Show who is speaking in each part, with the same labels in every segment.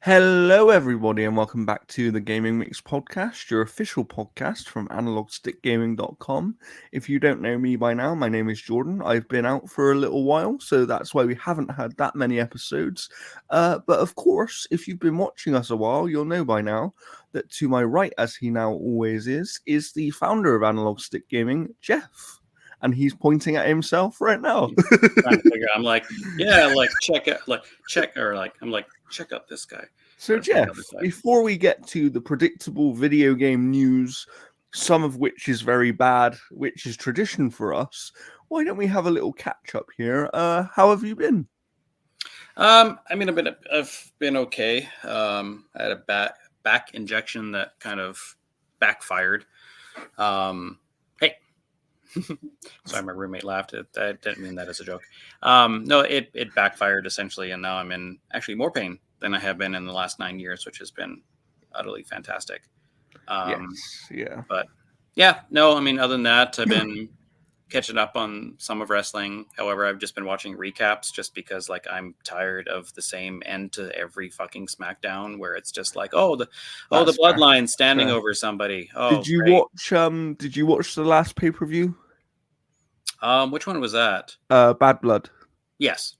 Speaker 1: Hello, everybody, and welcome back to the Gaming Mix podcast, your official podcast from analogstickgaming.com. If you don't know me by now, my name is Jordan. I've been out for a little while, so that's why we haven't had that many episodes. But of course, if you've been watching us a while, you'll know by now that to my right, as he now always is the founder of Analog Stick Gaming, Jeff. And he's pointing at himself right now.
Speaker 2: Trying to figure out, I'm like, yeah, check out this guy.
Speaker 1: So, Jeff, before we get to the predictable video game news, some of which is very bad, which is tradition for us, why don't we have a little catch up here? How have you been?
Speaker 2: I've been okay. I had a back injection that kind of backfired. Hey. Sorry, my roommate laughed. I didn't mean that as a joke. No, it backfired essentially, and now I'm in actually more pain than I have been in the last 9 years, which has been utterly fantastic.
Speaker 1: Yes, yeah.
Speaker 2: But yeah, no, I mean, other than that, I've been catching up on some of wrestling. However, I've just been watching recaps just because like I'm tired of the same end to every fucking SmackDown where it's just like, the bloodline standing over somebody. Oh,
Speaker 1: did you watch the last pay-per-view?
Speaker 2: Which one was that?
Speaker 1: Bad Blood.
Speaker 2: Yes.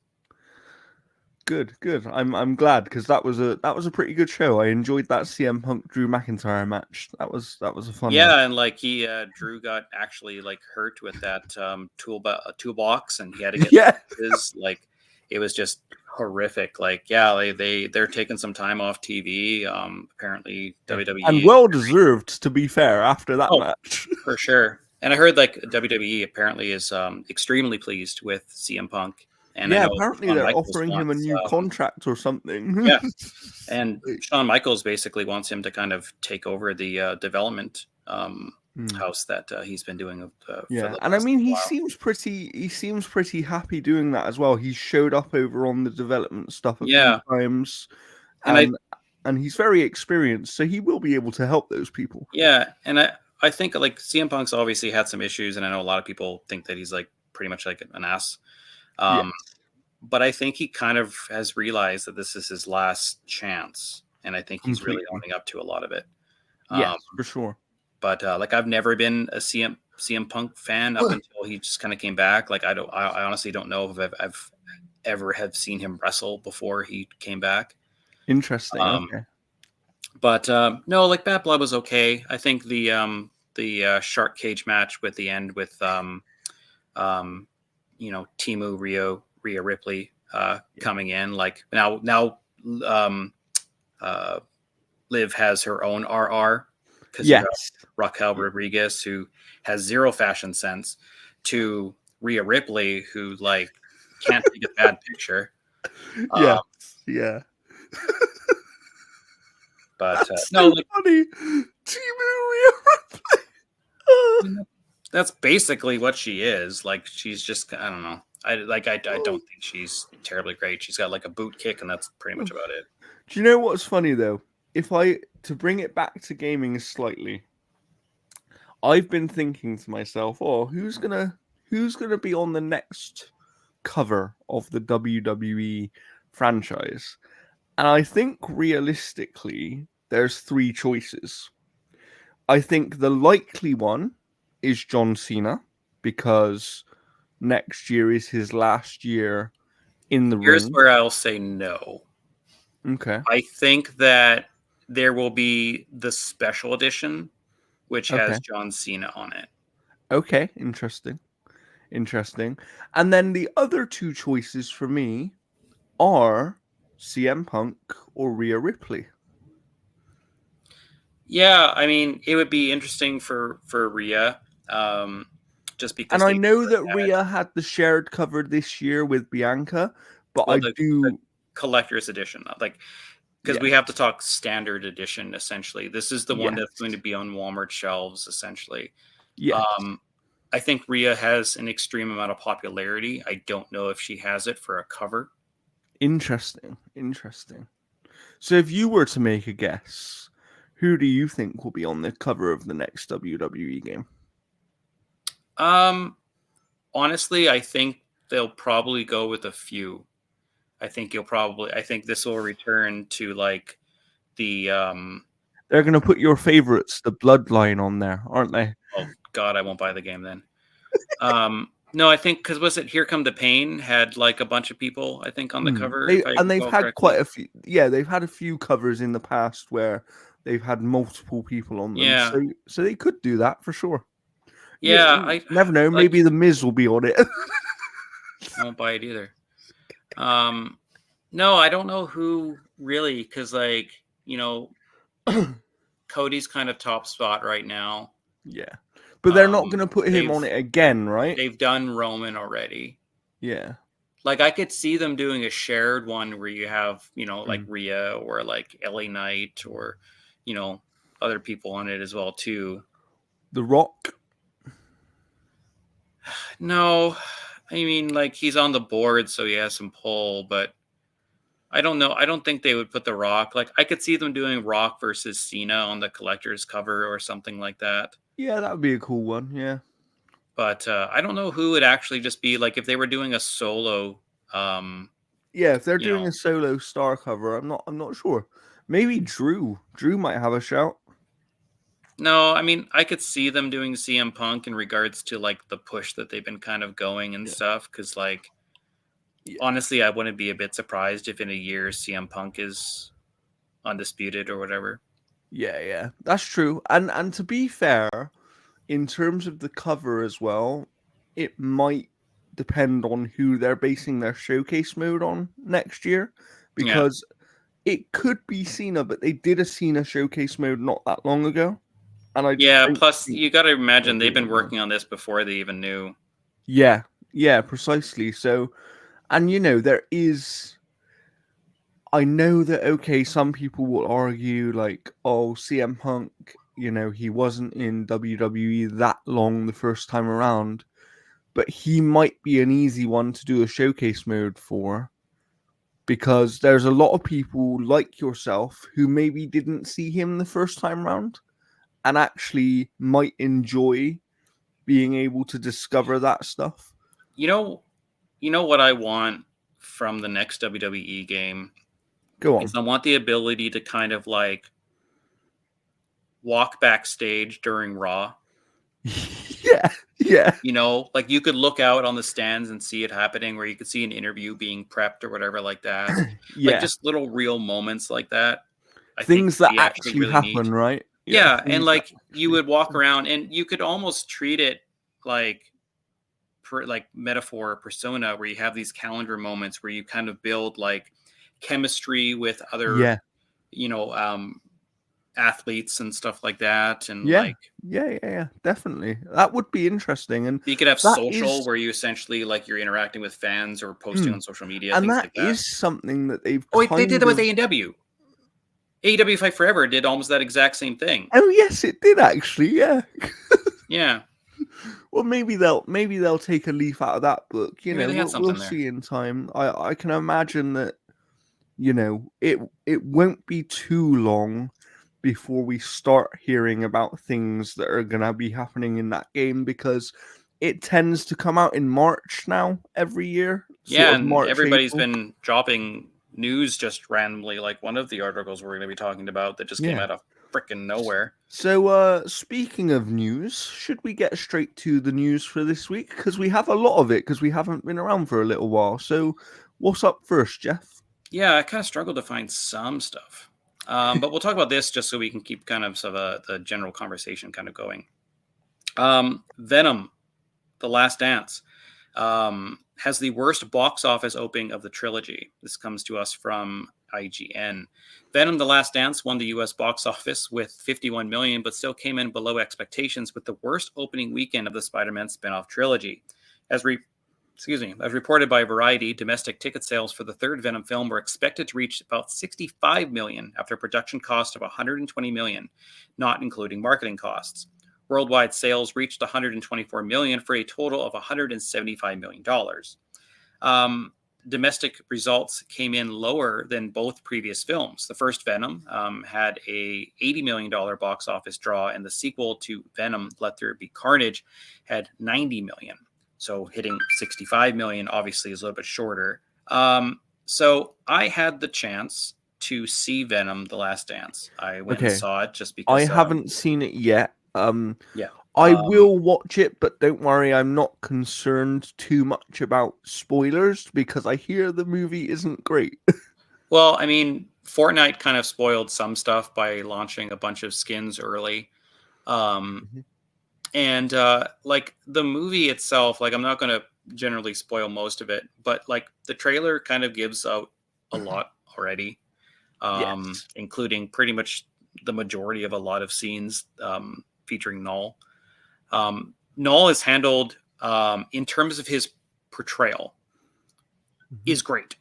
Speaker 1: Good. I'm glad because that was a pretty good show. I enjoyed that CM Punk Drew McIntyre match. That was a fun one.
Speaker 2: And like Drew got actually like hurt with that toolbox, and he had to get his it was just horrific. Like they're taking some time off TV. Apparently WWE,
Speaker 1: and well deserved, to be fair, after that match
Speaker 2: for sure. And I heard like WWE apparently is extremely pleased with CM Punk. And
Speaker 1: apparently they're offering him a new contract or something.
Speaker 2: Yeah, and Shawn Michaels basically wants him to kind of take over the development house that he's been doing.
Speaker 1: And I mean, he seems pretty happy doing that as well. He showed up over on the development stuff a few times, and he's very experienced, so he will be able to help those people.
Speaker 2: Yeah, and I think like CM Punk's obviously had some issues, and I know a lot of people think that he's like pretty much like an ass. But I think he kind of has realized that this is his last chance, and I think he's really owning up to a lot of it.
Speaker 1: Yes, for sure.
Speaker 2: But like I've never been a CM Punk fan up until he just kind of came back. Like I honestly don't know if I've ever have seen him wrestle before he came back.
Speaker 1: Interesting. Okay.
Speaker 2: But no, like Bad Blood was okay. I think the shark cage match with the end with Timu Rhea Ripley coming in. Like now Liv has her own RR because you have Raquel Rodriguez, who has zero fashion sense, to Rhea Ripley, who like can't take a bad picture.
Speaker 1: Yeah.
Speaker 2: But
Speaker 1: that's so funny. Timu Rhea Ripley.
Speaker 2: That's basically what she is. Like she's just, I don't know. I don't think she's terribly great. She's got like a boot kick, and that's pretty much about it.
Speaker 1: Do you know what's funny though? To bring it back to gaming slightly, I've been thinking to myself, who's gonna be on the next cover of the WWE franchise? And I think realistically, there's 3 choices. I think the likely one is John Cena, because next year is his last year in the ring.
Speaker 2: Here's where I'll say no.
Speaker 1: Okay.
Speaker 2: I think that there will be the special edition, which has John Cena on it.
Speaker 1: Okay, interesting. And then the other 2 choices for me are CM Punk or Rhea Ripley.
Speaker 2: Yeah, I mean, it would be interesting for Rhea, just because.
Speaker 1: And I know that Rhea had the shared cover this year with Bianca, but the
Speaker 2: collector's edition, like, because we have to talk standard edition. Essentially, this is the one that's going to be on Walmart shelves. Essentially, I think Rhea has an extreme amount of popularity. I don't know if she has it for a cover.
Speaker 1: Interesting. So if you were to make a guess, who do you think will be on the cover of the next WWE game?
Speaker 2: Honestly, I think they'll probably go with a few. I think this will return to like the
Speaker 1: They're gonna put your favorites, the Bloodline, on there, aren't they?
Speaker 2: oh god, I won't buy the game then. No, I think because was it Here Come the Pain had like a bunch of people I think on the cover if I
Speaker 1: They've
Speaker 2: recall
Speaker 1: had quite
Speaker 2: correctly.
Speaker 1: a few. Yeah, they've had a few covers in the past where they've had multiple people on them.
Speaker 2: Yeah,
Speaker 1: So they could do that for sure. Yeah,
Speaker 2: yeah,
Speaker 1: you
Speaker 2: I
Speaker 1: never know.
Speaker 2: like
Speaker 1: Maybe the Miz will be on it.
Speaker 2: I won't buy it either. Um, no, I don't know who really because like Cody's kind of top spot right now.
Speaker 1: Yeah, but they're not gonna put him
Speaker 2: They've
Speaker 1: on it again, right?
Speaker 2: they've done Roman already.
Speaker 1: Yeah.
Speaker 2: Like I could see them doing a shared one where you have, like
Speaker 1: Mm.
Speaker 2: Rhea or like LA Knight or, other people on it as well too.
Speaker 1: The Rock.
Speaker 2: No, I mean like he's on the board, so he has some pull, but I don't know. I don't think they would put The Rock. Like I could see them doing Rock versus Cena on the collector's cover or something like that.
Speaker 1: Yeah, that would be a cool one. Yeah.
Speaker 2: But I don't know who would actually just be like if they were doing a solo.
Speaker 1: Yeah, if they're
Speaker 2: You
Speaker 1: doing
Speaker 2: know,
Speaker 1: a solo star cover, I'm not sure. Maybe Drew. Drew might have a shout.
Speaker 2: no, I mean I could see them doing CM Punk in regards to like the push that they've been kind of going and
Speaker 1: Yeah.
Speaker 2: stuff. Because like
Speaker 1: Yeah.
Speaker 2: honestly, I wouldn't be a bit surprised if in a year CM Punk is undisputed or whatever.
Speaker 1: Yeah, that's true. And to be fair, in terms of the cover as well, it might depend on who they're basing their showcase mode on next year,
Speaker 2: Yeah,
Speaker 1: because it could be Cena, but they did a Cena showcase mode not that long ago, and I just
Speaker 2: yeah.
Speaker 1: don't
Speaker 2: Plus,
Speaker 1: think
Speaker 2: you got to
Speaker 1: they'll
Speaker 2: imagine
Speaker 1: do
Speaker 2: they've
Speaker 1: it
Speaker 2: been
Speaker 1: again.
Speaker 2: working on this before they even knew.
Speaker 1: Yeah, yeah, precisely. So, and there is. I know that okay, some people will argue like, oh, CM Punk, he wasn't in WWE that long the first time around, but he might be an easy one to do a showcase mode for because there's a lot of people like yourself who maybe didn't see him the first time round and actually might enjoy being able to discover that stuff.
Speaker 2: You know, what I want from the next WWE game
Speaker 1: Go
Speaker 2: is
Speaker 1: on.
Speaker 2: I want the ability to kind of like walk backstage during Raw.
Speaker 1: Yeah, yeah,
Speaker 2: Like you could look out on the stands and see it happening, where you could see an interview being prepped or whatever like that. Like
Speaker 1: yeah.
Speaker 2: just little real moments like that. I think
Speaker 1: Things
Speaker 2: would
Speaker 1: that
Speaker 2: be actually
Speaker 1: actually
Speaker 2: really neat.
Speaker 1: happen, right? Yeah,
Speaker 2: Yeah, and
Speaker 1: things that
Speaker 2: like you
Speaker 1: actually
Speaker 2: would walk around and you could almost treat it like like metaphor or persona where you have these calendar moments where you kind of build like chemistry with other
Speaker 1: Yeah.
Speaker 2: you know um athletes and stuff like that, and
Speaker 1: Yeah.
Speaker 2: like
Speaker 1: Yeah, definitely. That would be interesting, and
Speaker 2: you could have
Speaker 1: that
Speaker 2: social
Speaker 1: is
Speaker 2: where you essentially like you're interacting with fans or posting
Speaker 1: mm,
Speaker 2: on social media,
Speaker 1: and
Speaker 2: things
Speaker 1: that
Speaker 2: like that.
Speaker 1: is something that they've
Speaker 2: Oh wait, they did
Speaker 1: kind
Speaker 2: that with
Speaker 1: of
Speaker 2: AEW Fight Forever did almost that exact same thing.
Speaker 1: Oh, yes, it did actually, yeah.
Speaker 2: Yeah,
Speaker 1: Well, maybe they'll take a leaf out of that book,
Speaker 2: maybe they had
Speaker 1: we'll
Speaker 2: something there.
Speaker 1: see in time. I can imagine that, it won't be too long before we start hearing about things that are gonna be happening in that game because it tends to come out in March now every year,
Speaker 2: Yeah,
Speaker 1: sort of
Speaker 2: and
Speaker 1: March,
Speaker 2: everybody's
Speaker 1: April.
Speaker 2: been dropping news just randomly, like one of the articles we're going to be talking about that just came
Speaker 1: Yeah.
Speaker 2: out of freaking nowhere.
Speaker 1: So, speaking of news, should we get straight to the news for this week? Because we have a lot of it because we haven't been around for a little while. So, what's up first, Jeff?
Speaker 2: Yeah, I kind of struggled to find some stuff. But we'll talk about this just so we can keep kind of the general conversation kind of going. Venom, The Last Dance, has the worst box office opening of the trilogy. This comes to us from IGN. Venom: The Last Dance won the U.S. box office with 51 million, but still came in below expectations with the worst opening weekend of the Spider-Man spin-off trilogy. As reported by Variety, domestic ticket sales for the third Venom film were expected to reach about 65 million after a production cost of 120 million, not including marketing costs. Worldwide sales reached 124 million for a total of 175 million dollars. Domestic results came in lower than both previous films. The first Venom had a $80 million box office draw, and the sequel to Venom: Let There Be Carnage had 90 million. So hitting 65 million obviously is a little bit shorter. So I had the chance to see Venom: The Last Dance. I went and
Speaker 1: Okay,
Speaker 2: saw it just
Speaker 1: I
Speaker 2: because.
Speaker 1: haven't seen it yet.
Speaker 2: Yeah.
Speaker 1: I will watch it, but don't worry, I'm not concerned too much about spoilers because I hear the movie isn't great.
Speaker 2: Well, I mean, Fortnite kind of spoiled some stuff by launching a bunch of skins early. Um,
Speaker 1: Mhm.
Speaker 2: and like the movie itself, like I'm not going to generally spoil most of it, but like the trailer kind of gives out a lot already,
Speaker 1: Yes.
Speaker 2: including pretty much the majority of a lot of scenes featuring Null. Null is handled in terms of his portrayal
Speaker 1: Mhm.
Speaker 2: is great.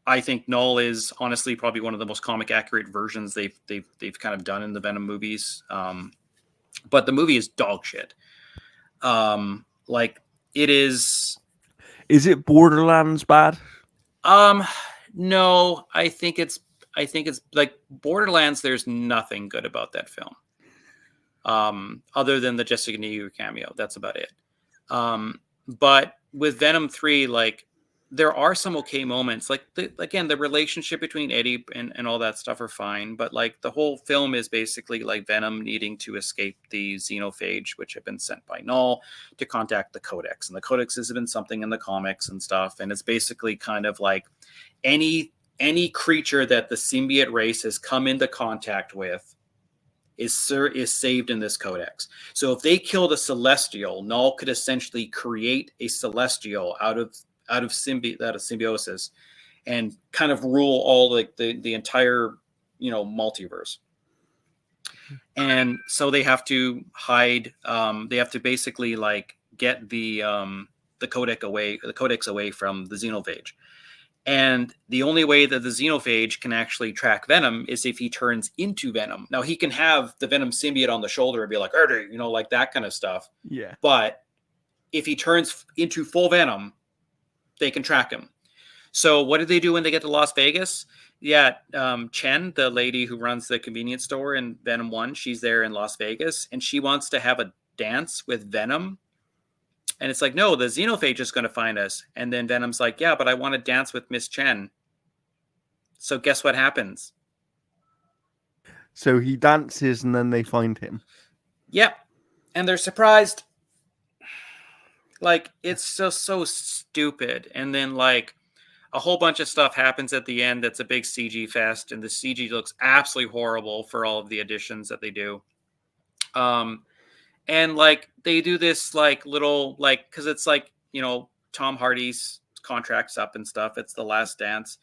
Speaker 2: I think Null is honestly probably one of the most comic accurate versions they've kind of done in the Venom movies. But the movie is dog shit. Like it is.
Speaker 1: Is it Borderlands bad?
Speaker 2: Um, no, I think it's like Borderlands. There's nothing good about that film. Other than the Jessica New cameo, that's about it. But with Venom 3, like there are some okay moments. Like again, the relationship between Eddie and all that stuff are fine. But like the whole film is basically like Venom needing to escape the xenophage, which have been sent by Null to contact the Codex. And the Codex has been something in the comics and stuff. And it's basically kind of like any creature that the symbiote race has come into contact with is saved in this codex. So if they killed a celestial, Null could essentially create a celestial out of symbiosis and kind of rule all like the entire multiverse. And so they have to hide. They have to basically like get the codex away from the xenophage. And the only way that the xenophage can actually track Venom is if he turns into Venom. Now he can have the Venom symbiote on the shoulder and be like, like that kind of stuff.
Speaker 1: Yeah.
Speaker 2: But if he turns into full Venom, they can track him. So what do they do when they get to Las Vegas? Yeah, Chen, the lady who runs the convenience store in Venom 1, she's there in Las Vegas and she wants to have a dance with Venom. And it's like, no, the xenophage is going to find us. And then Venom's like, yeah, but I want to dance with Miss Chen. So guess what happens?
Speaker 1: So he dances and then they find him.
Speaker 2: Yep. And they're surprised. Like, it's just so stupid. And then, like, a whole bunch of stuff happens at the end that's a big CG fest. And the CG looks absolutely horrible for all of the additions that they do. And, like, they do this, like, little, like, because it's like, Tom Hardy's contract's up and stuff. It's the last dance.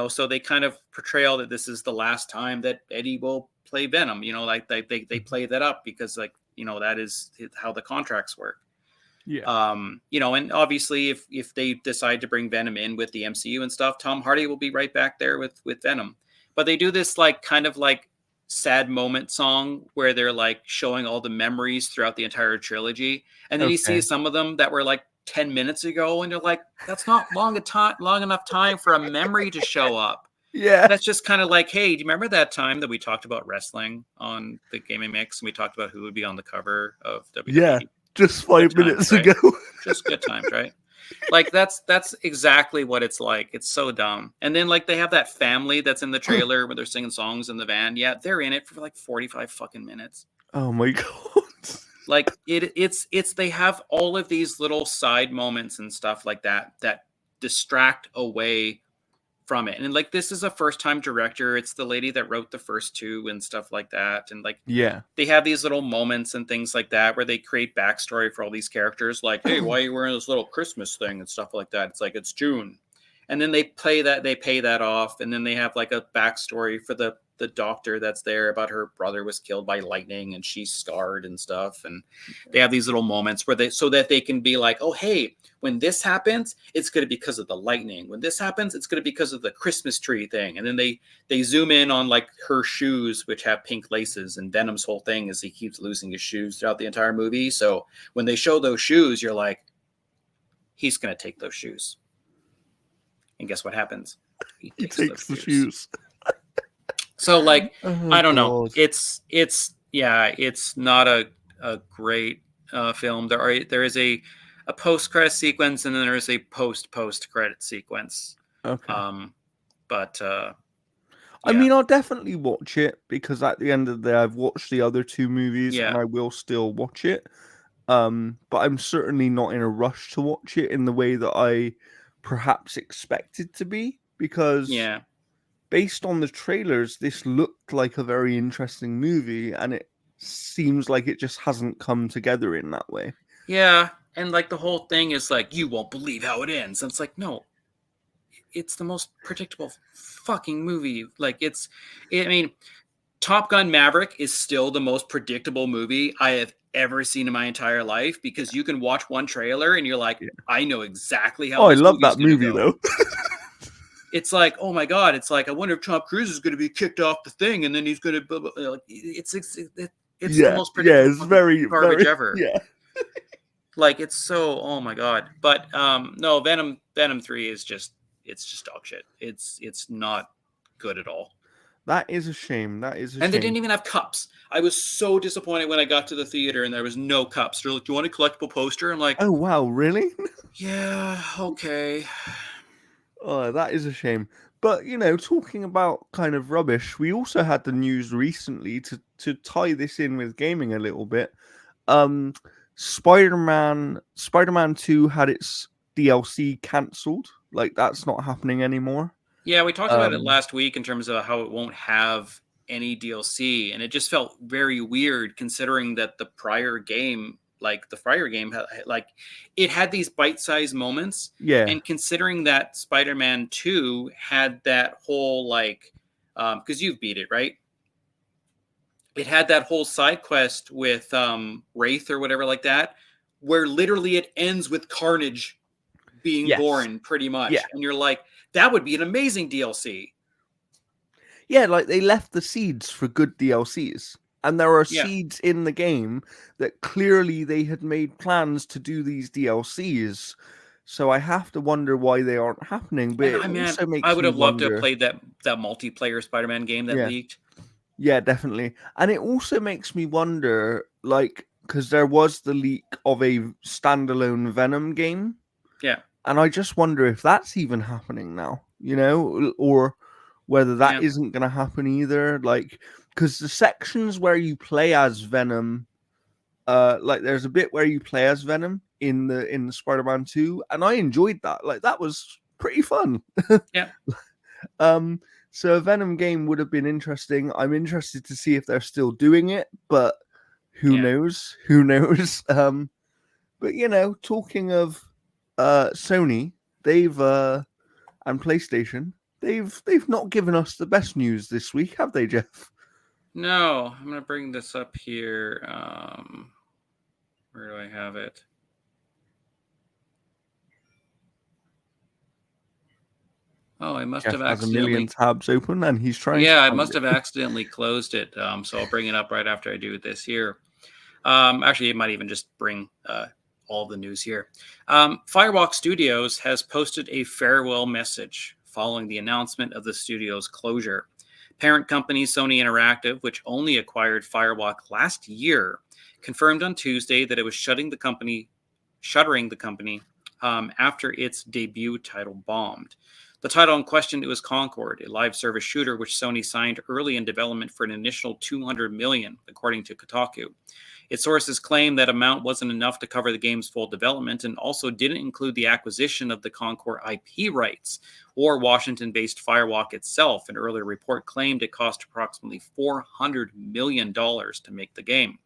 Speaker 2: So they kind of portrayal that this is the last time that Eddie will play Venom. Like they play that up because like that is how the contracts work.
Speaker 1: Yeah.
Speaker 2: And obviously if they decide to bring Venom in with the MCU and stuff, Tom Hardy will be right back there with Venom. But they do this like kind of like sad moment song where they're like showing all the memories throughout the entire trilogy, and then you see
Speaker 1: Okay.
Speaker 2: some of them that were like 10 minutes ago and you're like, that's not long enough time for a memory to show up.
Speaker 1: Yeah.
Speaker 2: That's just kind of like, hey, do you remember that time that we talked about wrestling on the Gaming Mix and we talked about who would be on the cover of
Speaker 1: Yeah.
Speaker 2: WWE?
Speaker 1: Just
Speaker 2: Good
Speaker 1: 5 minutes
Speaker 2: times, right?
Speaker 1: ago.
Speaker 2: Just good times, right? Like that's exactly what it's like. It's so dumb. And then like they have that family that's in the trailer where they're singing songs in the van. Yeah, they're in it for like 45 fucking minutes.
Speaker 1: Oh my god.
Speaker 2: Like it's they have all of these little side moments and stuff like that that distract away from it. And like this is a first time director. It's the lady that wrote the first two and stuff like that. And like
Speaker 1: Yeah.
Speaker 2: they have these little moments and things like that where they create backstory for all these characters, like, hey, why are you wearing this little Christmas thing and stuff like that? It's like it's June. And then they pay that off, and then they have like a backstory for the doctor that's there about her brother was killed by lightning and she's scarred and stuff. And they have these little moments where so that they can be like, oh hey, when this happens, it's going to be because of the lightning. When this happens, it's going to be because of the Christmas tree thing. And then they zoom in on like her shoes, which have pink laces, and Venom's whole thing is he keeps losing his shoes throughout the entire movie. So when they show those shoes, you're like, he's going to take those shoes. And guess what happens? He
Speaker 1: He
Speaker 2: takes those
Speaker 1: takes the
Speaker 2: shoes.
Speaker 1: shoes.
Speaker 2: So like,
Speaker 1: Oh,
Speaker 2: I don't know.
Speaker 1: God.
Speaker 2: It's not a great film. There is a post credit sequence, and then there is a post credit sequence.
Speaker 1: Okay.
Speaker 2: But
Speaker 1: I
Speaker 2: yeah,
Speaker 1: mean, I'll definitely watch it because at the end of the day, I've watched the other two movies and
Speaker 2: yeah,
Speaker 1: I will still watch it. But I'm certainly not in a rush to watch it in the way that I perhaps expected to be, because
Speaker 2: yeah,
Speaker 1: based on the trailers, this looked like a very interesting movie, and it seems like it just hasn't come together in that way.
Speaker 2: yeah. And like the whole thing is like, you won't believe how it ends. And it's like, no, it's the most predictable fucking movie. Like I mean, Top Gun Maverick is still the most predictable movie I have ever seen in my entire life, because you can watch one trailer and you're like,
Speaker 1: Yeah.
Speaker 2: I know exactly how
Speaker 1: Oh, I
Speaker 2: this
Speaker 1: love
Speaker 2: movie's
Speaker 1: that
Speaker 2: going to
Speaker 1: movie
Speaker 2: go.
Speaker 1: though.
Speaker 2: It's like, oh my god, it's like, I wonder if Tom Cruise is going to be kicked off the thing and then he's going to like, it's the
Speaker 1: Yeah,
Speaker 2: most
Speaker 1: yeah,
Speaker 2: predictable
Speaker 1: it's
Speaker 2: fucking
Speaker 1: very,
Speaker 2: garbage
Speaker 1: very,
Speaker 2: ever.
Speaker 1: yeah.
Speaker 2: Like, it's so, oh my god. But no, Venom 3 is just, it's just dog shit. It's not good at all.
Speaker 1: That is a shame. That is a
Speaker 2: And they
Speaker 1: shame.
Speaker 2: didn't even have cups. I was so disappointed when I got to the theater and there was no cups. They're like, "Do you want a collectible poster?" I'm like,
Speaker 1: Oh wow, really?
Speaker 2: "Yeah, okay."
Speaker 1: Oh, that is a shame. But talking about kind of rubbish, we also had the news recently to tie this in with gaming a little bit. Um, Spider-Man 2 had its DLC cancelled. Like that's not happening anymore.
Speaker 2: Yeah, we talked about it
Speaker 1: Um,
Speaker 2: last week in terms of how it won't have any DLC, and it just felt very weird considering that the prior game, like, it had these bite-sized moments,
Speaker 1: yeah.
Speaker 2: and considering that Spider-Man 2 had that whole, like, because you've beat it, right? It had that whole side quest with Wraith or whatever like that, where literally it ends with Carnage being
Speaker 1: Yes.
Speaker 2: born, pretty
Speaker 1: Yeah.
Speaker 2: much, and you're like, that would be an amazing DLC.
Speaker 1: Yeah, like they left the seeds for good DLCs. And there are
Speaker 2: Yeah.
Speaker 1: seeds in the game that clearly they had made plans to do these DLCs. So I have to wonder why they aren't happening. But
Speaker 2: And
Speaker 1: it
Speaker 2: man,
Speaker 1: also
Speaker 2: I
Speaker 1: makes
Speaker 2: would
Speaker 1: me
Speaker 2: have loved to have
Speaker 1: wonder.
Speaker 2: played that multiplayer Spider-Man game that
Speaker 1: Yeah,
Speaker 2: leaked.
Speaker 1: yeah, definitely. And it also makes me wonder, like, because there was the leak of a standalone Venom game.
Speaker 2: Yeah.
Speaker 1: And I just wonder if that's even happening now, or whether that
Speaker 2: Yeah.
Speaker 1: isn't going to happen either. Like, because the sections where you play as Venom, like there's a bit where you play as Venom in the Spider-Man 2, and I enjoyed that. Like, that was pretty fun.
Speaker 2: Yeah.
Speaker 1: um, so a Venom game would have been interesting. I'm interested to see if they're still doing it, but who
Speaker 2: Yeah.
Speaker 1: knows? Who knows? But talking of Sony, they've and PlayStation, they've not given us the best news this week, have they, Jeff?
Speaker 2: No, I'm gonna bring this up here. Where do I have it? Oh, I must
Speaker 1: Jeff
Speaker 2: have
Speaker 1: has a million
Speaker 2: accidentally.
Speaker 1: tabs open and he's trying to
Speaker 2: Yeah, I
Speaker 1: find
Speaker 2: must have
Speaker 1: it.
Speaker 2: accidentally closed it. So I'll bring it up right after I do this here. Actually, it might even just bring all the news here. Firewalk Studios has posted a farewell message following the announcement of the studio's closure. Parent company Sony Interactive, which only acquired Firewalk last year, confirmed on Tuesday that it was shuttering the company after its debut title bombed. The title in question, it was Concord, a live service shooter which Sony signed early in development for an initial $200 million, according to Kotaku. Its sources claim that amount wasn't enough to cover the game's full development and also didn't include the acquisition of the Concord IP rights or Washington-based Firewalk itself. An earlier report claimed it cost approximately $400 million to make the game.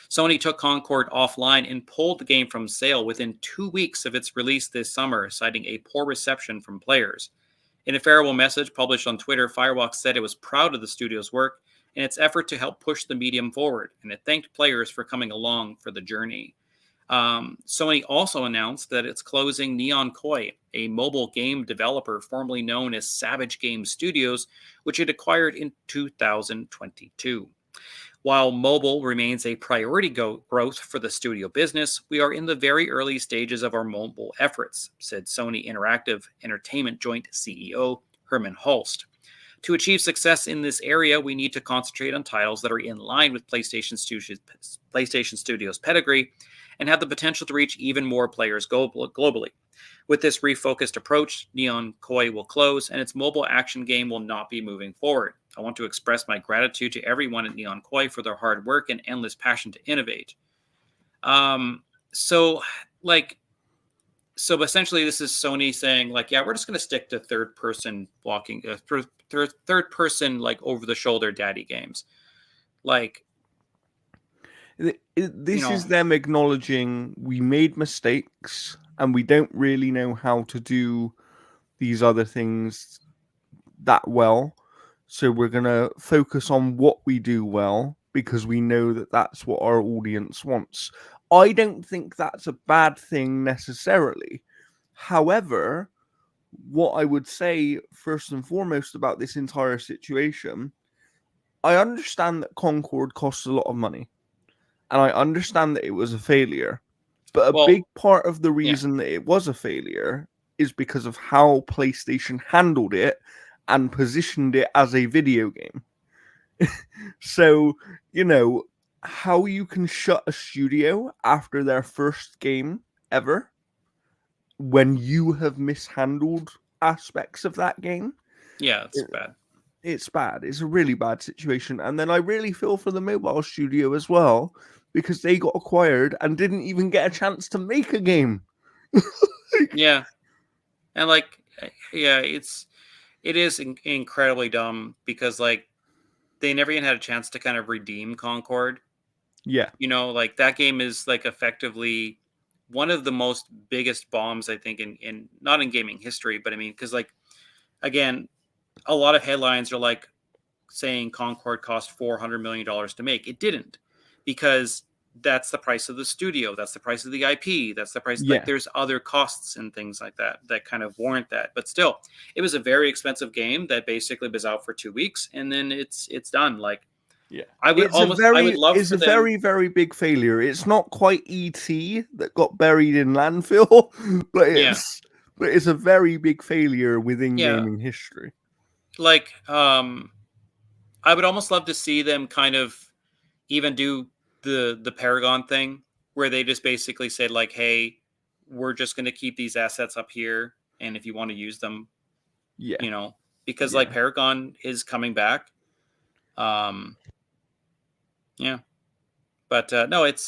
Speaker 2: Sony took Concord offline and pulled the game from sale within 2 weeks of its release this summer, citing a poor reception from players. In a farewell message published on Twitter, Firewalk said it was proud of the studio's work and its effort to help push the medium forward, and it thanked players for coming along for the journey. Sony also announced that it's closing Neon Koi, a mobile game developer formerly known as Savage Game Studios, which it acquired in 2022. While mobile remains a priority growth for the studio business, we are in the very early stages of our mobile efforts, said Sony Interactive Entertainment Joint CEO Herman Hulst. To achieve success in this area, we need to concentrate on titles that are in line with PlayStation Studios' pedigree and have the potential to reach even more players globally. With this refocused approach, Neon Koi will close and its mobile action game will not be moving forward. I want to express my gratitude to everyone at Neon Koi for their hard work and endless passion to innovate. Um, so like so essentially this is Sony saying like, yeah, we're just going to stick to third person walking third person like over the shoulder daddy games. Like,
Speaker 1: This is them acknowledging we made mistakes and we don't really know how to do these other things that well. So we're going to focus on what we do well because we know that that's what our audience wants. I don't think that's a bad thing necessarily. However, what I would say first and foremost about this entire situation, I understand that Concord costs a lot of money and I understand that it was a failure. But a big part of the reason that it was a failure is because of how PlayStation handled it and positioned it as a video game. So, how you can shut a studio after their first game ever when you have mishandled aspects of that game.
Speaker 2: Yeah, it's bad.
Speaker 1: It's bad. It's a really bad situation. And then I really feel for the mobile studio as well because they got acquired and didn't even get a chance to make a game.
Speaker 2: Yeah. And like, yeah, it is incredibly dumb because like they never even had a chance to kind of redeem Concord.
Speaker 1: Yeah.
Speaker 2: Like that game is like effectively one of the most biggest bombs I think in not in gaming history, but I mean, because like again, a lot of headlines are like saying Concord cost $400 million to make. It didn't, because that's the price of the studio. That's the price of the IP. That's the price.
Speaker 1: Yeah.
Speaker 2: Like there's other costs and things like that that kind of warrant that. But still, it was a very expensive game that basically was out for 2 weeks and then it's done. Like,
Speaker 1: yeah,
Speaker 2: I would love
Speaker 1: it's
Speaker 2: for
Speaker 1: a
Speaker 2: them.
Speaker 1: very, very big failure. It's not quite ET that got buried in landfill, but it's a very big failure within gaming history.
Speaker 2: Like, I would almost love to see them kind of even do the Paragon thing where they just basically said like, hey, we're just going to keep these assets up here, and if you want to use them, because like Paragon is coming back. Yeah, but no, it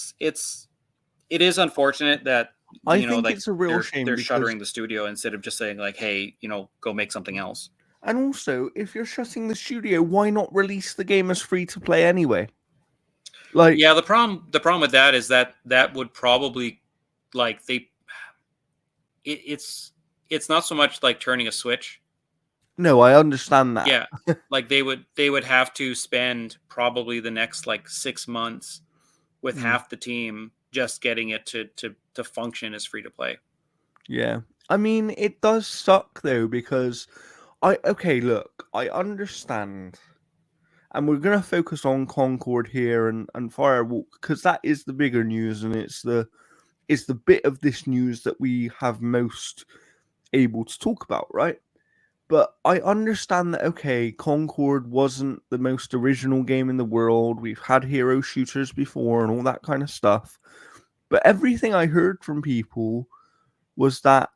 Speaker 2: is unfortunate that
Speaker 1: I think it's a real shame
Speaker 2: they're
Speaker 1: because
Speaker 2: shuttering the studio instead of just saying like, hey, go make something else.
Speaker 1: And also, if you're shutting the studio, why not release the game as free to play anyway? Like,
Speaker 2: yeah, the problem with that is that would probably like it's not so much like turning a switch.
Speaker 1: No, I understand that.
Speaker 2: Yeah, like they would have to spend probably the next like 6 months with half the team just getting it to function as free to play.
Speaker 1: Yeah, I mean, it does suck though because look, I understand, and we're gonna focus on Concord here and Firewalk because that is the bigger news, and it's the bit of this news that we have most able to talk about, right? But I understand that, Concord wasn't the most original game in the world. We've had hero shooters before and all that kind of stuff. But everything I heard from people was that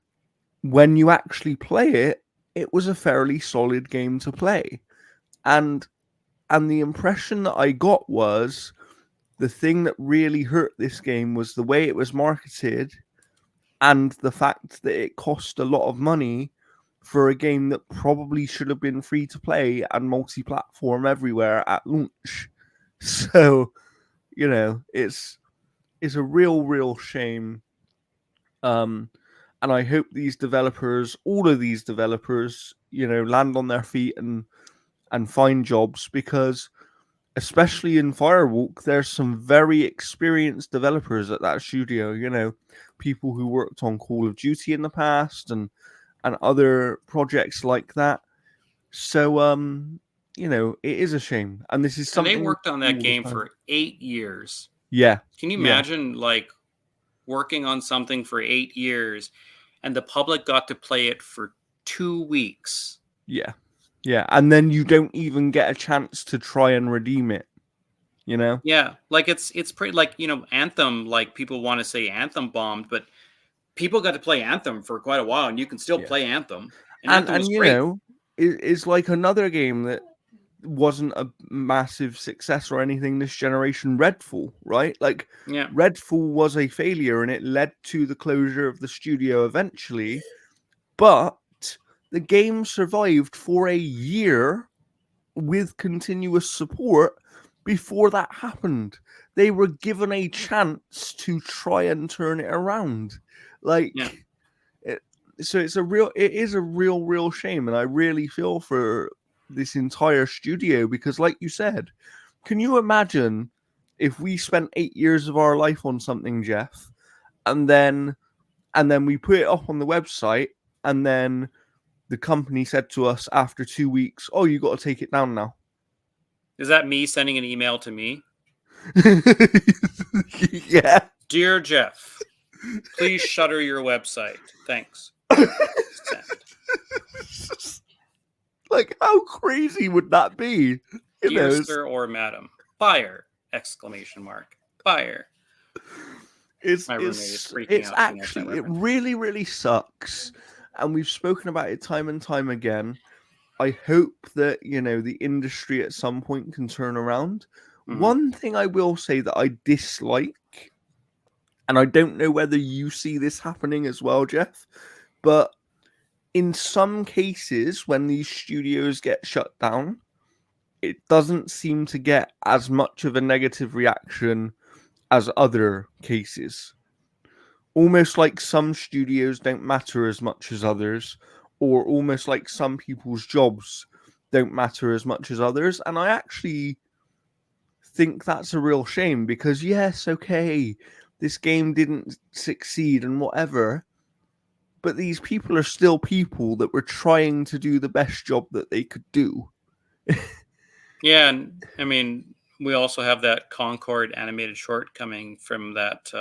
Speaker 1: when you actually play it, it was a fairly solid game to play. And the impression that I got was the thing that really hurt this game was the way it was marketed and the fact that it cost a lot of money for a game that probably should have been free to play and multi-platform everywhere at launch. So, it's a real shame. And I hope these developers, all of these developers, land on their feet and find jobs because especially in Firewalk, there's some very experienced developers at that studio, people who worked on Call of Duty in the past and other projects like that. So, it is a shame. And this is something.
Speaker 2: And they worked on that game for 8 years.
Speaker 1: Yeah.
Speaker 2: Can you imagine like working on something for 8 years and the public got to play it for 2 weeks?
Speaker 1: Yeah. Yeah. And then you don't even get a chance to try and redeem it.
Speaker 2: Yeah. Like it's pretty like, Anthem, like people want to say Anthem bombed, but people got to play Anthem for quite a while, and you can still
Speaker 1: Yeah.
Speaker 2: play Anthem. And Anthem was
Speaker 1: And you
Speaker 2: great.
Speaker 1: know, it's like another game that wasn't a massive success or anything this generation. Redfall, right? Like
Speaker 2: Yeah.
Speaker 1: Redfall was a failure, and it led to the closure of the studio eventually. But the game survived for a year with continuous support before that happened. They were given a chance to try and turn it around. Like,
Speaker 2: Yeah.
Speaker 1: so it is a real shame, and I really feel for this entire studio because, like you said, can you imagine if we spent 8 years of our life on something, Jeff, and then we put it up on the website, and then the company said to us after 2 weeks, "Oh, you got to take it down now."
Speaker 2: Is that me sending an email to me?
Speaker 1: Yeah.
Speaker 2: Dear Jeff, please shutter your website. Thanks. Send.
Speaker 1: Like, how crazy would that be? You
Speaker 2: Dear
Speaker 1: know,
Speaker 2: sir or madam, fire! Exclamation mark. Fire. My roommate is freaking
Speaker 1: it's
Speaker 2: out too much.
Speaker 1: actually, it really sucks, and we've spoken about it time and time again. I hope that, you know, the industry at some point can turn around. One thing I will say that I dislike, and I don't know whether you see this happening as well, Jeff, but in some cases when these studios get shut down, it doesn't seem to get as much of a negative reaction as other cases. Almost like some studios don't matter as much as others, or almost like some people's jobs don't matter as much as others. And I actually think that's a real shame because, yes, okay, this game didn't succeed and whatever, but these people are still people that were trying to do the best job that they could do.
Speaker 2: Yeah, and I mean, we also have that Concord animated short coming from that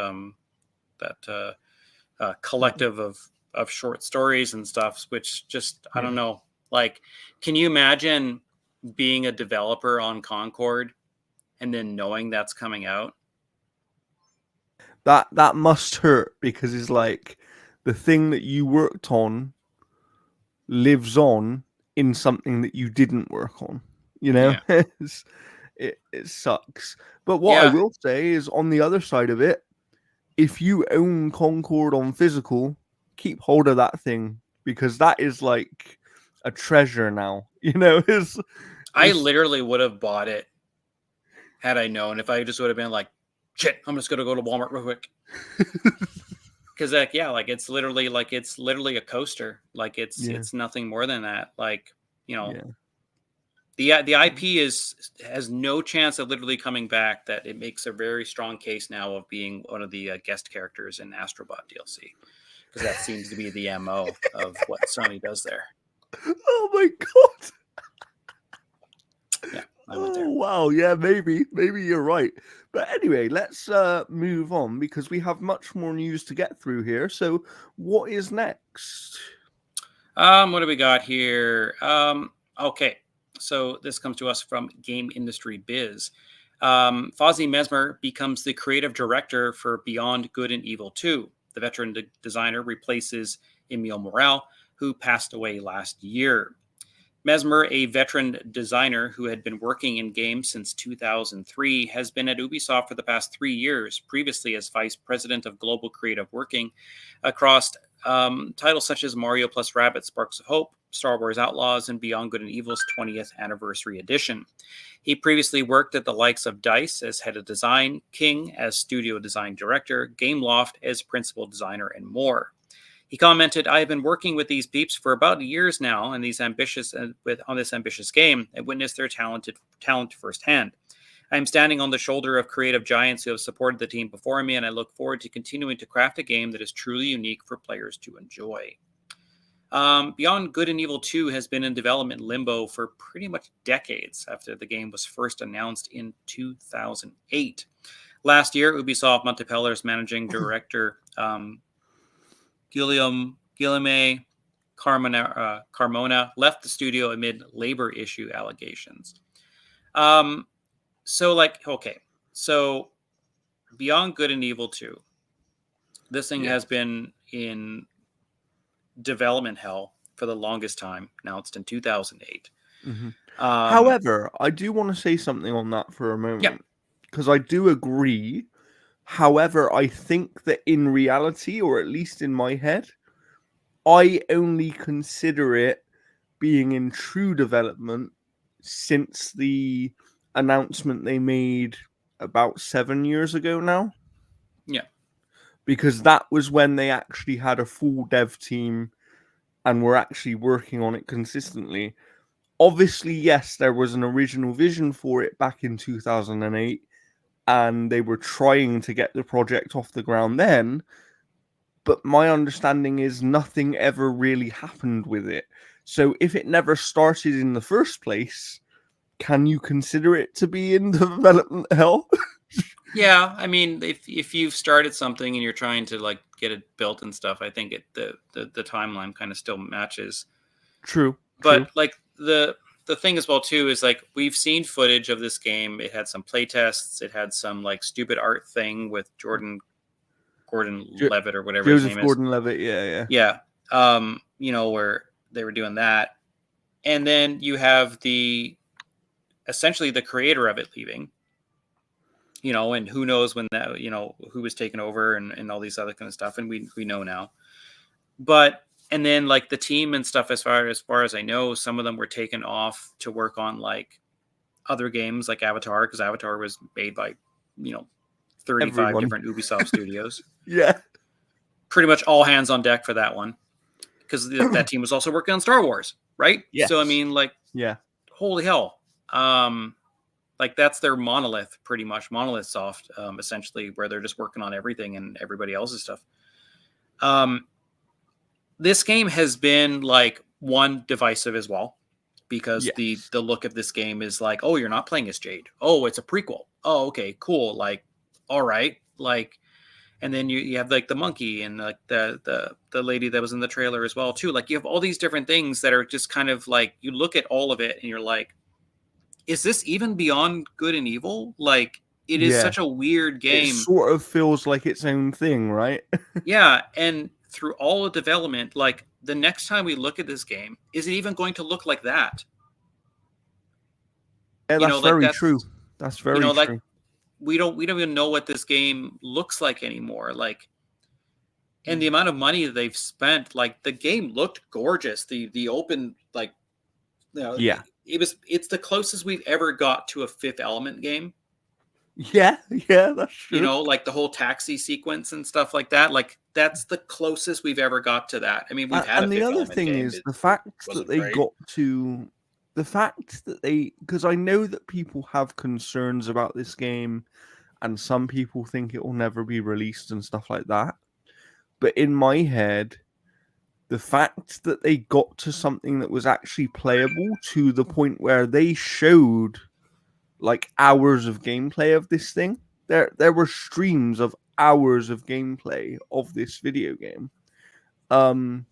Speaker 2: collective of short stories and stuff, which just I don't know. Like, can you imagine being a developer on Concord and then knowing that's coming out?
Speaker 1: That must hurt because it's like the thing that you worked on lives on in something that you didn't work on. You know,
Speaker 2: Yeah,
Speaker 1: it sucks. But what I
Speaker 2: yeah,
Speaker 1: will say is, on the other side of it, if you own Concord on physical, keep hold of that thing because that is like a treasure now. You know,
Speaker 2: I
Speaker 1: it's
Speaker 2: literally would have bought it had I known. If I just would have been like, shit, I'm just gonna go to Walmart real quick. Because it's literally a coaster. Like
Speaker 1: yeah,
Speaker 2: it's nothing more than that. Like, you know,
Speaker 1: yeah.
Speaker 2: the IP has no chance of literally coming back. That it makes a very strong case now of being one of the guest characters in Astrobot DLC, because that seems to be the MO of what Sony does there.
Speaker 1: Oh my god.
Speaker 2: Yeah, I went
Speaker 1: Oh
Speaker 2: there.
Speaker 1: wow, yeah, maybe you're right. But anyway, let's move on because we have much more news to get through here. So, what is next?
Speaker 2: What do we got here? Okay, so this comes to us from Game Industry Biz. Fozzie Mesmer becomes the creative director for Beyond Good and Evil 2. The veteran designer replaces Emile Morel, who passed away last year. Mesmer, a veteran designer who had been working in games since 2003, has been at Ubisoft for the past 3 years, previously as vice president of global creative working across titles such as Mario plus Rabbids Sparks of Hope, Star Wars Outlaws, and Beyond Good and Evil's 20th Anniversary Edition. He previously worked at the likes of DICE as head of design, King as studio design director, Gameloft as principal designer, and more. He commented, "I have been working with these peeps for about years now, and on this ambitious game, and witnessed their talent firsthand. I am standing on the shoulder of creative giants who have supported the team before me, and I look forward to continuing to craft a game that is truly unique for players to enjoy." Beyond Good and Evil 2 has been in development limbo for pretty much decades after the game was first announced in 2008. Last year, Ubisoft Montpellier's managing director, Guillaume Carmona left the studio amid labor issue allegations. So Beyond Good and Evil 2, this thing
Speaker 1: Yeah.
Speaker 2: has been in development hell for the longest time, announced in 2008.
Speaker 1: Mm-hmm.
Speaker 2: Um,
Speaker 1: However, I do want to say something on that for a
Speaker 2: yeah,
Speaker 1: moment because I do agree. However, I think that in reality, or at least in my head, I only consider it being in true development since the announcement they made about 7 years ago now.
Speaker 2: yeah,
Speaker 1: Because that was when they actually had a full dev team and were actually working on it consistently. Obviously, yes, there was an original vision for it back in 2008, and they were trying to get the project off the ground then. But my understanding is nothing ever really happened with it. So if it never started in the first place, can you consider it to be in development hell?
Speaker 2: yeah. I mean, if you've started something and you're trying to like get it built and stuff, I think the timeline kind of still matches.
Speaker 1: True,
Speaker 2: But
Speaker 1: true.
Speaker 2: like the thing as well too is like we've seen footage of this game. It had some play tests. It had some like stupid art thing with Gordon
Speaker 1: Jo-
Speaker 2: Levitt or whatever his
Speaker 1: Joseph
Speaker 2: name is.
Speaker 1: Gordon-Levitt, yeah, yeah.
Speaker 2: Yeah. Where they were doing that. And then you have the essentially the creator of it leaving, and who knows when that, who was taken over and all these other kind of stuff. And we know now. But and then like the team and stuff, as far as I know, some of them were taken off to work on like other games like Avatar, because Avatar was made by, you know, 35
Speaker 1: Everyone.
Speaker 2: different Ubisoft studios.
Speaker 1: Yeah.
Speaker 2: Pretty much all hands on deck for that one. Because that team was also working on Star Wars, right? So I
Speaker 1: Yes.
Speaker 2: mean, like,
Speaker 1: Yeah.
Speaker 2: holy hell. Like that's their monolith, pretty much monolith soft, essentially, where they're just working on everything and everybody else's stuff. This game has been like one divisive as well, because the
Speaker 1: Yes.
Speaker 2: the look of this game is like, oh, you're not playing as Jade. Oh, it's a prequel. Oh, okay, cool. Like, all right, like, and then you have like the monkey and like the lady that was in the trailer as well too. Like you have all these different things that are just kind of like you look at all of it and you're like, is this even beyond good and evil? Like it is
Speaker 1: Yeah.
Speaker 2: such a weird
Speaker 1: It
Speaker 2: game.
Speaker 1: sort of feels like its own thing, right?
Speaker 2: Yeah, and through all the development, like the next time we look at this game, is it even going to look like that?
Speaker 1: Yeah, that's
Speaker 2: Like
Speaker 1: very true.
Speaker 2: that's
Speaker 1: That's very
Speaker 2: like
Speaker 1: true.
Speaker 2: we don't even know what this game looks like anymore. Like, and the amount of money that they've spent, like the game looked gorgeous. The open, like,
Speaker 1: Yeah.
Speaker 2: it's the closest we've ever got to a Fifth Element game.
Speaker 1: Yeah, yeah, that's true.
Speaker 2: Like the whole taxi sequence and stuff like that. Like that's the closest we've ever got to that. I mean, we've had a
Speaker 1: And the
Speaker 2: Fifth
Speaker 1: other
Speaker 2: Element
Speaker 1: thing
Speaker 2: game.
Speaker 1: is
Speaker 2: It
Speaker 1: the fact that
Speaker 2: wasn't
Speaker 1: they
Speaker 2: great.
Speaker 1: got to the fact that they because I know that people have concerns about this game and some people think it will never be released and stuff like that. But in my head, the fact that they got to something that was actually playable to the point where they showed like hours of gameplay of this thing. There were streams of hours of gameplay of this video game. Um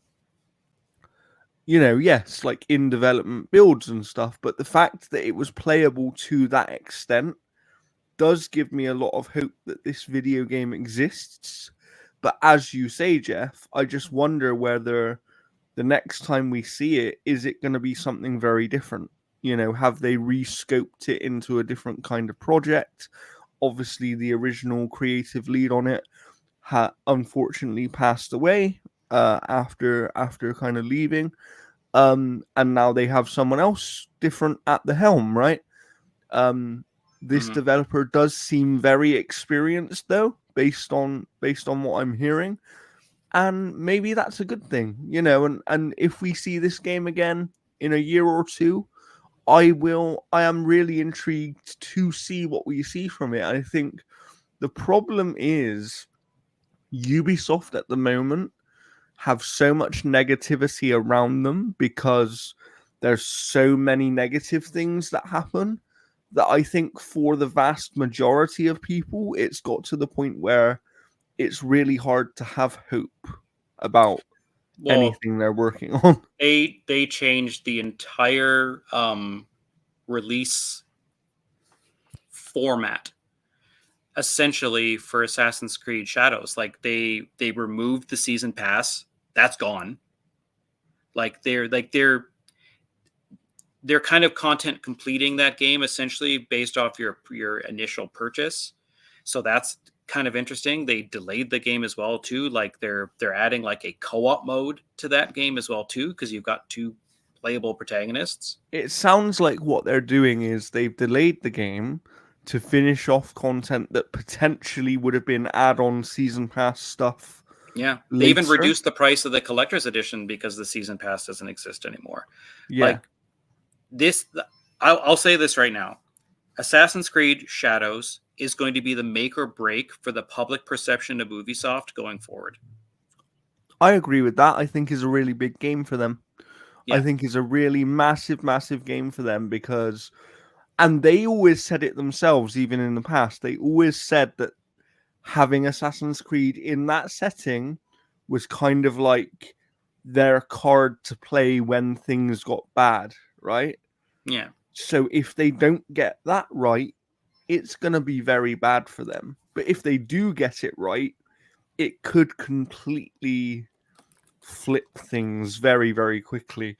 Speaker 1: yes, like in development builds and stuff, but the fact that it was playable to that extent does give me a lot of hope that this video game exists. But as you say, Jeff, I just wonder whether the next time we see it, is it going to be something very different? Have they rescoped it into a different kind of project? Obviously, the original creative lead on it unfortunately passed away after kind of leaving. And now they have someone else different at the helm, right? Um, this
Speaker 2: Mhm.
Speaker 1: developer does seem very experienced, though, based on what I'm hearing, and maybe that's a good thing, And if we see this game again in a year or two, I am really intrigued to see what we see from it. I think the problem is Ubisoft at the moment have so much negativity around them because there's so many negative things that happen that I think for the vast majority of people, it's got to the point where it's really hard to have hope about
Speaker 2: Well,
Speaker 1: anything they're working on.
Speaker 2: they changed the entire release format essentially for Assassin's Creed Shadows. Like they removed the season pass. That's gone. They're kind of content completing that game essentially based off your initial purchase. So that's kind of interesting. They delayed the game as well too. Like they're adding like a co-op mode to that game as well too, because you've got two playable protagonists.
Speaker 1: It sounds like what they're doing is they've delayed the game to finish off content that potentially would have been add-on season pass stuff
Speaker 2: Yeah, they even
Speaker 1: later.
Speaker 2: reduced the price of the collector's edition because the season pass doesn't exist anymore.
Speaker 1: Yeah.
Speaker 2: Like this, I'll say this right now: Assassin's Creed Shadows is going to be the make or break for the public perception of Ubisoft going forward.
Speaker 1: I agree with that. I think is a really big game for them. I
Speaker 2: Yeah,
Speaker 1: think is a really massive, massive game for them because, and they always said it themselves, even in the past, they always said that having Assassin's Creed in that setting was kind of like their card to play when things got bad, right?
Speaker 2: yeah.
Speaker 1: So if they don't get that right, it's going to be very bad for them. But if they do get it right, it could completely flip things very, very quickly.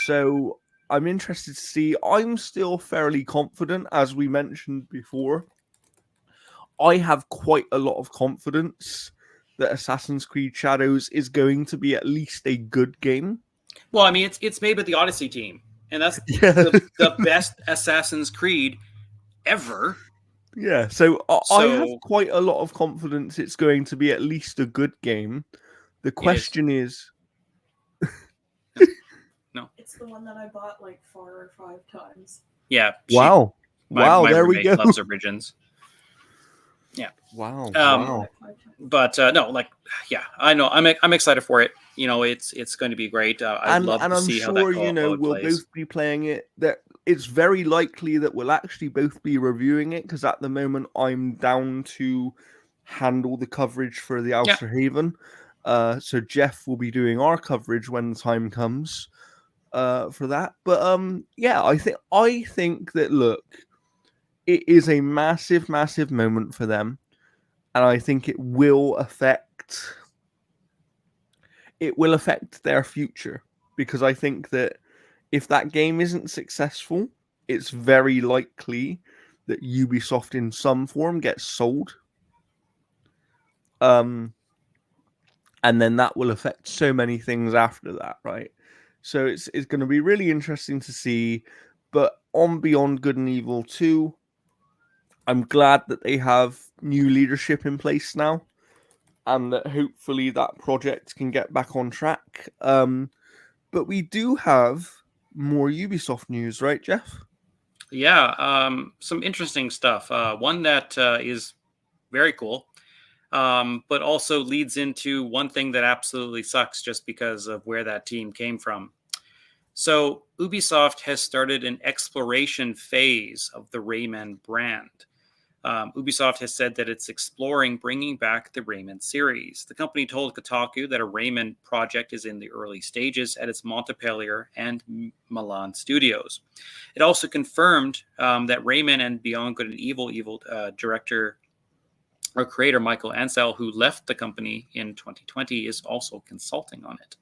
Speaker 1: So I'm interested to see. I'm still fairly confident, as we mentioned before. I have quite a lot of confidence that Assassin's Creed Shadows is going to be at least a good game.
Speaker 2: Well, I mean, it's made with the Odyssey team, and that's
Speaker 1: Yeah.
Speaker 2: the best Assassin's Creed ever.
Speaker 1: Yeah, so I have
Speaker 2: So
Speaker 1: quite a lot of confidence it's going to be at least a good game. The
Speaker 2: it is.
Speaker 1: question is,
Speaker 2: No.
Speaker 3: It's the one that I bought like 4 or 5 times.
Speaker 2: Yeah.
Speaker 1: wow,
Speaker 2: My
Speaker 1: wow, there we
Speaker 2: roommate
Speaker 1: go.
Speaker 2: loves Origins. Yeah.
Speaker 1: Wow,
Speaker 2: Um,
Speaker 1: wow.
Speaker 2: But no, like, yeah, I know. I'm excited for it. You know, it's going to be great. I'd love
Speaker 1: And
Speaker 2: to
Speaker 1: I'm
Speaker 2: see how that
Speaker 1: sure
Speaker 2: co-op mode
Speaker 1: we'll
Speaker 2: plays.
Speaker 1: both be playing it. That it's very likely that we'll actually both be reviewing it because at the moment I'm down to handle the coverage for the
Speaker 2: Yeah.
Speaker 1: Outer Haven. So Jeff will be doing our coverage when the time comes for that. But yeah, I think that look, it is a massive, massive moment for them, and I think it will affect their future because I think that if that game isn't successful, it's very likely that Ubisoft in some form gets sold. And then that will affect so many things after that, right? So it's going to be really interesting to see. But on Beyond Good and Evil 2, I'm glad that they have new leadership in place now, and that hopefully that project can get back on track. But we do have more Ubisoft news, right, Jeff?
Speaker 2: Yeah. Some interesting stuff. One that is very cool, but also leads into one thing that absolutely sucks just because of where that team came from. So Ubisoft has started an exploration phase of the Rayman brand. Ubisoft has said that it's exploring bringing back the Rayman series. The company told Kotaku that a Rayman project is in the early stages at its Montpellier and Milan studios. It also confirmed that Rayman and Beyond Good and Evil director or creator Michael Ansel, who left the company in 2020, is also consulting on it.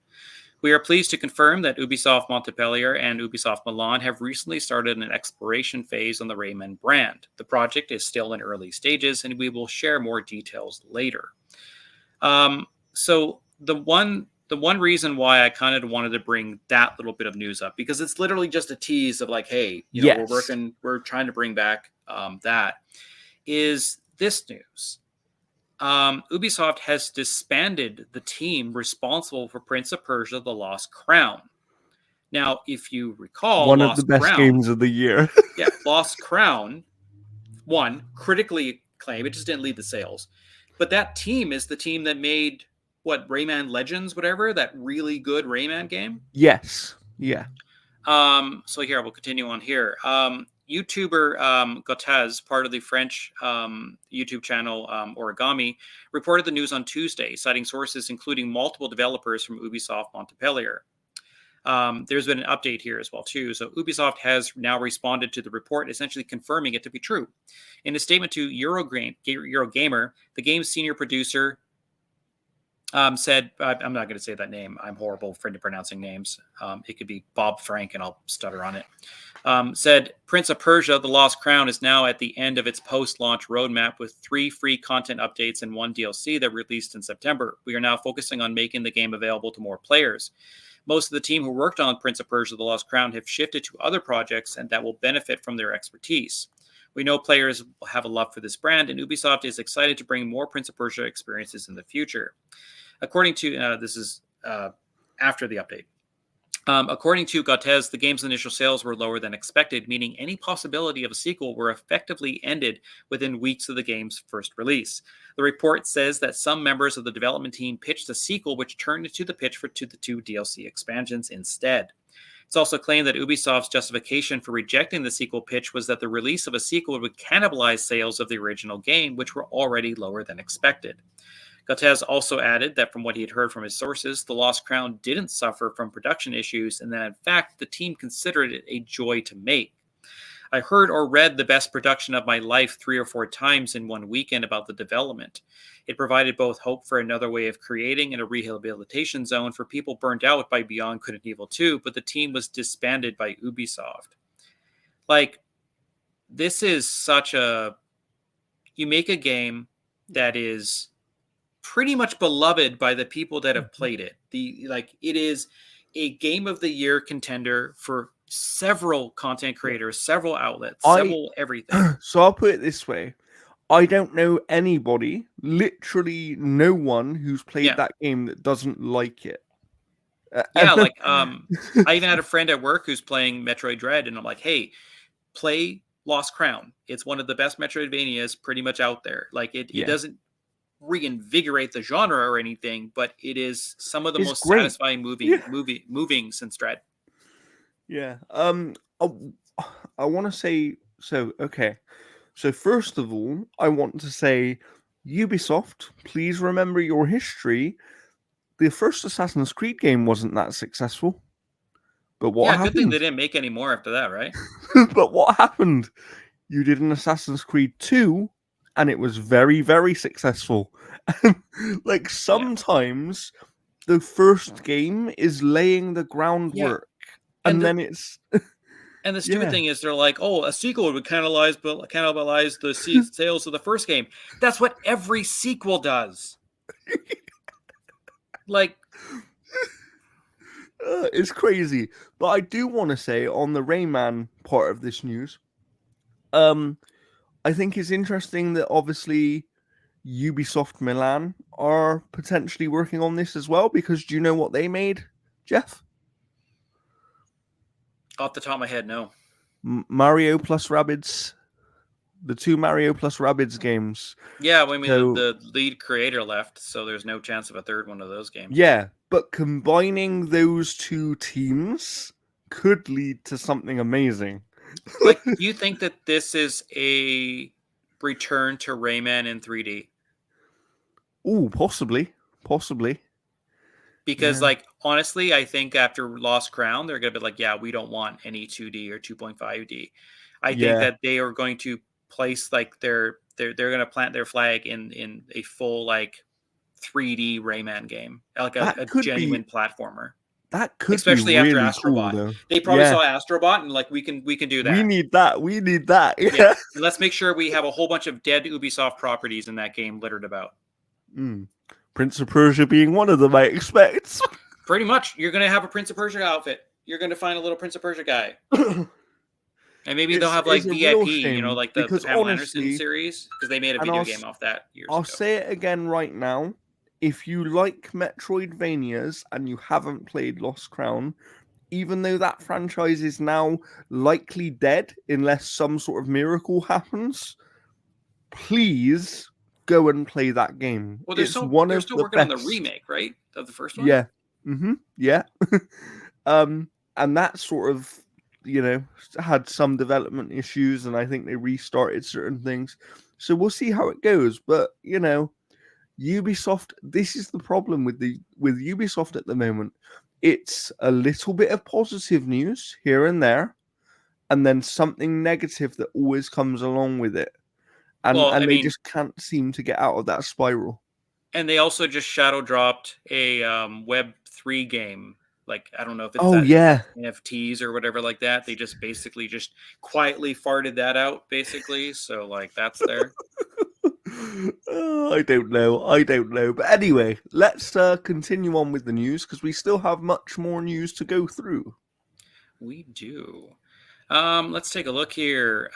Speaker 2: We are pleased to confirm that Ubisoft Montpellier and Ubisoft Milan have recently started an exploration phase on the Rayman brand. The project is still in early stages, and we will share more details later. So the one reason why I kind of wanted to bring that little bit of news up, because it's literally just a tease of like, hey, you know,
Speaker 1: Yes.
Speaker 2: we're trying to bring back that, is this news. Ubisoft has disbanded the team responsible for Prince of Persia: The Lost Crown. Now, if you recall,
Speaker 1: One of the
Speaker 2: Lost
Speaker 1: best
Speaker 2: Crown,
Speaker 1: games of the year.
Speaker 2: yeah, Lost Crown, one, critically acclaimed. It just didn't lead the sales. But that team is the team that made what, Rayman Legends, whatever, that really good Rayman game.
Speaker 1: Yes. Yeah.
Speaker 2: So here, we'll continue on here. YouTuber Gotez, part of the French YouTube channel Origami, reported the news on Tuesday, citing sources including multiple developers from Ubisoft Montpellier. There's been an update here as well, too. So Ubisoft has now responded to the report, essentially confirming it to be true. In a statement to Eurogamer, the game's senior producer said, I'm not going to say that name. I'm horrible for pronouncing names. It could be Bob Frank, and I'll stutter on it. Said, Prince of Persia, The Lost Crown is now at the end of its post-launch roadmap with 3 free content updates and 1 DLC that released in September. We are now focusing on making the game available to more players. Most of the team who worked on Prince of Persia, The Lost Crown have shifted to other projects and that will benefit from their expertise. We know players have a love for this brand, and Ubisoft is excited to bring more Prince of Persia experiences in the future. According to, this is after the update. According to Gautez, the game's initial sales were lower than expected, meaning any possibility of a sequel were effectively ended within weeks of the game's first release. The report says that some members of the development team pitched a sequel, which turned into the pitch to the 2 DLC expansions instead. It's also claimed that Ubisoft's justification for rejecting the sequel pitch was that the release of a sequel would cannibalize sales of the original game, which were already lower than expected. Gautez also added that from what he had heard from his sources, The Lost Crown didn't suffer from production issues, and that in fact the team considered it a joy to make. I heard or read the best production of my life 3 or 4 times in one weekend about the development. It provided both hope for another way of creating and a rehabilitation zone for people burned out by Beyond Good and Evil 2, but the team was disbanded by Ubisoft. Like, this is such a... You make a game that is pretty much beloved by the people that have played it. It is a Game of the Year contender for several content creators, several outlets, several everything.
Speaker 1: So I'll put it this way. I don't know anybody, literally no one, who's played that game that doesn't like it.
Speaker 2: I even had a friend at work who's playing Metroid Dread, and I'm like, hey, play Lost Crown. It's one of the best Metroidvanias pretty much out there. It doesn't reinvigorate the genre or anything, but it is some of the most satisfying moving since Dread.
Speaker 1: Yeah. I want to say so. Okay. So first of all, I want to say, Ubisoft, please remember your history. The first Assassin's Creed game wasn't that successful. But what happened?
Speaker 2: Good thing they didn't make any more after that, right?
Speaker 1: But what happened? You did an Assassin's Creed 2, and it was very, very successful. Sometimes the first game is laying the groundwork, and then it's...
Speaker 2: And the stupid thing is, they're like, "Oh, a sequel would cannibalize the sales of the first game." That's what every sequel does.
Speaker 1: It's crazy. But I do want to say, on the Rayman part of this news, I think it's interesting that obviously Ubisoft Milan are potentially working on this as well. Because do you know what they made, Jeff?
Speaker 2: Off the top of my head, no.
Speaker 1: Mario plus Rabbids. The 2 Mario plus Rabbids games.
Speaker 2: Yeah, well, I mean, the lead creator left, so there's no chance of a third one of those games.
Speaker 1: Yeah, but combining those 2 teams could lead to something amazing.
Speaker 2: Do you think that this is a return to Rayman in 3D?
Speaker 1: Oh, possibly.
Speaker 2: Because, honestly, I think after Lost Crown, they're going to be like, yeah, we don't want any 2D or 2.5D. I think that they are going to place, they're going to plant their flag in a full, 3D Rayman game. A genuine platformer.
Speaker 1: That could
Speaker 2: especially
Speaker 1: be
Speaker 2: after
Speaker 1: really
Speaker 2: Astrobot.
Speaker 1: Cool,
Speaker 2: they probably saw Astrobot and we can do that.
Speaker 1: We need that. Yeah.
Speaker 2: And let's make sure we have a whole bunch of dead Ubisoft properties in that game littered about.
Speaker 1: Prince of Persia being one of them, I expect.
Speaker 2: Pretty much. You're going to have a Prince of Persia outfit. You're going to find a little Prince of Persia guy. And maybe they'll have VIP, the Pamela Anderson series, because they made a video game off that years ago.
Speaker 1: I'll say it again right now. If you like Metroidvanias and you haven't played Lost Crown, even though that franchise is now likely dead unless some sort of miracle happens, please go and play that game.
Speaker 2: Well, they're still working on the remake, right, of the first one?
Speaker 1: Yeah. Yeah. And that sort of, had some development issues, and I think they restarted certain things. So we'll see how it goes. But, Ubisoft, this is the problem with Ubisoft at the moment. it's a little bit of positive news here and there, and then something negative that always comes along with it. And
Speaker 2: Well, I
Speaker 1: they
Speaker 2: mean,
Speaker 1: just can't seem to get out of that spiral.
Speaker 2: and they also just shadow dropped a Web3 game. Like, I don't know if it's
Speaker 1: Oh
Speaker 2: that
Speaker 1: yeah.
Speaker 2: NFTs or whatever like that. They just basically just quietly farted that out, basically. So, like, that's there.
Speaker 1: I don't know. But anyway, let's continue on with the news because we still have much more news to go through.
Speaker 2: We do. Let's take a look here.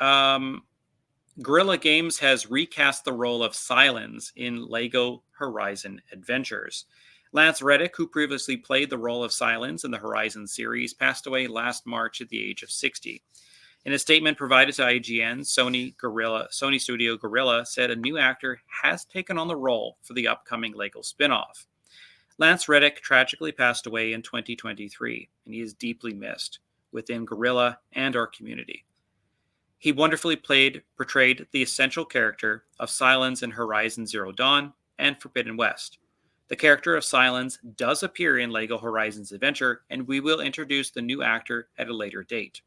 Speaker 2: Guerrilla Games has recast the role of Sylens in LEGO Horizon Adventures. Lance Reddick, who previously played the role of Sylens in the Horizon series, passed away last March at the age of 60. In a statement provided to IGN, Sony Studio Guerrilla said a new actor has taken on the role for the upcoming LEGO spin-off. Lance Reddick tragically passed away in 2023, and he is deeply missed within Guerrilla and our community. He wonderfully portrayed the essential character of Sylens in Horizon Zero Dawn and Forbidden West. The character of Sylens does appear in LEGO Horizons Adventure, and we will introduce the new actor at a later date.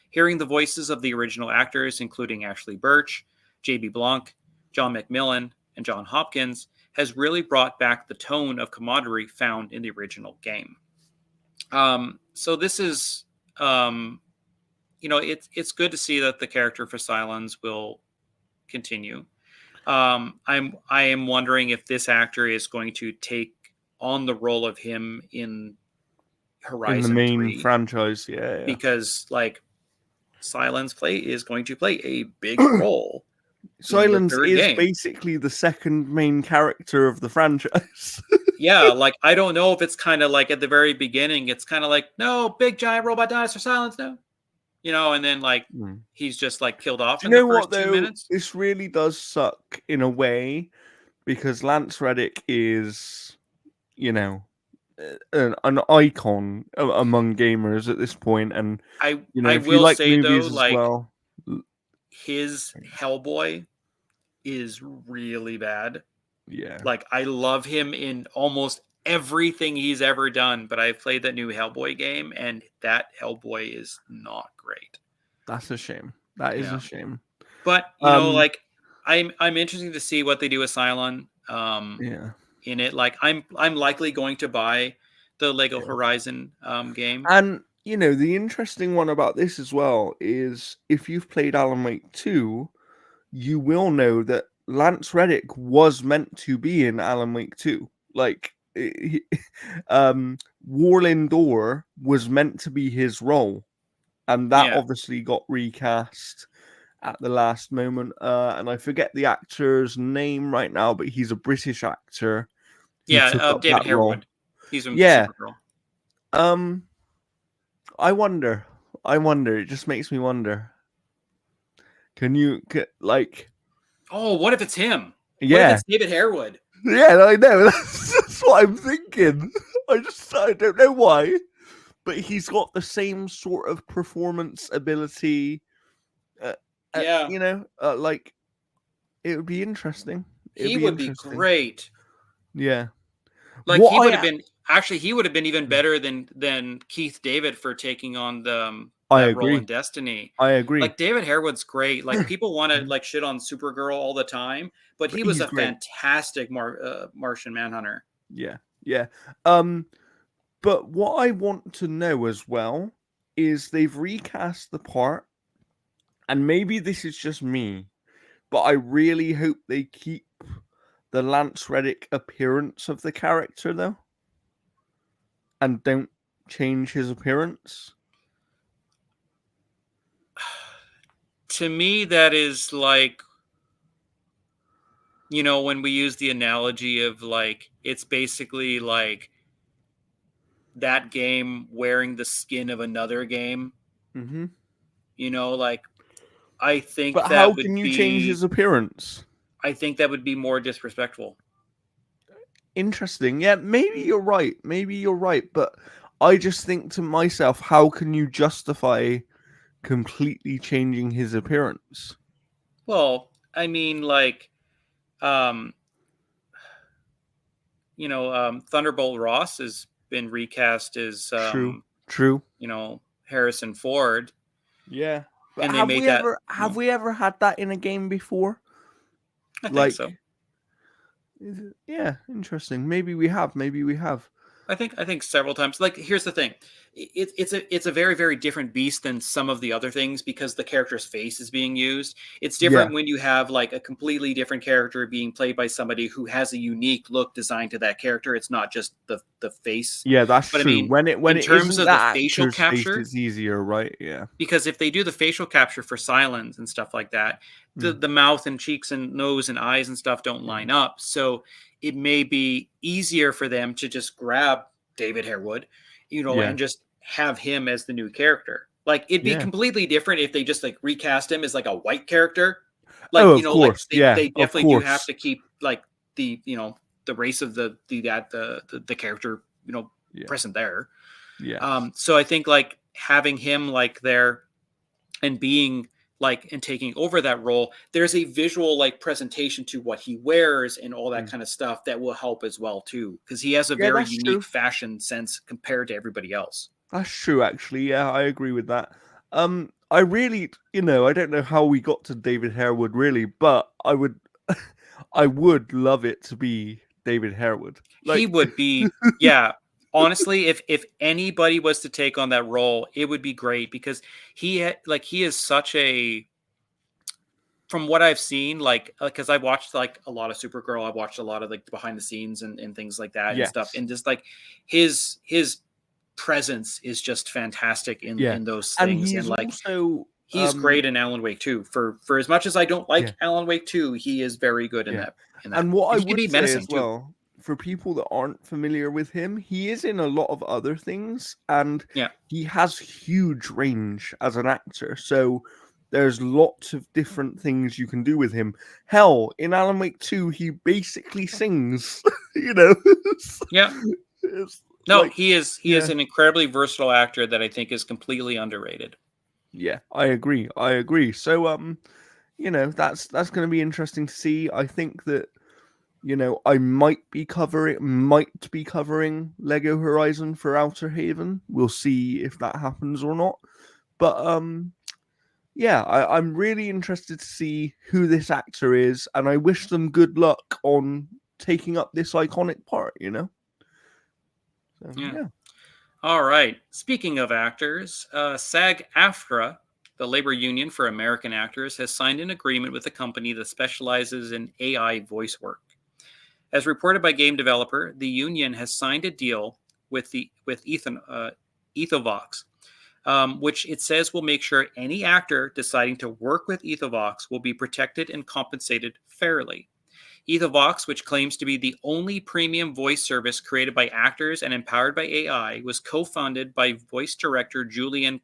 Speaker 2: Hearing the voices of the original actors, including Ashley Birch, J.B. Blanc, John McMillan, and John Hopkins, has really brought back the tone of camaraderie found in the original game. So this is... it's good to see that the character for Sylens will continue. I am wondering if this actor is going to take on the role of him in Horizon
Speaker 1: in the main
Speaker 2: 3,
Speaker 1: franchise, yeah.
Speaker 2: because like Sylens is going to play a big role.
Speaker 1: Sylens is
Speaker 2: game.
Speaker 1: basically the second main character of the franchise.
Speaker 2: Yeah, like I don't know if it's kind of like at the very beginning, it's kind of like, no, big giant robot dinosaur Sylens, no. And then like he's just like killed off in the first 2 minutes.
Speaker 1: This really does suck in a way because Lance Reddick is, an icon among gamers at this point, and
Speaker 2: I
Speaker 1: if
Speaker 2: will
Speaker 1: you like
Speaker 2: say
Speaker 1: movies
Speaker 2: though,
Speaker 1: as
Speaker 2: like
Speaker 1: well,
Speaker 2: his Hellboy is really bad.
Speaker 1: yeah,
Speaker 2: Like I love him in almost everything he's ever done, but I've played that new Hellboy game, and that Hellboy is not great.
Speaker 1: That's a shame. That is a shame.
Speaker 2: But like I'm interested to see what they do with Cylon. In it, like I'm likely going to buy the LEGO Horizon game.
Speaker 1: And the interesting one about this as well is if you've played Alan Wake 2, you will know that Lance Reddick was meant to be in Alan Wake 2. Like, Warlin Door was meant to be his role, and that obviously got recast at the last moment. And I forget the actor's name right now, but he's a British actor.
Speaker 2: David Harewood. Role. He's from Supergirl.
Speaker 1: I wonder. It just makes me wonder. Can you like?
Speaker 2: Oh, what if it's him?
Speaker 1: Yeah,
Speaker 2: what if it's David Harewood?
Speaker 1: Yeah, I know. That's what I'm thinking. I don't know why, but he's got the same sort of performance ability. Like it would be interesting.
Speaker 2: He would be great.
Speaker 1: Yeah,
Speaker 2: like he would have been. Actually, he would have been even better than Keith David for taking on the role in Destiny.
Speaker 1: I agree.
Speaker 2: Like David Harewood's great. Like people want to like shit on Supergirl all the time, but he was a fantastic Martian Manhunter.
Speaker 1: Yeah. But what I want to know as well is they've recast the part, and maybe this is just me, but I really hope they keep the Lance Reddick appearance of the character though, and don't change his appearance.
Speaker 2: To me, that is like, when we use the analogy of like, it's basically like that game wearing the skin of another game.
Speaker 1: Mm-hmm.
Speaker 2: Like I think
Speaker 1: but how can you change his appearance?
Speaker 2: I think that would be more disrespectful.
Speaker 1: Interesting. Yeah, maybe you're right. But I just think to myself, how can you justify completely changing his appearance?
Speaker 2: Well, I mean, like, Thunderbolt Ross is been recast as
Speaker 1: True.
Speaker 2: Harrison Ford,
Speaker 1: Yeah. But
Speaker 2: and they made that.
Speaker 1: have we ever had that in a game before?
Speaker 2: I think
Speaker 1: Like,
Speaker 2: so.
Speaker 1: yeah, interesting. Maybe we have.
Speaker 2: I think several times. Like, here's the thing, it's a very, very different beast than some of the other things because the character's face is being used. It's different when you have like a completely different character being played by somebody who has a unique look designed to that character. It's not just the face.
Speaker 1: Yeah, that's
Speaker 2: But I
Speaker 1: true.
Speaker 2: mean,
Speaker 1: When
Speaker 2: in
Speaker 1: it
Speaker 2: terms
Speaker 1: isn't
Speaker 2: of the
Speaker 1: that
Speaker 2: facial
Speaker 1: actor's face,
Speaker 2: capture,
Speaker 1: it's easier, right? Yeah.
Speaker 2: because if they do the facial capture for silence and stuff like that, the mouth and cheeks and nose and eyes and stuff don't line up. So it may be easier for them to just grab David Harewood, and just have him as the new character. Like, it'd be completely different if they just like recast him as like a white character. Like,
Speaker 1: Oh, of course.
Speaker 2: they
Speaker 1: Of
Speaker 2: definitely do have
Speaker 1: course.
Speaker 2: to keep like the race of the character, present there.
Speaker 1: Yeah.
Speaker 2: So I think like having him like there and being like and taking over that role, there's a visual like presentation to what he wears and all that kind of stuff that will help as well too, because he has a
Speaker 1: Yeah,
Speaker 2: very
Speaker 1: that's
Speaker 2: unique
Speaker 1: true.
Speaker 2: fashion sense compared to everybody else.
Speaker 1: That's true, actually. Yeah, I agree with that. I really, I don't know how we got to David Harewood, really, but I would, I would love it to be David Harewood.
Speaker 2: He
Speaker 1: Like,
Speaker 2: would be, yeah. Honestly, if anybody was to take on that role, it would be great because he is such a, from what I've seen, like, because I watched like a lot of Supergirl, I watched a lot of like behind the scenes and things like that and stuff,
Speaker 1: yes,
Speaker 2: and just like his presence is just fantastic
Speaker 1: yeah,
Speaker 2: in those
Speaker 1: and
Speaker 2: things, and
Speaker 1: he's
Speaker 2: like
Speaker 1: also,
Speaker 2: he's great in Alan Wake 2. For as much as I don't like Alan Wake 2, he is very good in
Speaker 1: yeah.
Speaker 2: that.
Speaker 1: And what I
Speaker 2: And he can
Speaker 1: would
Speaker 2: be
Speaker 1: say
Speaker 2: menacing
Speaker 1: as
Speaker 2: too.
Speaker 1: well, for people that aren't familiar with him, he is in a lot of other things, and
Speaker 2: Yeah.
Speaker 1: he has huge range as an actor. So there's lots of different things you can do with him. Hell, in Alan Wake 2, he basically sings.
Speaker 2: Yeah.
Speaker 1: It's
Speaker 2: No,
Speaker 1: like,
Speaker 2: he is an incredibly versatile actor that I think is completely underrated.
Speaker 1: yeah, I agree. So that's going to be interesting to see. I think that I might be covering Lego Horizon for Outer Haven. We'll see if that happens or not. But yeah, I'm really interested to see who this actor is, and I wish them good luck on taking up this iconic part. So, yeah.
Speaker 2: All right. Speaking of actors, SAG-AFTRA, the labor union for American actors, has signed an agreement with a company that specializes in AI voice work. As reported by Game Developer, the union has signed a deal with Ethovox, which it says will make sure any actor deciding to work with Ethovox will be protected and compensated fairly. Ethovox, which claims to be the only premium voice service created by actors and empowered by AI, was co-founded by voice director Julian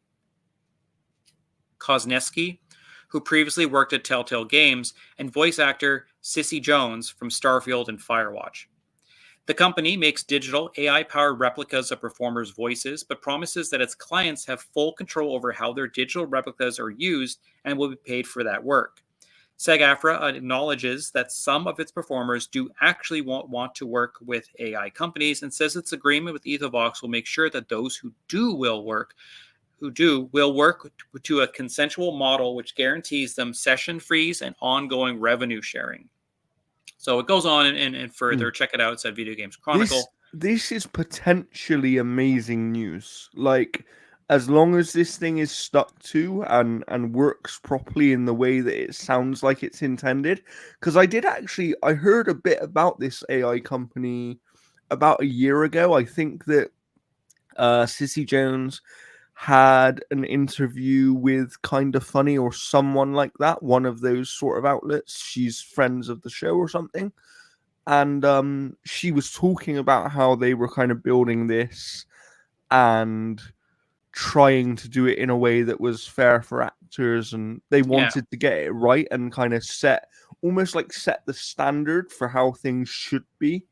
Speaker 2: Kosneski, who previously worked at Telltale Games, and voice actor Cissy Jones from Starfield and Firewatch. The company makes digital AI-powered replicas of performers' voices, but promises that its clients have full control over how their digital replicas are used and will be paid for that work. SAG-AFTRA acknowledges that some of its performers do actually want to work with AI companies, and says its agreement with Ethovox will make sure that those who will work to a consensual model which guarantees them session fees and ongoing revenue sharing. So it goes on and further. Check it out. It's at Video Games Chronicle.
Speaker 1: This is potentially amazing news. Like, as long as this thing is stuck to and works properly in the way that it sounds like it's intended. Because I heard a bit about this AI company about a year ago. I think that Cissy Jones had an interview with Kind of Funny or someone like that, one of those sort of outlets. She's friends of the show or something. And she was talking about how they were kind of building this and trying to do it in a way that was fair for actors, and they wanted to get it right and kind of set the standard for how things should be.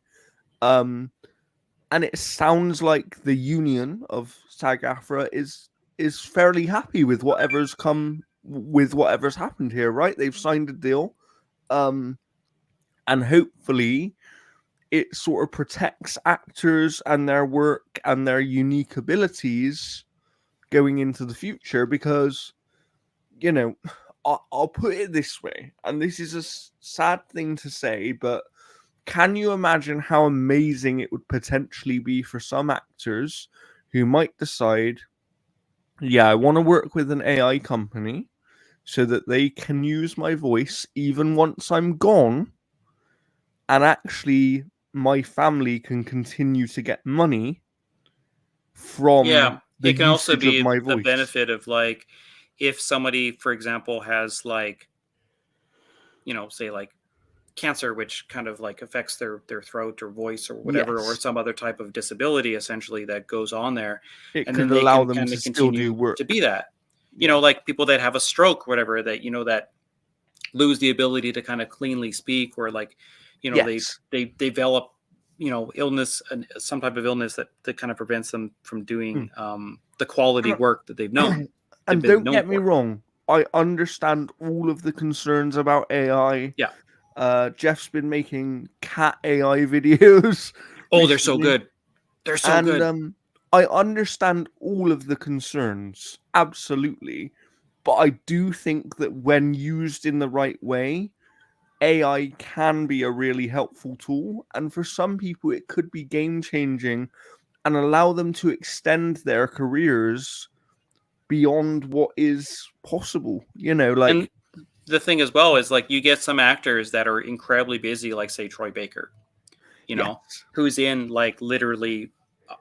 Speaker 1: And it sounds like the union of SAG-AFTRA is fairly happy with whatever's happened here, right? They've signed a deal, and hopefully it sort of protects actors and their work and their unique abilities going into the future. Because, you know, I'll put it this way, and this is a sad thing to say, but can you imagine how amazing it would potentially be for some actors who might decide, yeah, I want to work with an AI company so that they can use my voice even once I'm gone, and actually my family can continue to get money from
Speaker 2: Yeah,
Speaker 1: the
Speaker 2: it can also
Speaker 1: usage of
Speaker 2: be
Speaker 1: my
Speaker 2: the
Speaker 1: voice.
Speaker 2: benefit of like if somebody, for example, has like, say like cancer, which kind of like affects their throat or voice or whatever, or
Speaker 1: Yes,
Speaker 2: some other type of disability essentially that goes on there,
Speaker 1: it
Speaker 2: and then
Speaker 1: could
Speaker 2: they
Speaker 1: allow
Speaker 2: can
Speaker 1: them
Speaker 2: kind
Speaker 1: to
Speaker 2: of
Speaker 1: still do
Speaker 2: continue to
Speaker 1: work.
Speaker 2: be that.
Speaker 1: Yeah.
Speaker 2: Like people that have a stroke or whatever, that that lose the ability to kind of cleanly speak, or like
Speaker 1: Yes.
Speaker 2: they develop illness, and some type of illness that kind of prevents them from doing
Speaker 1: Mm.
Speaker 2: the quality work that they've
Speaker 1: And
Speaker 2: been
Speaker 1: don't
Speaker 2: known
Speaker 1: get me
Speaker 2: for.
Speaker 1: wrong, I understand all of the concerns about AI.
Speaker 2: Yeah.
Speaker 1: Jeff's been making cat AI videos
Speaker 2: Oh, they're so
Speaker 1: recently,
Speaker 2: good. They're so
Speaker 1: and
Speaker 2: good.
Speaker 1: I understand all of the concerns, absolutely. But I do think that when used in the right way, AI can be a really helpful tool, and for some people, it could be game changing and allow them to extend their careers beyond what is possible.
Speaker 2: And the thing as well is like you get some actors that are incredibly busy, like say Troy Baker,
Speaker 1: Yes,
Speaker 2: who's in like literally,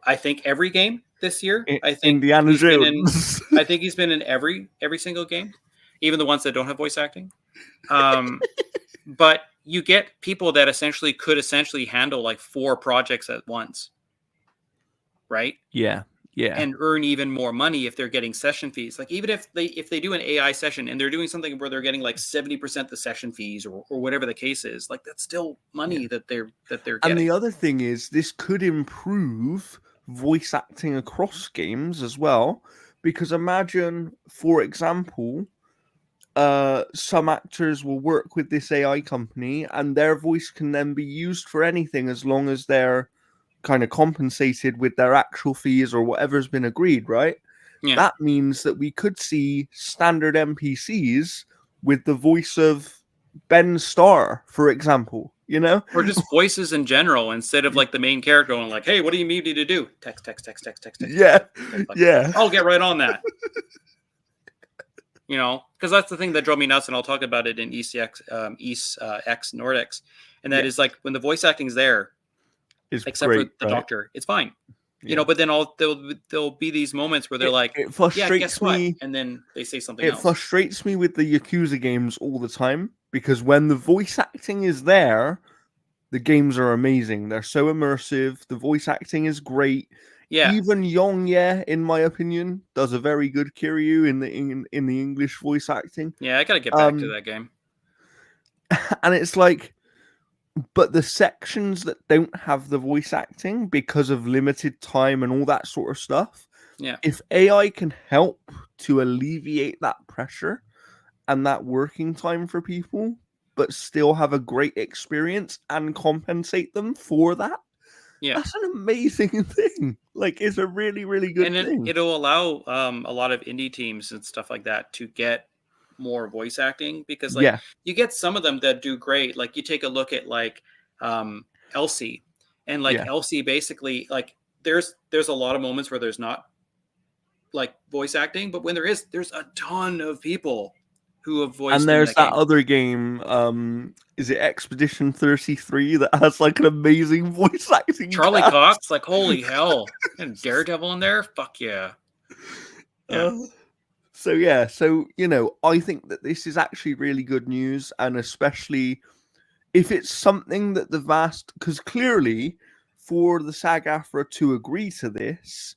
Speaker 2: I think every game this year.
Speaker 1: Indiana Jones.
Speaker 2: I think he's been in every single game, even the ones that don't have voice acting. But you get people that could essentially handle like 4 projects at once, right?
Speaker 1: Yeah, yeah,
Speaker 2: And earn even more money if they're getting session fees. Like even if they do an AI session and they're doing something where they're getting like 70% the session fees, or whatever the case is, like that's still
Speaker 1: yeah.
Speaker 2: money that they're
Speaker 1: And
Speaker 2: getting.
Speaker 1: the other thing is, this could improve voice acting across games as well. Because imagine, for example, some actors will work with this AI company, and their voice can then be used for anything as long as they're kind of compensated with their actual fees or whatever's been agreed, right?
Speaker 2: Yeah.
Speaker 1: That means that we could see standard NPCs with the voice of Ben Starr, for example,
Speaker 2: Or just voices in general, instead of like the main character going like, "Hey, what do you need me to do?" Text, text, text, text, text, text, text,
Speaker 1: Yeah,
Speaker 2: text. Like,
Speaker 1: yeah,
Speaker 2: I'll get right on that. Because that's the thing that drove me nuts, and I'll talk about it in ECX, East X Nordex, and that
Speaker 1: yeah.
Speaker 2: is like when the voice acting's there,
Speaker 1: It's
Speaker 2: except for
Speaker 1: great,
Speaker 2: the
Speaker 1: right?
Speaker 2: doctor, it's fine.
Speaker 1: Yeah.
Speaker 2: But then there'll be these moments where they're like,
Speaker 1: It
Speaker 2: "Yeah, guess
Speaker 1: frustrates
Speaker 2: what?"
Speaker 1: me.
Speaker 2: And then they say something
Speaker 1: It
Speaker 2: else.
Speaker 1: frustrates me with the Yakuza games all the time, because when the voice acting is there, the games are amazing. They're so immersive. The voice acting is great.
Speaker 2: Yeah,
Speaker 1: Even Yong Ye, in my opinion, does a very good Kiryu in the English voice acting.
Speaker 2: yeah, I gotta get back to that game.
Speaker 1: And it's like, but the sections that don't have the voice acting because of limited time and all that sort of stuff,
Speaker 2: Yeah,
Speaker 1: if AI can help to alleviate that pressure and that working time for people, but still have a great experience and compensate them for that,
Speaker 2: yeah.
Speaker 1: that's an amazing thing. Like, it's a really, really good
Speaker 2: And then
Speaker 1: thing.
Speaker 2: it'll allow a lot of indie teams and stuff like that to get more voice acting, because like
Speaker 1: Yeah,
Speaker 2: you get some of them that do great. Like you take a look at like Elsie, and like
Speaker 1: yeah.
Speaker 2: Elsie basically like there's a lot of moments where there's not like voice acting, but when there's a ton of people who have
Speaker 1: And
Speaker 2: voiced in
Speaker 1: there's
Speaker 2: that
Speaker 1: that
Speaker 2: game.
Speaker 1: other game, is it Expedition 33, that has like an amazing voice acting
Speaker 2: Charlie
Speaker 1: cast?
Speaker 2: Cox, like holy hell, and Daredevil in there, fuck yeah, yeah.
Speaker 1: Uh, so yeah, so I think that this is actually really good news, and especially if it's something that the vast, because clearly for the SAG-AFTRA to agree to this,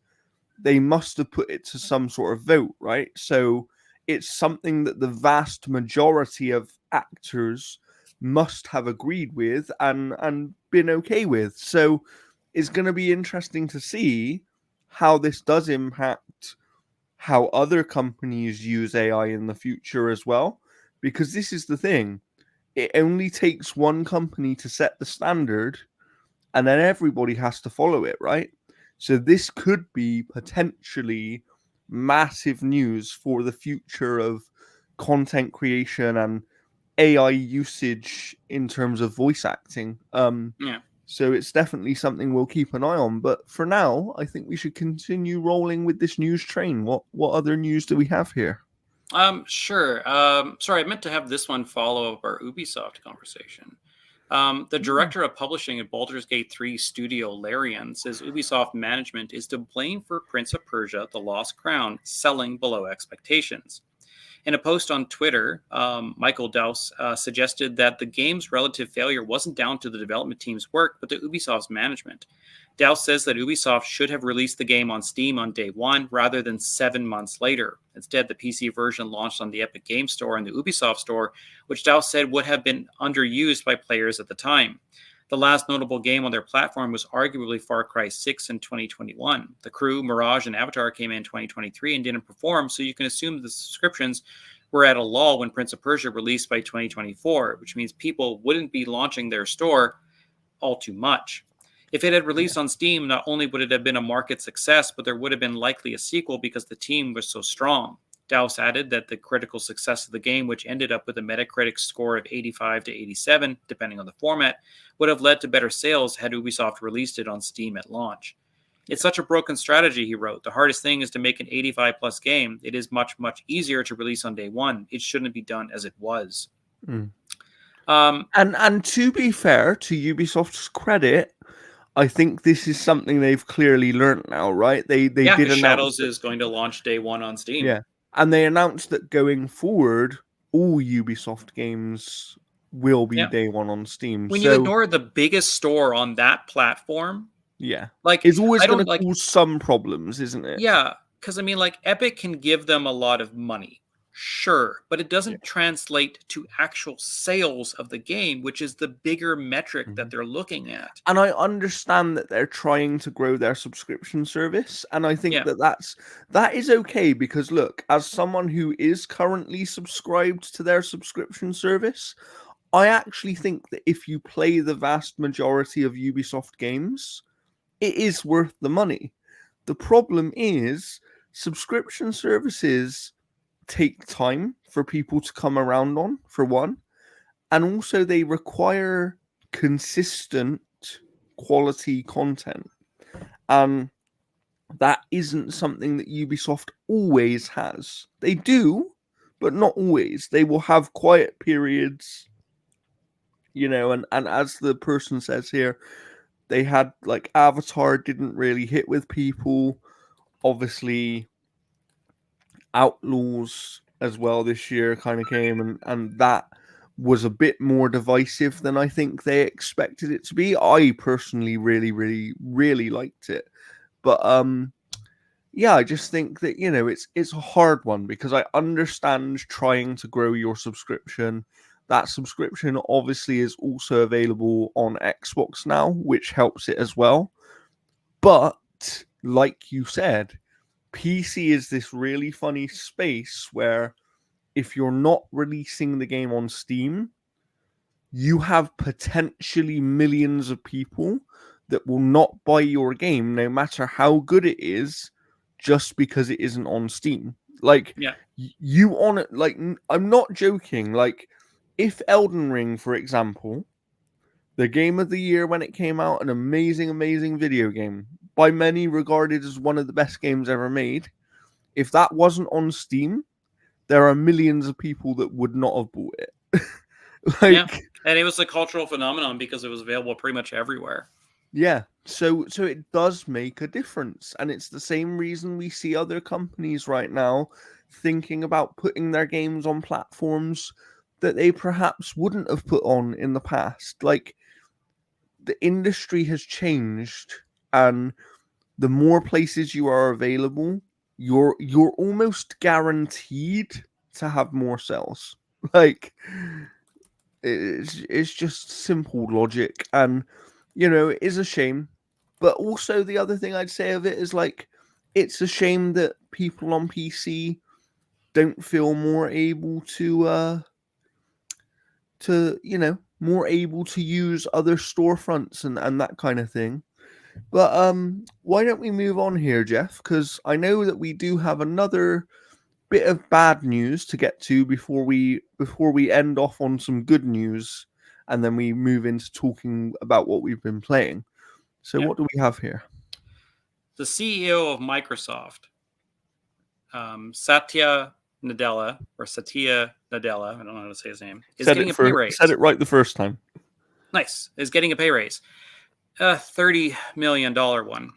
Speaker 1: they must have put it to some sort of vote, right? So it's something that the vast majority of actors must have agreed with and been okay with. So it's going to be interesting to see how this does impact how other companies use AI in the future as well. Because this is the thing, it only takes one company to set the standard, and then everybody has to follow it, right? So this could be potentially massive news for the future of content creation and AI usage in terms of voice acting.
Speaker 2: Yeah.
Speaker 1: So it's definitely something we'll keep an eye on. But for now, I think we should continue rolling with this news train. What other news do we have here?
Speaker 2: Sure. Sorry, I meant to have this one follow up our Ubisoft conversation. The director of publishing at Baldur's Gate 3 studio, Larian, says Ubisoft management is to blame for Prince of Persia: The Lost Crown selling below expectations. In a post on Twitter, Michael Dowse suggested that the game's relative failure wasn't down to the development team's work, but to Ubisoft's management. Dowse says that Ubisoft should have released the game on Steam on day one rather than 7 months later. Instead, the PC version launched on the Epic Games Store and the Ubisoft Store, which Dowse said would have been underused by players at the time. The last notable game on their platform was arguably Far Cry 6 in 2021. The Crew, Mirage, and Avatar came in 2023 and didn't perform, so you can assume the subscriptions were at a lull when Prince of Persia released by 2024, which means people wouldn't be launching their store all too much. If it had released on Steam, not only would it have been a market success, but there would have been likely a sequel because the team was so strong. Dowse added that the critical success of the game, which ended up with a Metacritic score of 85 to 87, depending on the format, would have led to better sales had Ubisoft released it on Steam at launch. It's such a broken strategy, he wrote. The hardest thing is to make an 85 plus game. It is much, much easier to release on day one. It shouldn't be done as it was.
Speaker 1: And to be fair, to Ubisoft's credit, I think this is something they've clearly learned now, right? They did announce
Speaker 2: Shadows is going to launch day one on Steam.
Speaker 1: Yeah. And they announced that going forward, all Ubisoft games will be day one on Steam.
Speaker 2: When you ignore the biggest store on that platform,
Speaker 1: it's always going to cause some problems, isn't it?
Speaker 2: Yeah, because I mean, Epic can give them a lot of money, sure, but it doesn't translate to actual sales of the game, which is the bigger metric that they're looking at.
Speaker 1: And I understand that they're trying to grow their subscription service, and I think that is okay, because look, as someone who is currently subscribed to their subscription service, I actually think that if you play the vast majority of Ubisoft games, it is worth the money. The problem is subscription services take time for people to come around on, for one, and also they require consistent quality content, and that isn't something that Ubisoft always has. They do, but not always. They will have quiet periods, and as the person says here, they had Avatar didn't really hit with people. Obviously, Outlaws as well this year kind of came, and that was a bit more divisive than I think they expected it to be. I personally really, really, really liked it. But I just think that, it's a hard one, because I understand trying to grow your subscription. That subscription obviously is also available on Xbox now, which helps it as well. But like you said, PC is this really funny space where if you're not releasing the game on Steam, you have potentially millions of people that will not buy your game, no matter how good it is, just because it isn't on Steam. You on it, I'm not joking. If Elden Ring, for example, the game of the year when it came out, an amazing, amazing video game, by many regarded as one of the best games ever made, if that wasn't on Steam, there are millions of people that would not have bought it.
Speaker 2: And it was a cultural phenomenon because it was available pretty much everywhere.
Speaker 1: Yeah, so it does make a difference, and it's the same reason we see other companies right now thinking about putting their games on platforms that they perhaps wouldn't have put on in the past. The industry has changed, and the more places you are available, you're almost guaranteed to have more sales. It's just simple logic, and it is a shame. But also the other thing I'd say of it is it's a shame that people on PC don't feel more able to more able to use other storefronts and that kind of thing. But why don't we move on here, Jeff? Because I know that we do have another bit of bad news to get to before we end off on some good news, and then we move into talking about what we've been playing. So
Speaker 2: Yeah.
Speaker 1: what do we have here?
Speaker 2: The CEO of Microsoft, Satya Nadella, I don't know how to say his name, is getting a pay raise.
Speaker 1: Said it right the first time.
Speaker 2: Nice. Is getting a pay raise. A $30 million one.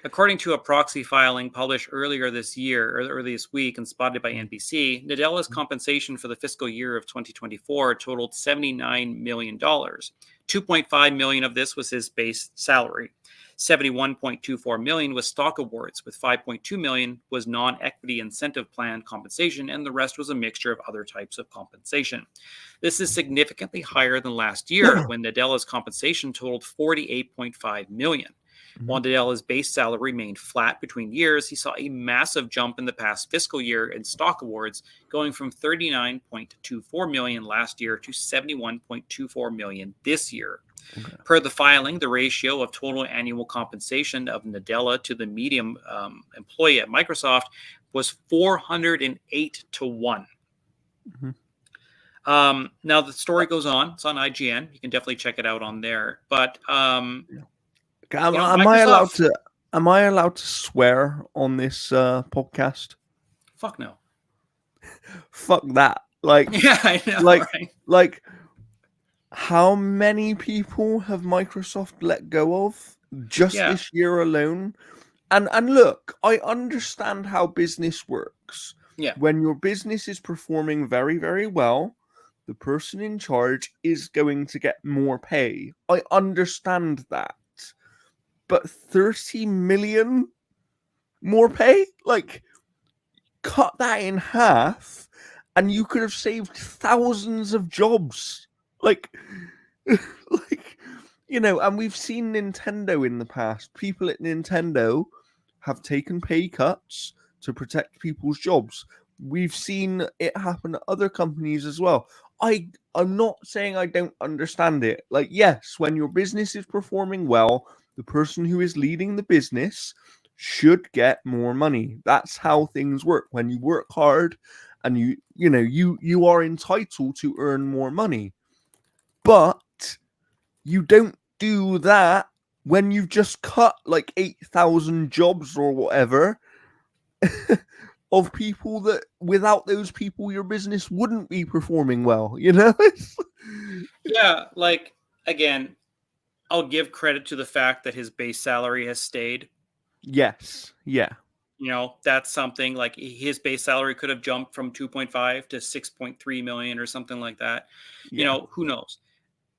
Speaker 2: According to a proxy filing published earlier this year, or earlier this week, and spotted by NBC, Nadella's compensation for the fiscal year of 2024 totaled $79 million. $2.5 million of this was his base salary. $71.24 million was stock awards, with $5.2 million was non-equity incentive plan compensation, and the rest was a mixture of other types of compensation. This is significantly higher than last year, when Nadella's compensation totaled $48.5 million. While Nadella's base salary remained flat between years, he saw a massive jump in the past fiscal year in stock awards, going from $39.24 million last year to $71.24 million this year. Okay. Per the filing, the ratio of total annual compensation of Nadella to the median employee at Microsoft was 408 to 1. Mm-hmm. Now, the story goes on. It's on IGN. You can definitely check it out on there. But
Speaker 1: am I allowed to swear on this podcast?
Speaker 2: Fuck no.
Speaker 1: Fuck that. Like,
Speaker 2: yeah, I know.
Speaker 1: Like,
Speaker 2: right?
Speaker 1: How many people have Microsoft let go of just this year alone? And look, I understand how business works.
Speaker 2: Yeah.
Speaker 1: When your business is performing very, very well, the person in charge is going to get more pay. I understand that. But 30 million more pay? Like, cut that in half and you could have saved thousands of jobs. Like, and we've seen Nintendo in the past. People at Nintendo have taken pay cuts to protect people's jobs. We've seen it happen at other companies as well. I'm not saying I don't understand it. Like, yes, when your business is performing well, the person who is leading the business should get more money. That's how things work. When you work hard and you are entitled to earn more money. But you don't do that when you've just cut like 8,000 jobs or whatever of people that without those people, your business wouldn't be performing well,
Speaker 2: Yeah, like, again, I'll give credit to the fact that his base salary has stayed.
Speaker 1: Yes. Yeah.
Speaker 2: That's something. Like, his base salary could have jumped from 2.5 to 6.3 million or something like that. Yeah. Who knows?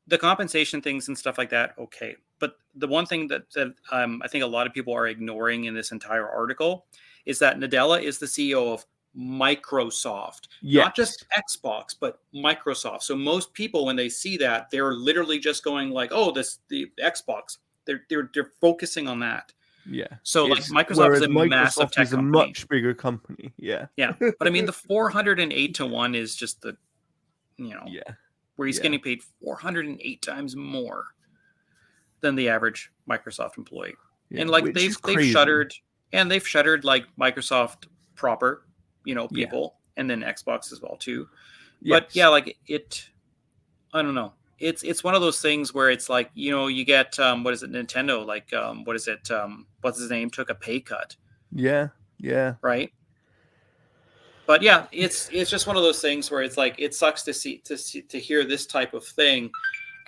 Speaker 2: The compensation things and stuff like that, okay. But the one thing that I think a lot of people are ignoring in this entire article is that Nadella is the CEO of Microsoft, not just Xbox, but Microsoft. So most people, when they see that, they're literally just going like, "Oh, the Xbox." They're focusing on that.
Speaker 1: Yeah.
Speaker 2: So like Microsoft is a massive tech company.
Speaker 1: Much bigger company. Yeah.
Speaker 2: Yeah. But I mean, the 408 to 1 is just the,
Speaker 1: Yeah.
Speaker 2: Where he's getting paid 408 times more than the average Microsoft employee. Yeah, and like they've shuttered like Microsoft proper, people, and then Xbox as well too. Yes. But yeah, like I don't know. It's one of those things where it's like, you get what is it, Nintendo, like what's his name, took a pay cut.
Speaker 1: Yeah. Yeah.
Speaker 2: Right. But yeah, it's just one of those things where it's like, it sucks to hear this type of thing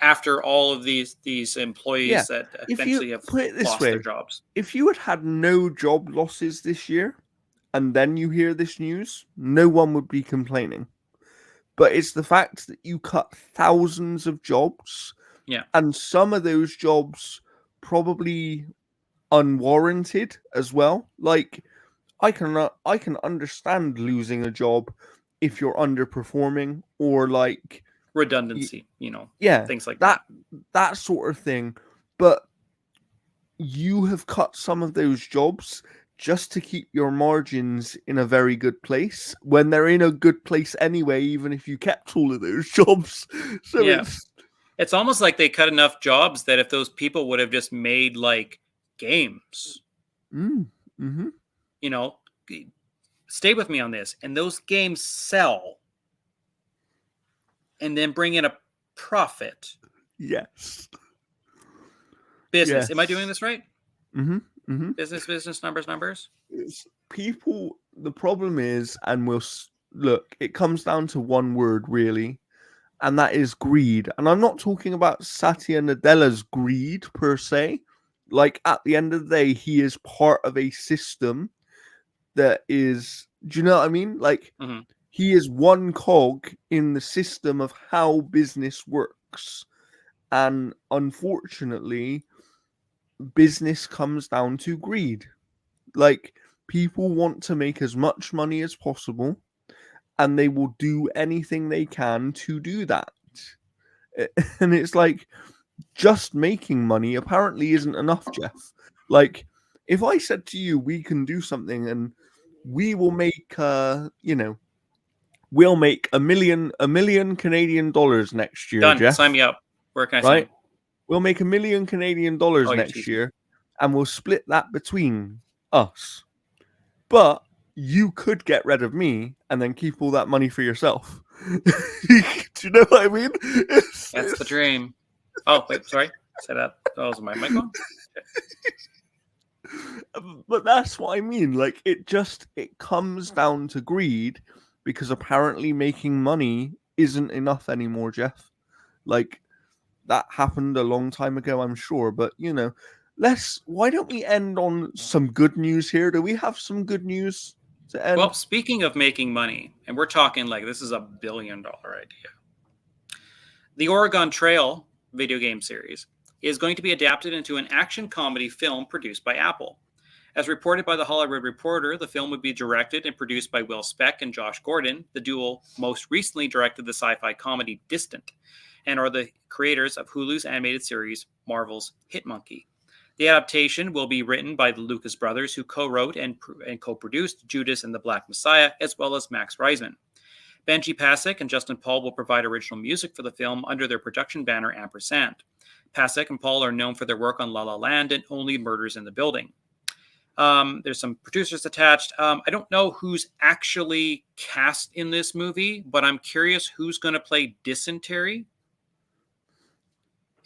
Speaker 2: after all of these employees that eventually have lost their jobs.
Speaker 1: If you had no job losses this year and then you hear this news, no one would be complaining. But it's the fact that you cut thousands of jobs.
Speaker 2: Yeah.
Speaker 1: And some of those jobs probably unwarranted as well. Like, I can understand losing a job if you're underperforming or like
Speaker 2: redundancy, things like
Speaker 1: that sort of thing. But you have cut some of those jobs just to keep your margins in a very good place when they're in a good place anyway, even if you kept all of those jobs. So
Speaker 2: It's almost like they cut enough jobs that if those people would have just made like games,
Speaker 1: Mm-hmm.
Speaker 2: you know, stay with me on this, and those games sell and then bring in a profit.
Speaker 1: Yes.
Speaker 2: Business.
Speaker 1: Yes.
Speaker 2: Am I doing this right?
Speaker 1: Mm-hmm. Mm-hmm.
Speaker 2: Business, numbers.
Speaker 1: It's people. The problem is, and look, it comes down to one word really, and that is greed. And I'm not talking about Satya Nadella's greed per se. Like at the end of the day, he is part of a system that is. Do you know what I mean? Like
Speaker 2: Mm-hmm.
Speaker 1: he is one cog in the system of how business works, and unfortunately, business comes down to greed. Like people want to make as much money as possible, and they will do anything they can to do that. And it's like just making money apparently isn't enough, Jeff. Like if I said to you, we can do something and we will make, we'll make a million Canadian dollars next year,
Speaker 2: Done.
Speaker 1: Jeff.
Speaker 2: Sign me up. Where can I
Speaker 1: Right?
Speaker 2: sign?
Speaker 1: We'll make $1 million Canadian dollars
Speaker 2: Oh, you're
Speaker 1: next
Speaker 2: teasing.
Speaker 1: year, and we'll split that between us. But you could get rid of me and then keep all that money for yourself. Do you know what I mean?
Speaker 2: That's the dream. Oh, wait, sorry. Say that. Oh, was my mic on?
Speaker 1: But that's what I mean. Like it comes down to greed because apparently making money isn't enough anymore, Jeff. Like that happened a long time ago, I'm sure. But why don't we end on some good news here? Do we have some good news to end?
Speaker 2: Well, speaking of making money, and we're talking like this is a $1 billion idea. The Oregon Trail video game series is going to be adapted into an action comedy film produced by Apple. As reported by the Hollywood Reporter, the film would be directed and produced by Will Speck and Josh Gordon. The duo most recently directed the sci-fi comedy Distant and are the creators of Hulu's animated series Marvel's Hit Monkey. The adaptation will be written by the Lucas brothers, who co-wrote and co-produced Judas and the Black Messiah, as well as Max Reisman. Benji Pasek and Justin Paul will provide original music for the film under their production banner Ampersand. Pasek and Paul are known for their work on La La Land and Only Murders in the Building. There's some producers attached. I don't know who's actually cast in this movie, but I'm curious who's going to play Dysentery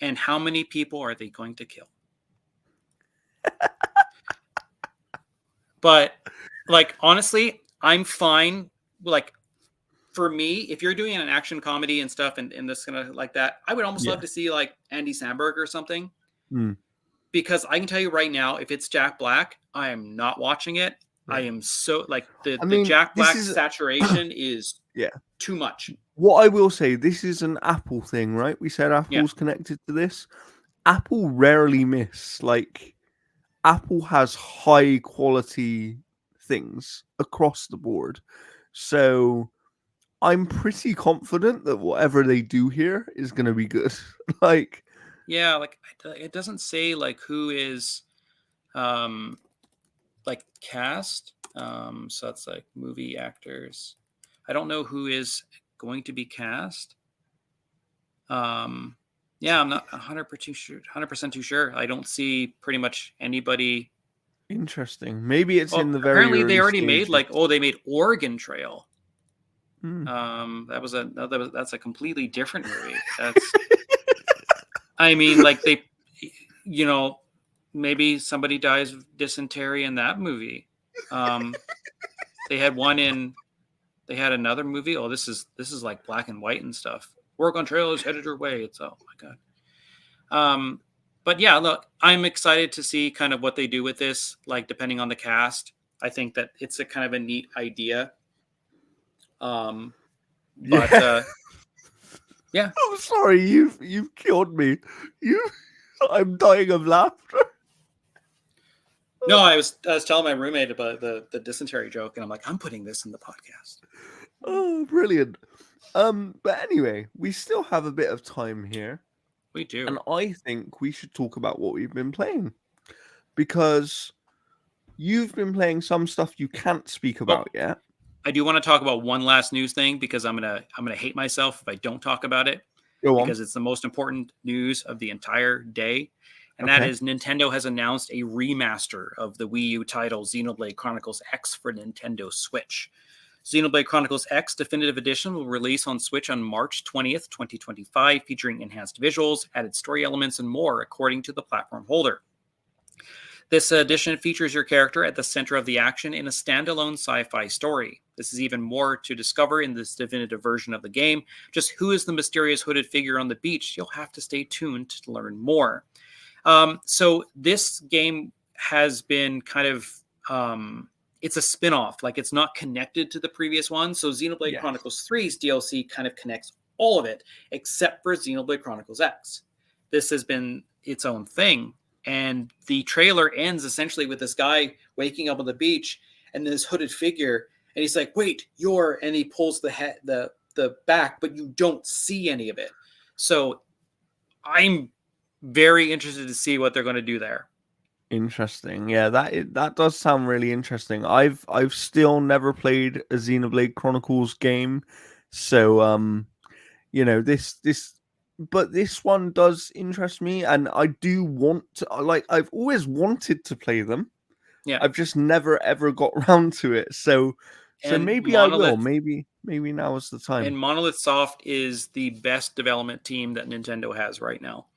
Speaker 2: and how many people are they going to kill. But like honestly, I'm fine. Like for me, if you're doing an action comedy and stuff and this kind of like that, I would almost love to see like Andy Samberg or something. Because I can tell you right now, if it's Jack Black, I am not watching it. Yeah. I am so like the Jack Black saturation is too much.
Speaker 1: What I will say, this is an Apple thing, right? We said Apple's connected to this. Apple rarely miss. Like Apple has high quality things across the board. So I'm pretty confident that whatever they do here is going to be good. Like
Speaker 2: it doesn't say like who is like cast. So it's like movie actors. I don't know who is going to be cast. I'm not 100% too sure. I don't see pretty much anybody.
Speaker 1: Interesting. Maybe it's in the very
Speaker 2: apparently they already
Speaker 1: stages.
Speaker 2: they made Oregon Trail. That's a completely different movie. That's I mean, like they, maybe somebody dies of dysentery in that movie. They had another movie. Oh, this is like black and white and stuff. Oregon Trail is headed your way. It's oh my god. But yeah, look, I'm excited to see kind of what they do with this. Like depending on the cast, I think that it's a kind of a neat idea. Yeah.
Speaker 1: I'm sorry, you've killed me. I'm dying of laughter.
Speaker 2: No, I was telling my roommate about the dysentery joke, and I'm like, I'm putting this in the podcast.
Speaker 1: Oh, brilliant. But anyway, we still have a bit of time here.
Speaker 2: We do.
Speaker 1: And I think we should talk about what we've been playing. Because you've been playing some stuff you can't speak about yet.
Speaker 2: I do want to talk about one last news thing because I'm gonna hate myself if I don't talk about it.
Speaker 1: Go on.
Speaker 2: because it's the most important news of the entire day. And that
Speaker 1: Okay.
Speaker 2: is Nintendo has announced a remaster of the Wii U title Xenoblade Chronicles X for Nintendo Switch. Xenoblade Chronicles X Definitive Edition will release on Switch on March 20th, 2025, featuring enhanced visuals, added story elements, and more, according to the platform holder. This edition features your character at the center of the action in a standalone sci-fi story. This is even more to discover in this definitive version of the game. Just who is the mysterious hooded figure on the beach? You'll have to stay tuned to learn more. So this game has been kind of it's a spin-off, like it's not connected to the previous one. So Xenoblade Chronicles 3's DLC kind of connects all of it except for Xenoblade Chronicles X. This has been its own thing. And the trailer ends essentially with this guy waking up on the beach and this hooded figure, and he's like, "Wait, you're," and he pulls the back, but you don't see any of it. So I'm very interested to see what they're going to do there.
Speaker 1: Interesting. Yeah, that does sound really interesting. I've still never played a Xenoblade Chronicles game, so but this one does interest me, and I do want to. I've always wanted to play them.
Speaker 2: Yeah,
Speaker 1: I've just never ever got around to it. So
Speaker 2: and
Speaker 1: maybe I will. Maybe now is the time.
Speaker 2: And Monolith Soft is the best development team that Nintendo has right now.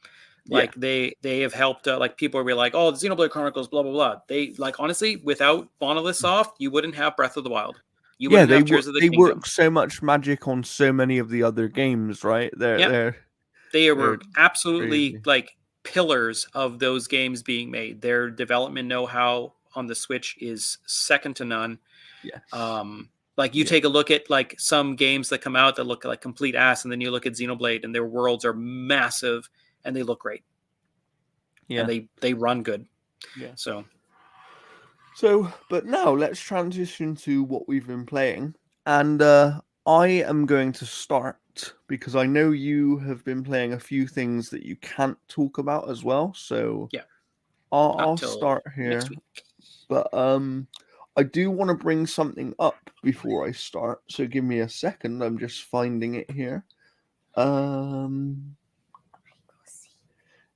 Speaker 2: Like they have helped. Like people will be like, "Oh, the Xenoblade Chronicles, blah blah blah." They like honestly, without Monolith Soft, you wouldn't have Breath of the Wild. You wouldn't have Tears of the
Speaker 1: they
Speaker 2: Kingdom.
Speaker 1: work so much magic on so many of the other games, right?
Speaker 2: They were absolutely
Speaker 1: crazy.
Speaker 2: like pillars of those games being made. Their development know-how on the Switch is second to none.
Speaker 1: Yes.
Speaker 2: Like you take a look at like some games that come out that look like complete ass, and then you look at Xenoblade, and their worlds are massive and they look great.
Speaker 1: Yeah,
Speaker 2: and they run good.
Speaker 1: Yeah.
Speaker 2: So,
Speaker 1: but now let's transition to what we've been playing, and I am going to start because I know you have been playing a few things that you can't talk about as well. So
Speaker 2: yeah,
Speaker 1: I'll start here.
Speaker 2: Next week.
Speaker 1: But I do want to bring something up before I start. So give me a second. I'm just finding it here.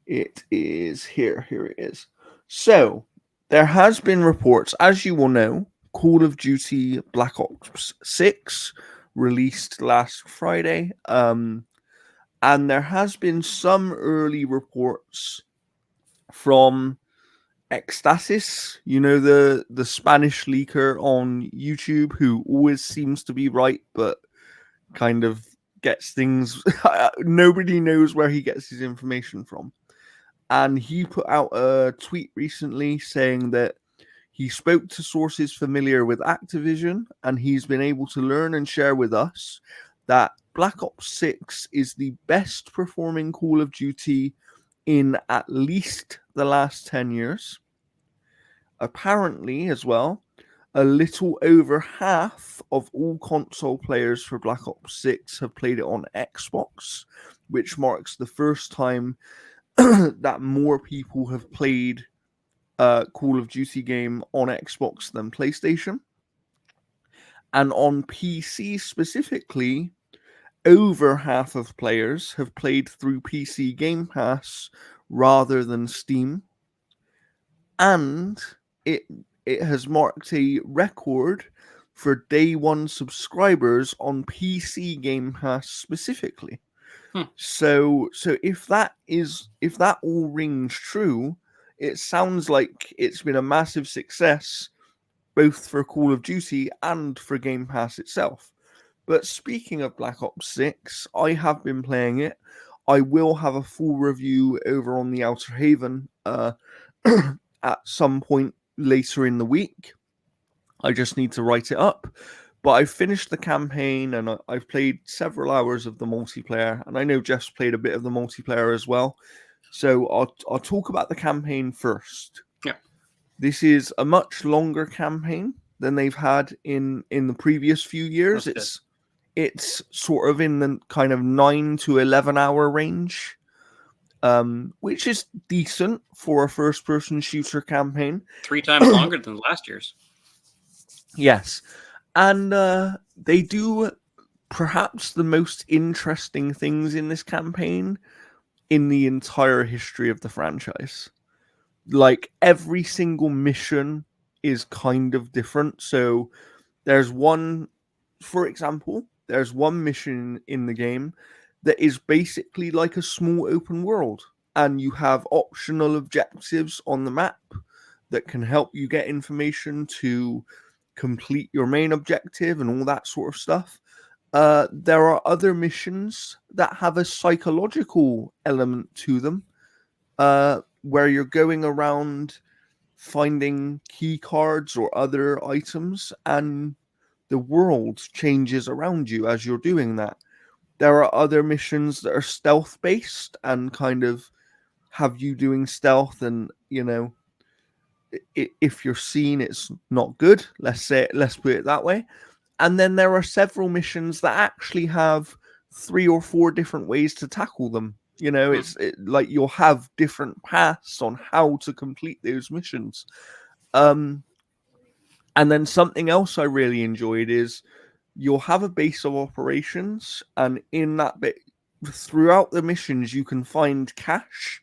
Speaker 1: It is here. Here it is. So there has been reports, as you will know, Call of Duty Black Ops 6 released last Friday. And there has been some early reports from Ecstasis, the Spanish leaker on YouTube who always seems to be right, but kind of gets things. Nobody knows where he gets his information from. And he put out a tweet recently saying that he spoke to sources familiar with Activision, and he's been able to learn and share with us that Black Ops 6 is the best performing Call of Duty in at least the last 10 years. Apparently, as well, a little over half of all console players for Black Ops 6 have played it on Xbox, which marks the first time that more people have played a Call of Duty game on Xbox than PlayStation. And on PC specifically, over half of players have played through PC Game Pass rather than Steam. And it has marked a record for day one subscribers on PC Game Pass specifically. So if that all rings true, it sounds like it's been a massive success both for Call of Duty and for Game Pass itself. But speaking of Black Ops 6, I have been playing it. I will have a full review over on the Outer Haven at some point later in the week. I just need to write it up. But I've finished the campaign and I've played several hours of the multiplayer. And I know Jeff's played a bit of the multiplayer as well. So I'll talk about the campaign first.
Speaker 2: Yeah.
Speaker 1: This is a much longer campaign than they've had in the previous few years. It's sort of in the kind of 9 to 11 hour range. Which is decent for a first-person shooter campaign.
Speaker 2: 3 times longer than last year's.
Speaker 1: Yes. And they do perhaps the most interesting things in this campaign in the entire history of the franchise. Like, every single mission is kind of different. So there's one, for example, there's one mission in the game that is basically like a small open world, and you have optional objectives on the map that can help you get information to complete your main objective and all that sort of stuff. There are other missions that have a psychological element to them, where you're going around finding key cards or other items, and the world changes around you as you're doing that. There are other missions that are stealth based and kind of have you doing stealth, and if you're seen, it's not good. Let's put it that way. And then there are several missions that actually have 3 or 4 different ways to tackle them. Like you'll have different paths on how to complete those missions. And then something else I really enjoyed is you'll have a base of operations, and in that bit, throughout the missions, you can find cash.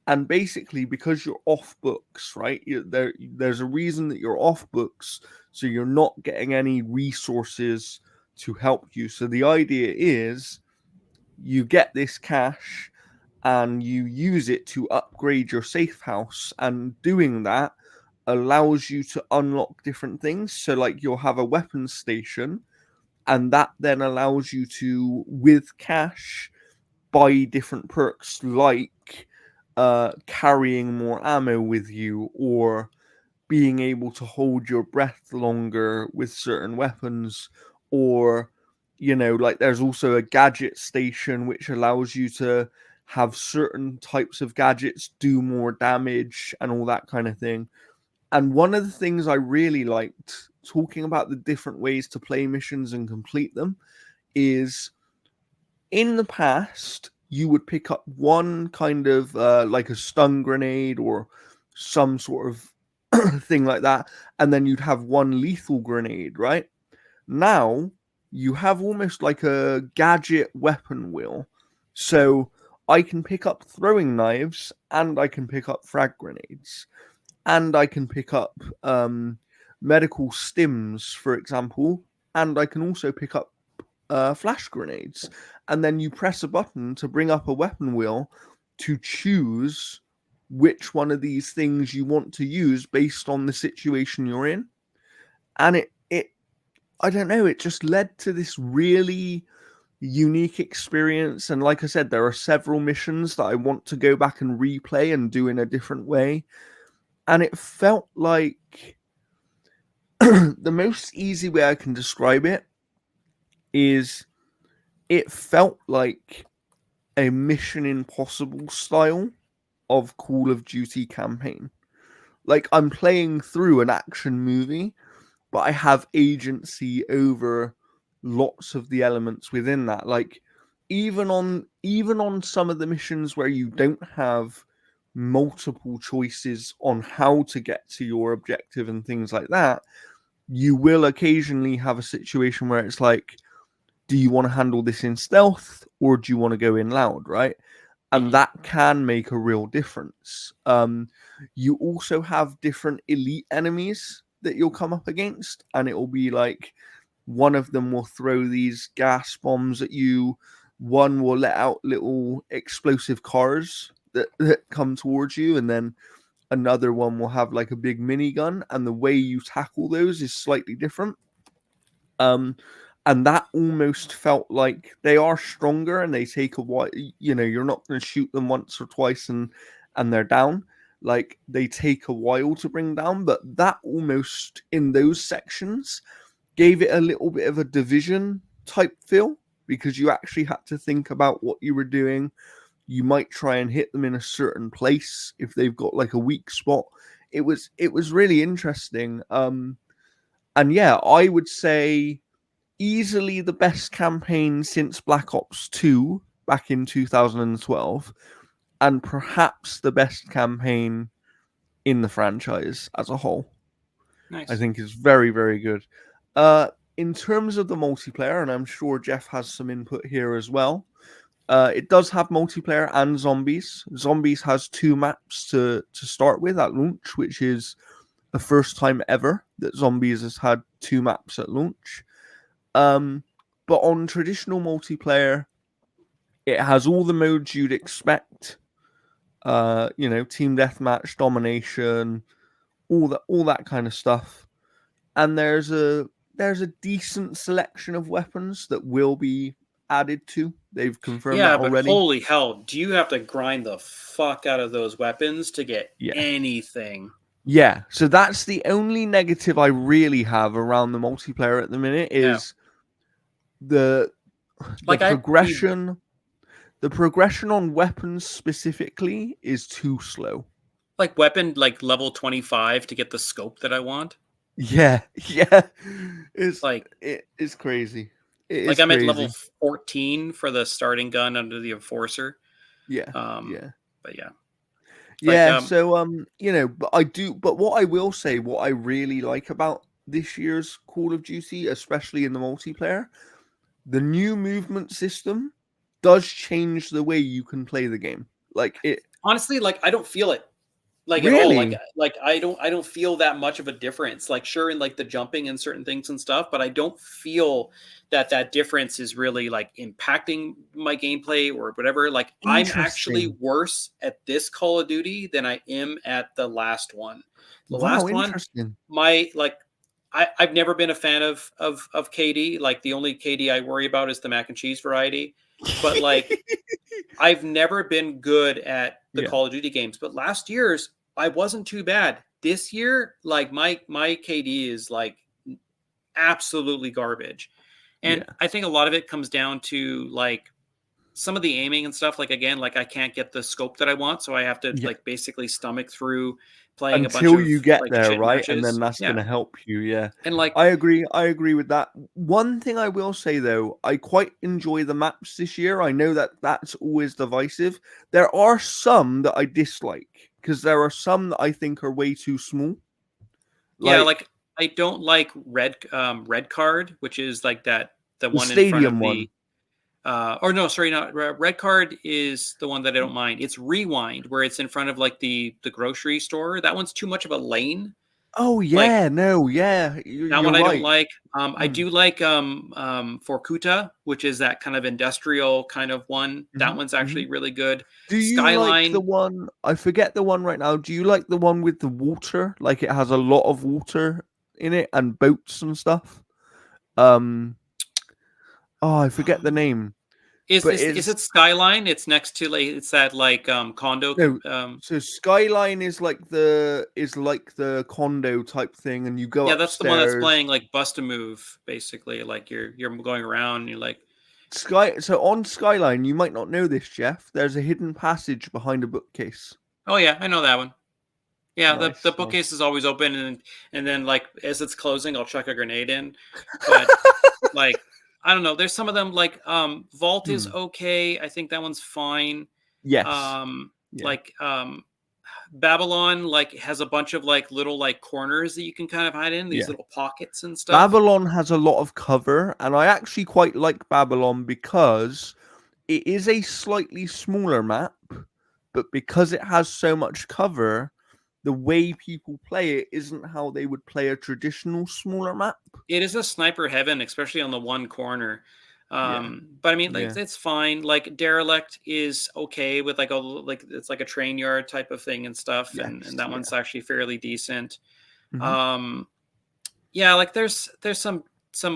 Speaker 1: And basically, because you're off books, right? There's a reason that you're off books, so you're not getting any resources to help you. So the idea is you get this cash and you use it to upgrade your safe house, and doing that allows you to unlock different things. So like you'll have a weapons station, and that then allows you to, with cash, buy different perks like carrying more ammo with you, or being able to hold your breath longer with certain weapons, or like there's also a gadget station which allows you to have certain types of gadgets do more damage and all that kind of thing. And one of the things I really liked, talking about the different ways to play missions and complete them, is in the past you would pick up one kind of like a stun grenade or some sort of thing like that, and then you'd have one lethal grenade, right? Now you have almost like a gadget weapon wheel. So I can pick up throwing knives, and I can pick up frag grenades, and I can pick up medical stims, for example, and I can also pick up flash grenades. And then you press a button to bring up a weapon wheel to choose which one of these things you want to use based on the situation you're in. And it I don't know, it just led to this really unique experience. And like I said, there are several missions that I want to go back and replay and do in a different way. And it felt like the most easy way I can describe it is it felt like a Mission Impossible style of Call of Duty campaign. Like I'm playing through an action movie, but I have agency over lots of the elements within that. Like even on some of the missions where you don't have multiple choices on how to get to your objective and things like that, you will occasionally have a situation where it's like, do you want to handle this in stealth or do you want to go in loud, right? And that can make a real difference. You also have different elite enemies that you'll come up against, and it will be like one of them will throw these gas bombs at you, one will let out little explosive cars that come towards you, and then another one will have like a big minigun, and the way you tackle those is slightly different. And that almost felt like they are stronger and they take a while. You're not going to shoot them once or twice and they're down. Like they take a while to bring down, but that almost in those sections gave it a little bit of a Division type feel, because you actually had to think about what you were doing. You might try and hit them in a certain place if they've got like a weak spot. It was really interesting. And yeah, I would say easily the best campaign since Black Ops 2 back in 2012, and perhaps the best campaign in the franchise as a whole.
Speaker 2: Nice.
Speaker 1: I think is very, very good. in terms of the multiplayer, and I'm sure Jeff has some input here as well. It does have multiplayer and zombies. Zombies has 2 maps to start with at launch, which is the first time ever that Zombies has had 2 maps at launch. But on traditional multiplayer, it has all the modes you'd expect. Team deathmatch, domination, all that kind of stuff. And there's a decent selection of weapons that will be added to. They've confirmed
Speaker 2: Yeah,
Speaker 1: that
Speaker 2: but
Speaker 1: already.
Speaker 2: holy hell, do you have to grind the fuck out of those weapons to get
Speaker 1: Yeah.
Speaker 2: anything?
Speaker 1: Yeah, so that's the only negative I really have around the multiplayer at the minute is the
Speaker 2: Like
Speaker 1: progression. The progression on weapons specifically is too slow.
Speaker 2: like weapon like level 25 to get the scope that I want.
Speaker 1: Yeah, it's
Speaker 2: Like
Speaker 1: it's crazy. It
Speaker 2: like
Speaker 1: is
Speaker 2: I'm at
Speaker 1: crazy.
Speaker 2: level 14 for the starting gun under the enforcer.
Speaker 1: Yeah,
Speaker 2: But yeah.
Speaker 1: yeah.
Speaker 2: Like,
Speaker 1: So but what I will say, what I really like about this year's Call of Duty, especially in the multiplayer, the new movement system does change the way you can play the game. Like it
Speaker 2: honestly, like I don't feel it like at all.
Speaker 1: really,
Speaker 2: Like I don't feel that much of a difference. Like sure in like the jumping and certain things and stuff, but I don't feel that difference is really like impacting my gameplay or whatever. Like I'm actually
Speaker 1: interesting.
Speaker 2: worse at this Call of Duty than I am at the last one. The
Speaker 1: Wow,
Speaker 2: last one,
Speaker 1: interesting.
Speaker 2: my like I've never been a fan of KD. Like the only KD I worry about is the mac and cheese variety. But like I've never been good at the
Speaker 1: Yeah.
Speaker 2: Call of Duty games, but last year's I wasn't too bad. This year, like my KD is like absolutely garbage. And
Speaker 1: Yeah.
Speaker 2: I think a lot of it comes down to like some of the aiming and stuff. Like again, like I can't get the scope that I want, so I have to
Speaker 1: Yeah.
Speaker 2: like basically stomach through playing a bunch
Speaker 1: Until
Speaker 2: of
Speaker 1: you get
Speaker 2: like
Speaker 1: there,
Speaker 2: shit
Speaker 1: right? And then
Speaker 2: matches.
Speaker 1: that's
Speaker 2: Yeah.
Speaker 1: gonna help you, yeah.
Speaker 2: And like
Speaker 1: I agree with that. One thing I will say though, I quite enjoy the maps this year. I know that that's always divisive. There are some that I dislike because there are some that I think are way too small.
Speaker 2: yeah,
Speaker 1: Like
Speaker 2: like I don't like red card, which is like the
Speaker 1: the
Speaker 2: one in front
Speaker 1: stadium
Speaker 2: of the
Speaker 1: one.
Speaker 2: or no, sorry, not red card is the one that I don't mind. It's rewind where it's in front of like the grocery store. That one's too much of a lane.
Speaker 1: Oh
Speaker 2: Like
Speaker 1: yeah, no, yeah,
Speaker 2: that
Speaker 1: you're
Speaker 2: one I don't
Speaker 1: right.
Speaker 2: like. I
Speaker 1: Mm,
Speaker 2: do like Forcuta, which is that kind of industrial kind of one. That
Speaker 1: mhm,
Speaker 2: one's
Speaker 1: mhm.
Speaker 2: actually really good.
Speaker 1: Do you like the
Speaker 2: Skyline,
Speaker 1: one? I forget the one right now. Do you like the one with the water? Like it has a lot of water in it and boats and stuff. Um, oh, I forget the
Speaker 2: um,
Speaker 1: name,
Speaker 2: is
Speaker 1: but
Speaker 2: is is
Speaker 1: it's
Speaker 2: it Skyline? It's next to like it's that like condo.
Speaker 1: no. So Skyline is like the condo type thing, and you go
Speaker 2: Yeah, that's the one that's
Speaker 1: upstairs.
Speaker 2: playing like Bust a Move, basically. Like you're going around and you're like,
Speaker 1: So on Skyline, you might not know this, Jeff. There's a hidden passage behind a bookcase.
Speaker 2: oh yeah, I know that one. Yeah, the
Speaker 1: Nice, nice.
Speaker 2: bookcase is always open, and then like as it's closing, I'll chuck a grenade in. But like I don't know, there's some of them like Vault is
Speaker 1: Hmm.
Speaker 2: okay. I think that one's fine.
Speaker 1: Yes.
Speaker 2: Um
Speaker 1: Yeah.
Speaker 2: like Babylon like has a bunch of like little like corners that you can kind of hide in, these
Speaker 1: Yeah.
Speaker 2: little pockets and stuff.
Speaker 1: Babylon has a lot of cover, and I actually quite like Babylon because it is a slightly smaller map, but because it has so much cover, the way people play it isn't how they would play a traditional smaller map.
Speaker 2: It is a sniper heaven, especially on the one corner.
Speaker 1: Yeah,
Speaker 2: But I mean, like
Speaker 1: yeah,
Speaker 2: it's fine. Like Derelict is okay with like it's like a train yard type of thing and stuff, and
Speaker 1: yes,
Speaker 2: that
Speaker 1: yeah.
Speaker 2: one's actually fairly decent.
Speaker 1: Hmm.
Speaker 2: Um, yeah, like there's some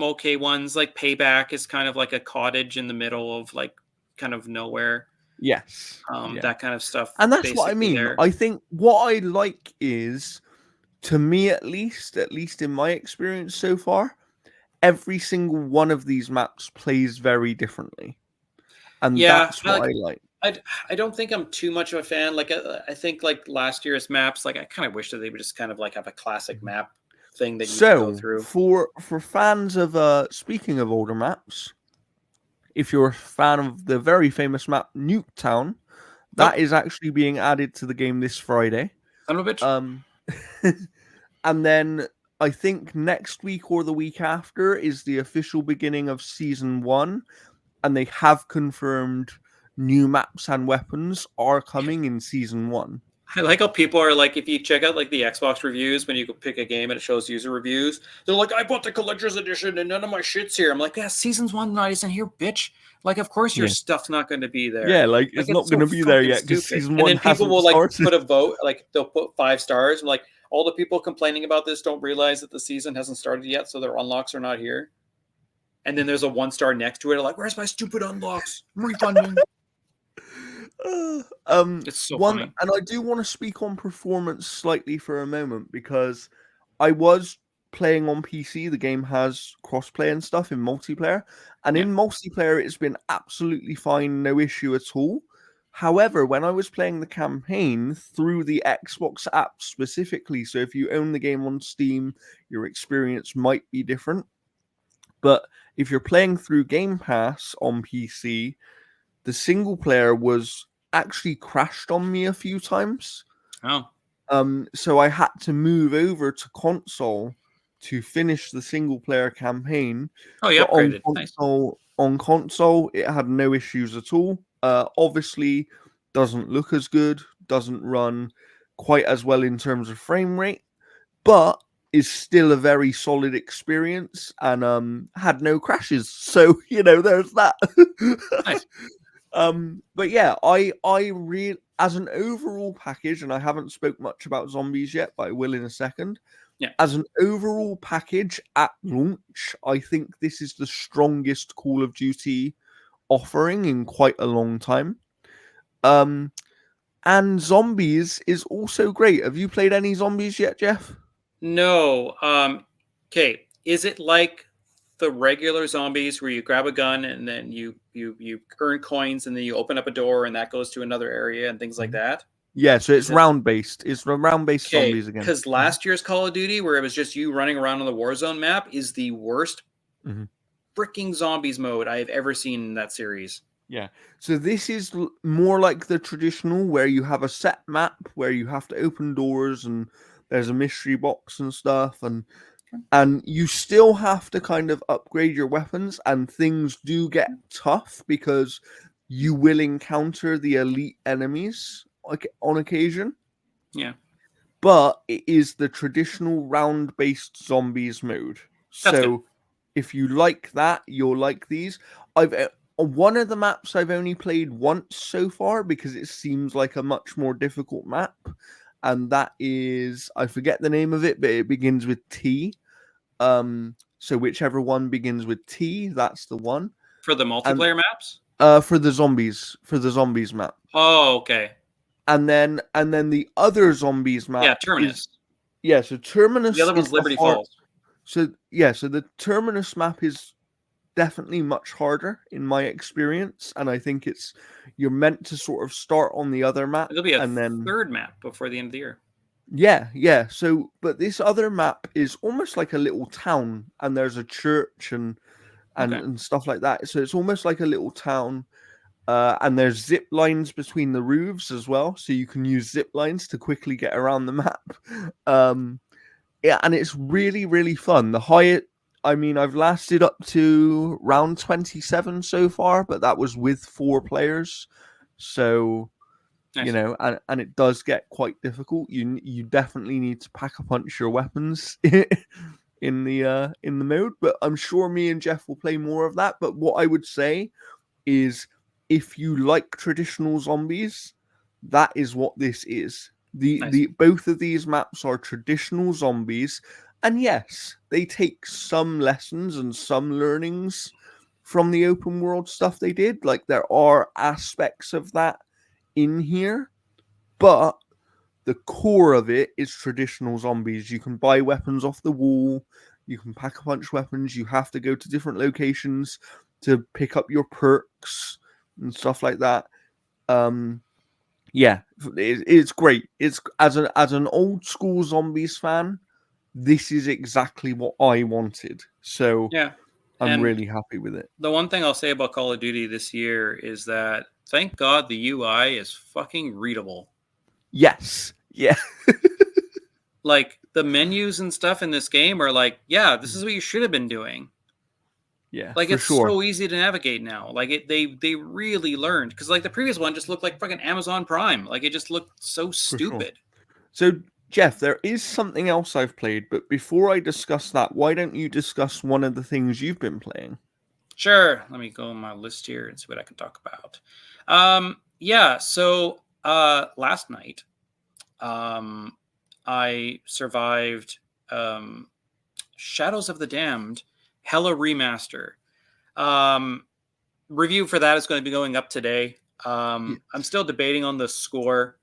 Speaker 2: okay ones. Like Payback is kind of like a cottage in the middle of like kind of nowhere.
Speaker 1: Yes, yeah.
Speaker 2: That kind of stuff
Speaker 1: And that's what I
Speaker 2: basically
Speaker 1: mean.
Speaker 2: there.
Speaker 1: I think what I like is, to me at least in my experience so far, every single one of these maps plays very differently. And
Speaker 2: Yeah,
Speaker 1: that's
Speaker 2: I
Speaker 1: what
Speaker 2: like
Speaker 1: I like.
Speaker 2: I don't think I'm too much of a fan. Like I think like last year's maps, like I kind of wish that they would just kind of like have a classic
Speaker 1: Mhm.
Speaker 2: map thing that you could go
Speaker 1: So,
Speaker 2: through.
Speaker 1: for fans of speaking of older maps, if you're a fan of the very famous map Nuketown, that
Speaker 2: Nope,
Speaker 1: is actually being added to the game this Friday.
Speaker 2: son of a bitch.
Speaker 1: Um, and then I think next week or the week after is the official beginning of season 1, and they have confirmed new maps and weapons are coming in season 1.
Speaker 2: I like how people are like, if you check out like the Xbox reviews when you go pick a game and it shows user reviews, they're like, I bought the collector's edition and none of my shit's here. I'm like, yeah, season's 1 not isn't here, bitch. Like, of course your
Speaker 1: Yeah.
Speaker 2: stuff's not going to be there.
Speaker 1: Yeah, like
Speaker 2: Like,
Speaker 1: it's not going to be there
Speaker 2: fucking
Speaker 1: yet because
Speaker 2: stupid.
Speaker 1: season
Speaker 2: And
Speaker 1: 1
Speaker 2: then people
Speaker 1: hasn't
Speaker 2: will like
Speaker 1: started.
Speaker 2: put a vote, like they'll put 5 stars. Like all the people complaining about this don't realize that the season hasn't started yet, so their unlocks are not here. And then there's a 1 star next to it, like, where's my stupid unlocks? I'm refunding. It's so
Speaker 1: One,
Speaker 2: funny.
Speaker 1: and I do want to speak on performance slightly for a moment because I was playing on PC. The game has crossplay and stuff in multiplayer, and
Speaker 2: Yeah.
Speaker 1: in multiplayer it's been absolutely fine, no issue at all. However, when I was playing the campaign through the Xbox app specifically, so if you own the game on Steam, your experience might be different. But if you're playing through Game Pass on PC, the single player was actually crashed on me a few times.
Speaker 2: Oh.
Speaker 1: So I had to move over to console to finish the single player campaign.
Speaker 2: Oh, you
Speaker 1: But on
Speaker 2: upgraded. Nice.
Speaker 1: console, it had no issues at all. Obviously, doesn't look as good, doesn't run quite as well in terms of frame rate, but is still a very solid experience and had no crashes. So there's that.
Speaker 2: Nice.
Speaker 1: But yeah, I really, as an overall package, and I haven't spoke much about zombies yet, but I will in a second.
Speaker 2: Yeah.
Speaker 1: As an overall package at launch, I think this is the strongest Call of Duty offering in quite a long time. And zombies is also great. Have you played any zombies yet, Jeff?
Speaker 2: No. Okay. Is it like the regular zombies where you grab a gun and then you earn coins and then you open up a door and that goes to another area and things like that?
Speaker 1: Yeah, so it's
Speaker 2: Is it-
Speaker 1: round based. It's round based
Speaker 2: Okay,
Speaker 1: zombies again.
Speaker 2: because last year's Call of Duty, where it was just you running around on the Warzone map, is the worst
Speaker 1: Mhm.
Speaker 2: freaking zombies mode I have ever seen in that series.
Speaker 1: Yeah. So this is more like the traditional where you have a set map where you have to open doors and there's a mystery box and stuff and you still have to kind of upgrade your weapons and things do get tough because you will encounter the elite enemies like on occasion.
Speaker 2: Yeah.
Speaker 1: But it is the traditional round-based zombies mode.
Speaker 2: That's
Speaker 1: So
Speaker 2: good.
Speaker 1: if you like that, you'll like these. On one of the maps I've only played once so far because it seems like a much more difficult map, and that is I forget the name of it, but it begins with T. So whichever one begins with T, that's the one.
Speaker 2: For the multiplayer maps?
Speaker 1: For the zombies map.
Speaker 2: Oh, okay.
Speaker 1: And then the other zombies map
Speaker 2: Yeah, Terminus.
Speaker 1: so Terminus
Speaker 2: The other one's
Speaker 1: is
Speaker 2: Liberty
Speaker 1: hard.
Speaker 2: Falls.
Speaker 1: So the Terminus map is definitely much harder in my experience, and I think you're meant to sort of start on the other map
Speaker 2: It'll be a
Speaker 1: and then
Speaker 2: third map before the end of the year.
Speaker 1: yeah. So but this other map is almost like a little town, and there's a church and
Speaker 2: Okay.
Speaker 1: stuff like that. So it's almost like a little town. And there's zip lines between the roofs as well, so you can use zip lines to quickly get around the map. Yeah, and it's really, really fun. I've lasted up to round 27 so far, but that was with 4 players. So,
Speaker 2: Nice.
Speaker 1: and it does get quite difficult. You definitely need to pack a punch your weapons in the mode, but I'm sure me and Jeff will play more of that. But what I would say is if you like traditional zombies, that is what this is.
Speaker 2: Nice.
Speaker 1: Both of these maps are traditional zombies, and yes, they take some lessons and some learnings from the open world stuff they did. Like there are aspects of that in here, but the core of it is traditional zombies. You can buy weapons off the wall, you can pack a punch weapons, you have to go to different locations to pick up your perks and stuff like that. Yeah, it's great. It's as an old school zombies fan, this is exactly what I wanted. So
Speaker 2: Yeah.
Speaker 1: I'm
Speaker 2: And
Speaker 1: really happy with it.
Speaker 2: the one thing I'll say about Call of Duty this year is that thank God the UI is fucking readable.
Speaker 1: Yes. Yeah.
Speaker 2: Like the menus and stuff in this game are like, yeah, this is what you should have been doing.
Speaker 1: Yeah,
Speaker 2: Like
Speaker 1: for
Speaker 2: it's
Speaker 1: sure.
Speaker 2: so easy to navigate now. Like they really learned, because like the previous one just looked like fucking Amazon Prime. Like it just looked so
Speaker 1: For sure.
Speaker 2: stupid.
Speaker 1: So, Jeff, there is something else I've played, but before I discuss that, why don't you discuss one of the things you've been playing?
Speaker 2: Sure. Let me go on my list here and see what I can talk about. Yeah. So last night, I survived Shadows of the Damned, Hella Remaster. Um, Review for that is going to be going up today. I'm
Speaker 1: Yes.
Speaker 2: still debating on the score.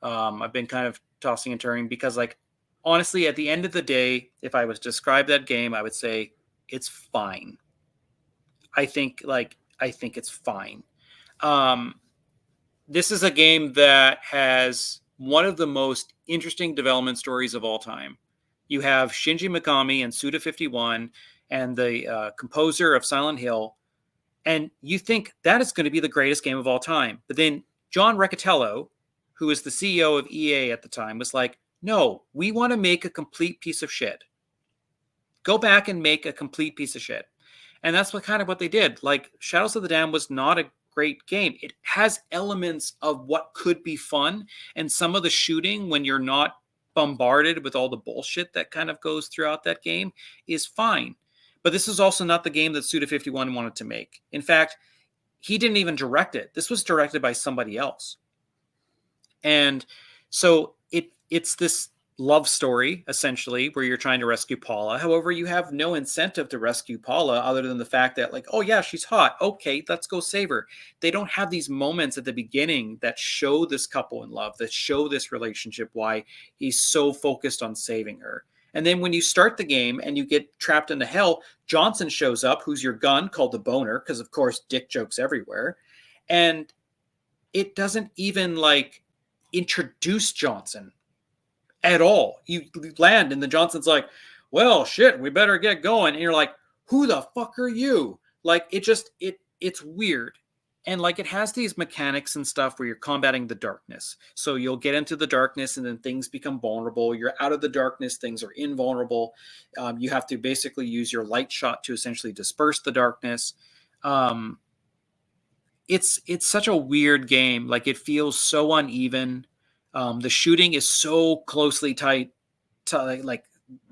Speaker 2: I've been kind of tossing and turning because, like, honestly, at the end of the day, if I was to describe that game, I would say it's fine. I think it's fine. Um, this is a game that has one of the most interesting development stories of all time. You have Shinji Mikami and Suda51 and the composer of Silent Hill, and you think that is going to be the greatest game of all time. But then John Riccitiello, who is the CEO of EA at the time, was like, no, we want to make a complete piece of shit. Go back and make a complete piece of shit. And that's what they did. Like Shadows of the Dam was not a great game. It has elements of what could be fun, and some of the shooting when you're not bombarded with all the bullshit that kind of goes throughout that game is fine. But this is also not the game that Suda51 wanted to make. In fact, he didn't even direct it. This was directed by somebody else. And so it's this love story, essentially, where you're trying to rescue Paula. However, you have no incentive to rescue Paula other than the fact that, like, oh yeah, she's hot. Okay, let's go save her. They don't have these moments at the beginning that show this couple in love, that show this relationship, why he's so focused on saving her. And then when you start the game and you get trapped into hell, Johnson shows up, who's your gun, called the Boner, because of course dick jokes everywhere. And it doesn't even like introduce Johnson at all. You land and the Johnson's like, well, shit, we better get going. And you're like, who the fuck are you? Like it's weird. And like it has these mechanics and stuff where you're combating the darkness. So you'll get into the darkness and then things become vulnerable. You're out of the darkness, things are invulnerable. You have to basically use your light shot to essentially disperse the darkness. It's such a weird game. Like it feels so uneven. The shooting is so closely tight, like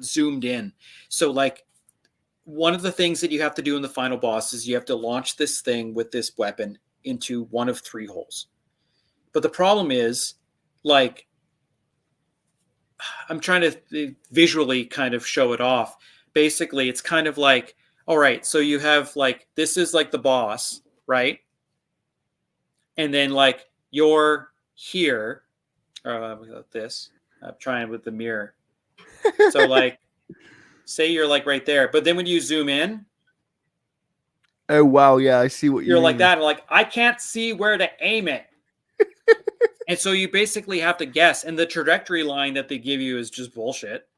Speaker 2: zoomed in. So like one of the things that you have to do in the final boss is you have to launch this thing with this weapon into one of 3 holes. But the problem is, like, I'm trying to visually kind of show it off. Basically, it's kind of like, all right, so you have like, this is like the boss, right? And then like you're here, this. I'm trying with the mirror. So like, say you're like right there, but then when you zoom in,
Speaker 1: Oh wow, yeah, I see what you
Speaker 2: you're
Speaker 1: mean.
Speaker 2: like that, and like I can't see where to aim it. And so you basically have to guess, and the trajectory line that they give you is just bullshit.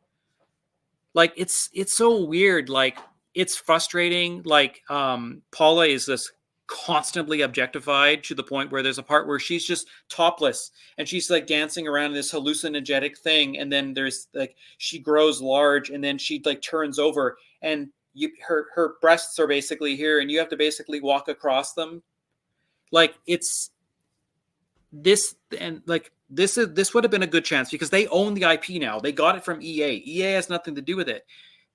Speaker 2: Like it's so weird. Like it's frustrating. Like Paula is this constantly objectified to the point where there's a part where she's just topless and she's like dancing around in this hallucinogenic thing, and then there's like she grows large and then she like turns over and her breasts are basically here and you have to basically walk across them. Like it's this, and like this would have been a good chance because they own the IP now. They got it from EA. EA has nothing to do with it.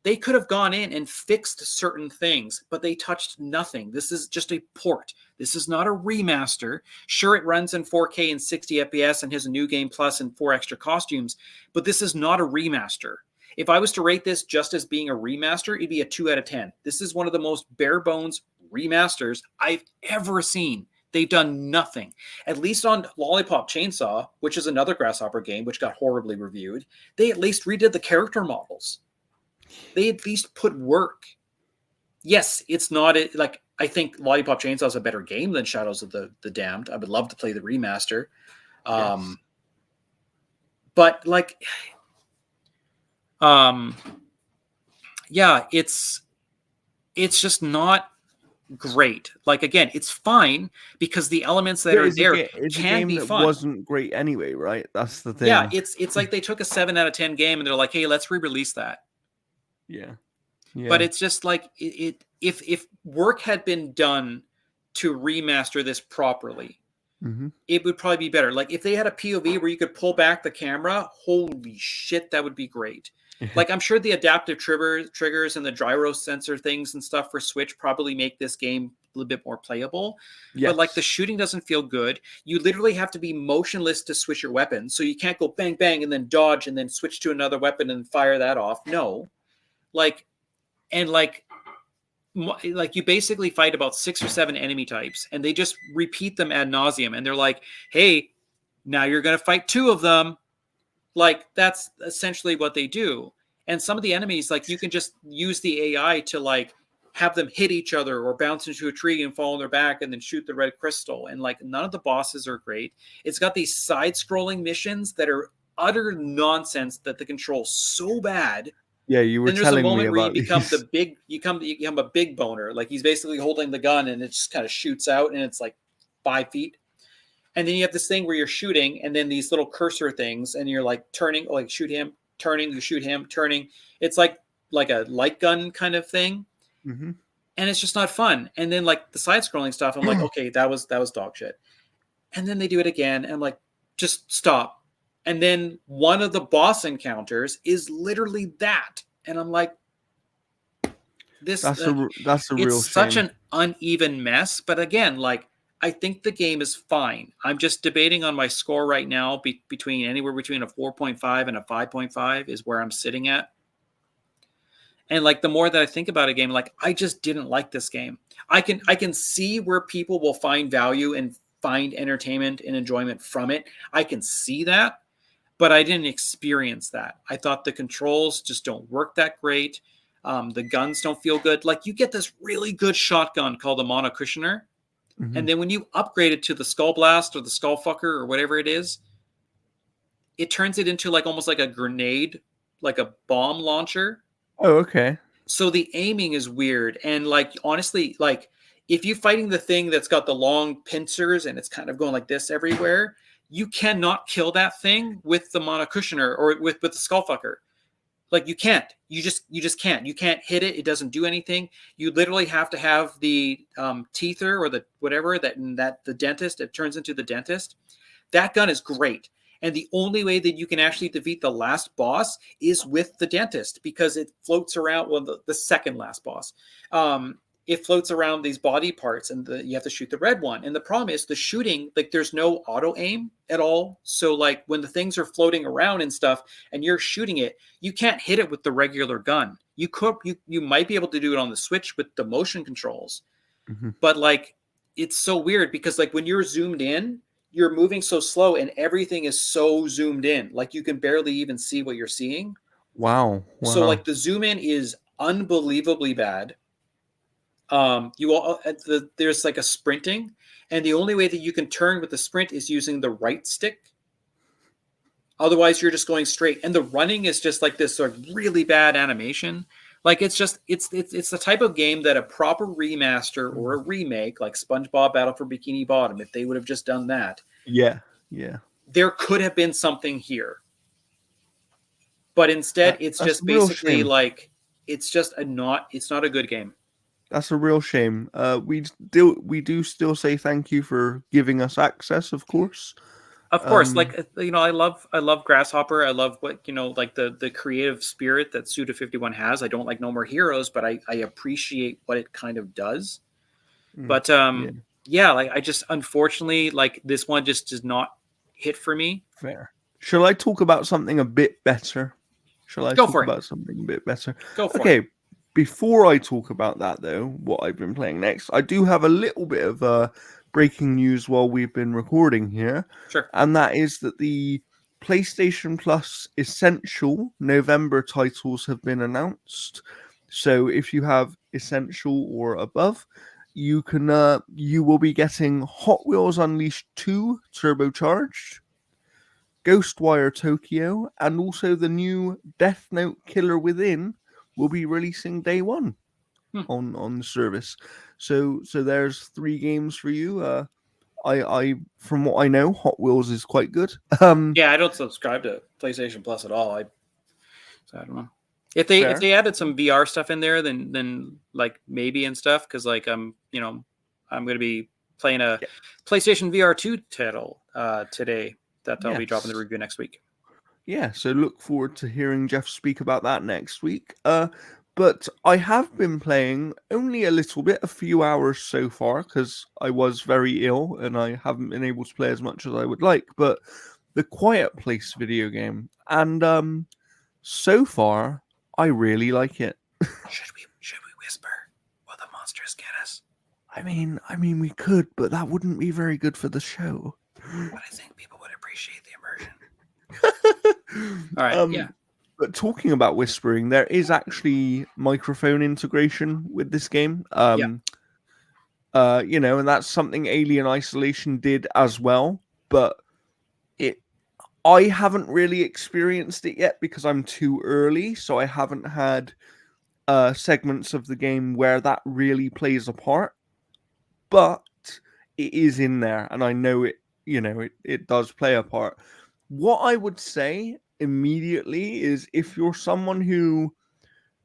Speaker 2: They could have gone in and fixed certain things, but they touched nothing. This is just a port. This is not a remaster. Sure, it runs in 4K and 60 FPS and has a new game plus and 4 extra costumes, but this is not a remaster. If I was to rate this just as being a remaster, it'd be a 2 out of 10. This is one of the most bare bones remasters I've ever seen. They've done nothing. At least on Lollipop Chainsaw, which is another Grasshopper game, which got horribly reviewed, they at least redid the character models. They at least put work. Yes, it's not like I think Lollipop Chainsaw is a better game than Shadows of the Damned. I would love to play the remaster.
Speaker 1: Yes.
Speaker 2: But like, yeah, it's just not great. Like, again, it's fine because the elements that
Speaker 1: But
Speaker 2: are there
Speaker 1: it's a
Speaker 2: can
Speaker 1: game
Speaker 2: be
Speaker 1: that
Speaker 2: fun.
Speaker 1: wasn't great anyway, right? That's the thing.
Speaker 2: Yeah, it's like they took a 7 out of 10 game and they're like, hey, let's re-release that.
Speaker 1: Yeah.
Speaker 2: But it's just like if work had been done to remaster this properly, it would probably be better. Like if they had a POV where you could pull back the camera, holy shit, that would be great. Like I'm sure the adaptive triggers and the gyro sensor things and stuff for Switch probably make this game a little bit more playable.
Speaker 1: Yes.
Speaker 2: But like the shooting doesn't feel good. You literally have to be motionless to switch your weapon. So you can't go bang bang and then dodge and then switch to another weapon and fire that off. No. Like and like you basically fight about 6 or 7 enemy types and they just repeat them ad nauseum and they're like, hey, now you're going to fight 2 of them. Like that's essentially what they do. And some of the enemies, like you can just use the AI to like have them hit each other or bounce into a tree and fall on their back and then shoot the red crystal. And like none of the bosses are great. It's got these side scrolling missions that are utter nonsense that the control's so bad.
Speaker 1: Yeah, you were
Speaker 2: Then there's a
Speaker 1: telling me
Speaker 2: moment where you
Speaker 1: about
Speaker 2: become
Speaker 1: these.
Speaker 2: you become a big boner. Like he's basically holding the gun and it just kind of shoots out and it's like 5 feet. And then you have this thing where you're shooting and then these little cursor things and you're like turning, like shoot him, turning, you shoot him, turning. It's like a light gun kind of thing.
Speaker 1: Mm-hmm.
Speaker 2: And it's just not fun. And then like the side scrolling stuff, I'm like, okay, that was dog shit. And then they do it again and I'm like, just stop. And then one of the boss encounters is literally that. And I'm like, this
Speaker 1: That's a real
Speaker 2: it's such
Speaker 1: shame.
Speaker 2: an uneven mess. But again, like I think the game is fine. I'm just debating on my score right now between anywhere between a 4.5 and a 5.5 is where I'm sitting at. And like the more that I think about a game, like I just didn't like this game. I can see where people will find value and find entertainment and enjoyment from it. I can see that, but I didn't experience that. I thought the controls just don't work that great. The guns don't feel good. Like you get this really good shotgun called a monocushioner.
Speaker 1: Mm-hmm.
Speaker 2: And then when you upgrade it to the Skull Blast or the Skull Fucker or whatever it is, it turns it into like almost like a grenade, like a bomb launcher.
Speaker 1: Oh, okay.
Speaker 2: So the aiming is weird. And like honestly, like if you're fighting the thing that's got the long pincers and it's kind of going like this everywhere, you cannot kill that thing with the monocushioner or with the skull fucker. Like you can't. You just can't. You can't hit it. It doesn't do anything. You literally have to have the teether or the whatever that the dentist. It turns into the dentist. That gun is great. And the only way that you can actually defeat the last boss is with the dentist because it floats around. Well, the second last boss. It floats around these body parts and you have to shoot the red one. And the problem is the shooting, like there's no auto aim at all. So like when the things are floating around and stuff and you're shooting it, you can't hit it with the regular gun. You might be able to do it on the Switch with the motion controls.
Speaker 1: Mm-hmm.
Speaker 2: But like, it's so weird because like when you're zoomed in, you're moving so slow and everything is so zoomed in. Like you can barely even see what you're seeing.
Speaker 1: Wow.
Speaker 2: So like the zoom in is unbelievably bad. There's like a sprinting, and the only way that you can turn with the sprint is using the right stick. Otherwise, you're just going straight, and the running is just like this sort of really bad animation. Like it's the type of game that a proper remaster or a remake, like SpongeBob Battle for Bikini Bottom, if they would have just done that,
Speaker 1: yeah,
Speaker 2: there could have been something here. But instead, it's just basically like it's not a good game.
Speaker 1: That's a real shame. We do still say thank you for giving us access, of course.
Speaker 2: Of course, like I love Grasshopper. I love what like the creative spirit that Suda51 has. I don't like No More Heroes, but I appreciate what it kind of does. But yeah, like I just unfortunately like this one just does not hit for me.
Speaker 1: Fair. Shall I talk about something a bit better? Go for it. Before I talk about that, though, what I've been playing next, I do have a little bit of breaking news while we've been recording here.
Speaker 2: Sure.
Speaker 1: And that is that the PlayStation Plus Essential November titles have been announced. So if you have Essential or above, you will be getting Hot Wheels Unleashed 2 Turbocharged, Ghostwire Tokyo, and also the new Death Note Killer Within will be releasing day one. on the service. So there's 3 games for you. I from what I know, Hot Wheels is quite good.
Speaker 2: Yeah, I don't subscribe to PlayStation Plus at all. So I don't know. If
Speaker 1: Fair.
Speaker 2: they added some VR stuff in there, then like maybe and stuff, because like I'm gonna be playing a
Speaker 1: Yeah.
Speaker 2: PlayStation VR 2 title today that I'll be dropping the
Speaker 1: Yes.
Speaker 2: review next week.
Speaker 1: Yeah, so look forward to hearing Jeff speak about that next week. But I have been playing only a little bit, a few hours so far, because I was very ill and I haven't been able to play as much as I would like. But the Quiet Place video game, and so far I really like it.
Speaker 2: Should we whisper? Will the monsters get us?
Speaker 1: I mean, we could, but that wouldn't be very good for the show.
Speaker 2: But I think people would appreciate the immersion. All right, yeah.
Speaker 1: But talking about whispering, there is actually microphone integration with this game. And that's something Alien Isolation did as well. But I haven't really experienced it yet because I'm too early, so I haven't had segments of the game where that really plays a part. But it is in there, and I know it. It does play a part. What I would say immediately is if you're someone who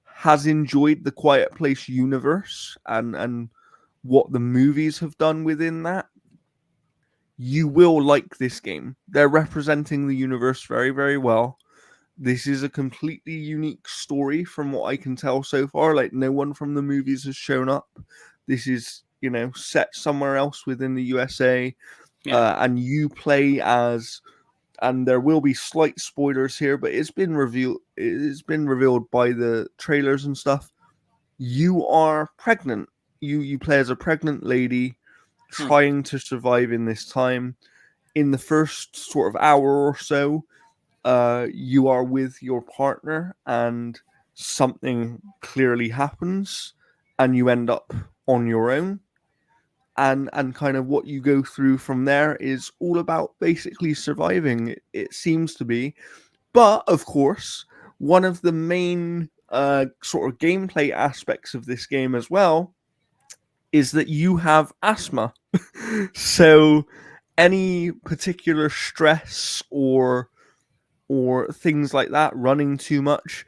Speaker 1: has enjoyed the Quiet Place universe and what the movies have done within that, you will like this game. They're representing the universe very, very well. This is a completely unique story from what I can tell so far. Like, no one from the movies has shown up. This is, set somewhere else within the USA. And you play as, and there will be slight spoilers here, but it's been revealed by the trailers and stuff. You are pregnant. You play as a pregnant lady trying to survive in this time. In the first sort of hour or so, you are with your partner and something clearly happens and you end up on your own. And kind of what you go through from there is all about basically surviving, it seems to be. But of course, one of the main sort of gameplay aspects of this game as well is that you have asthma. So any particular stress or things like that, running too much,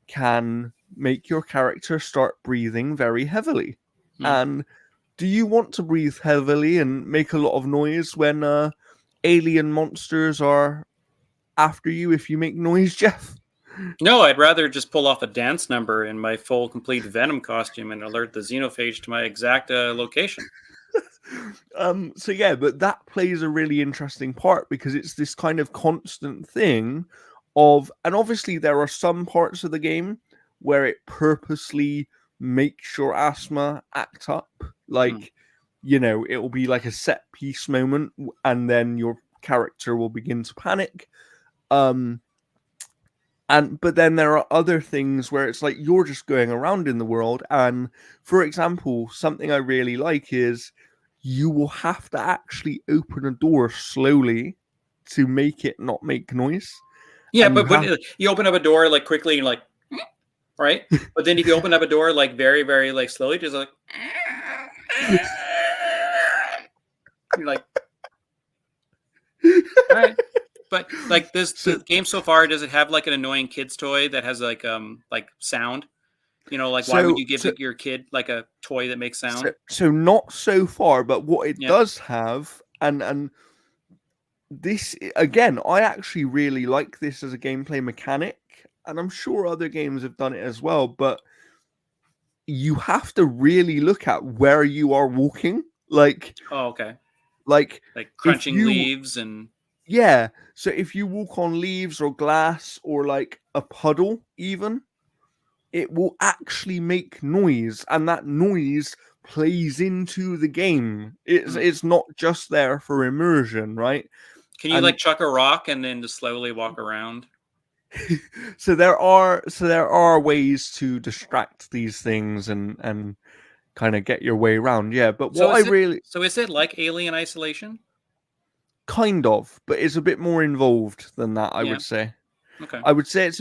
Speaker 1: can make your character start breathing very heavily. And do you want to breathe heavily and make a lot of noise when alien monsters are after you if you make noise, Jeff?
Speaker 2: No, I'd rather just pull off a dance number in my full complete Venom costume and alert the xenophage to my exact location.
Speaker 1: So yeah, but that plays a really interesting part because it's this kind of constant thing of, and obviously there are some parts of the game where it purposely makes your asthma act up. Like, it will be like a set piece moment and then your character will begin to panic. But then there are other things where it's like you're just going around in the world, and for example, something I really like is you will have to actually open a door slowly to make it not make noise.
Speaker 2: Yeah,
Speaker 1: And
Speaker 2: but you open up a door like quickly and like, right? But then if you open up a door like very, very like slowly, just like, you're like, all right. But like the game so far, does it have like an annoying kid's toy that has like sound? Why would you give your kid like a toy that makes sound?
Speaker 1: So not so far, but what it does have, and this again, I actually really like this as a gameplay mechanic, and I'm sure other games have done it as well, but you have to really look at where you are walking. Like,
Speaker 2: oh, okay.
Speaker 1: Like
Speaker 2: crunching leaves and
Speaker 1: yeah. So if you walk on leaves or glass or like a puddle, even, it will actually make noise, and that noise plays into the game. It's not just there for immersion, right?
Speaker 2: Can you like chuck a rock and then just slowly walk around?
Speaker 1: So there are ways to distract these things and kind of get your way around. Yeah, but
Speaker 2: so is it like Alien Isolation?
Speaker 1: Kind of, but it's a bit more involved than that, I would say.
Speaker 2: Okay.
Speaker 1: I would say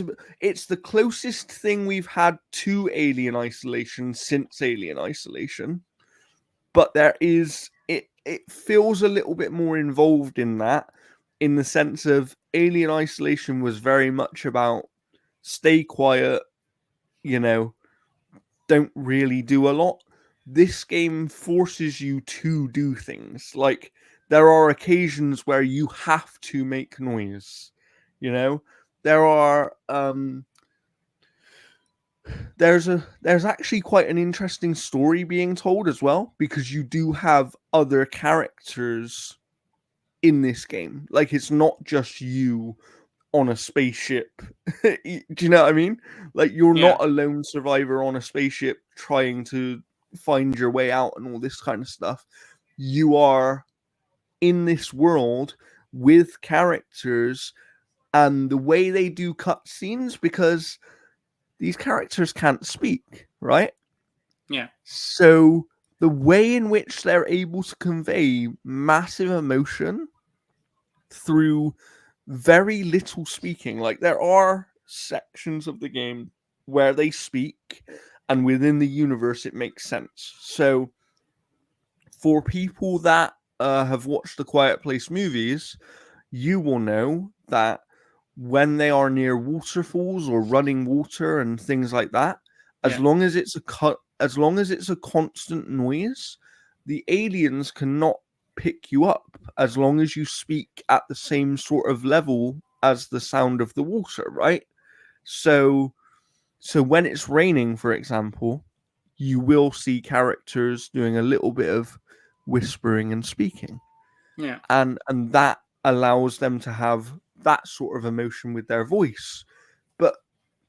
Speaker 1: it's the closest thing we've had to Alien Isolation since Alien Isolation, but it feels a little bit more involved in that, in the sense of Alien Isolation was very much about stay quiet, don't really do a lot. This game forces you to do things. Like, there are occasions where you have to make noise. There are there's actually quite an interesting story being told as well, because you do have other characters in this game. Like, it's not just you on a spaceship. Do you know what I mean? Like, you're
Speaker 2: Yeah.
Speaker 1: not a lone survivor on a spaceship trying to find your way out and all this kind of stuff. You are in this world with characters, and the way they do cutscenes, because these characters can't speak, right?
Speaker 2: Yeah.
Speaker 1: So the way in which they're able to convey massive emotion through very little speaking, like, there are sections of the game where they speak, and within the universe it makes sense. So for people that have watched the Quiet Place movies, you will know that when they are near waterfalls or running water and things like that, as
Speaker 2: Yeah.
Speaker 1: long as it's as long as it's a constant noise, the aliens cannot pick you up, as long as you speak at the same sort of level as the sound of the water, right? So when it's raining, for example, you will see characters doing a little bit of whispering and speaking,
Speaker 2: Yeah.
Speaker 1: and that allows them to have that sort of emotion with their voice. But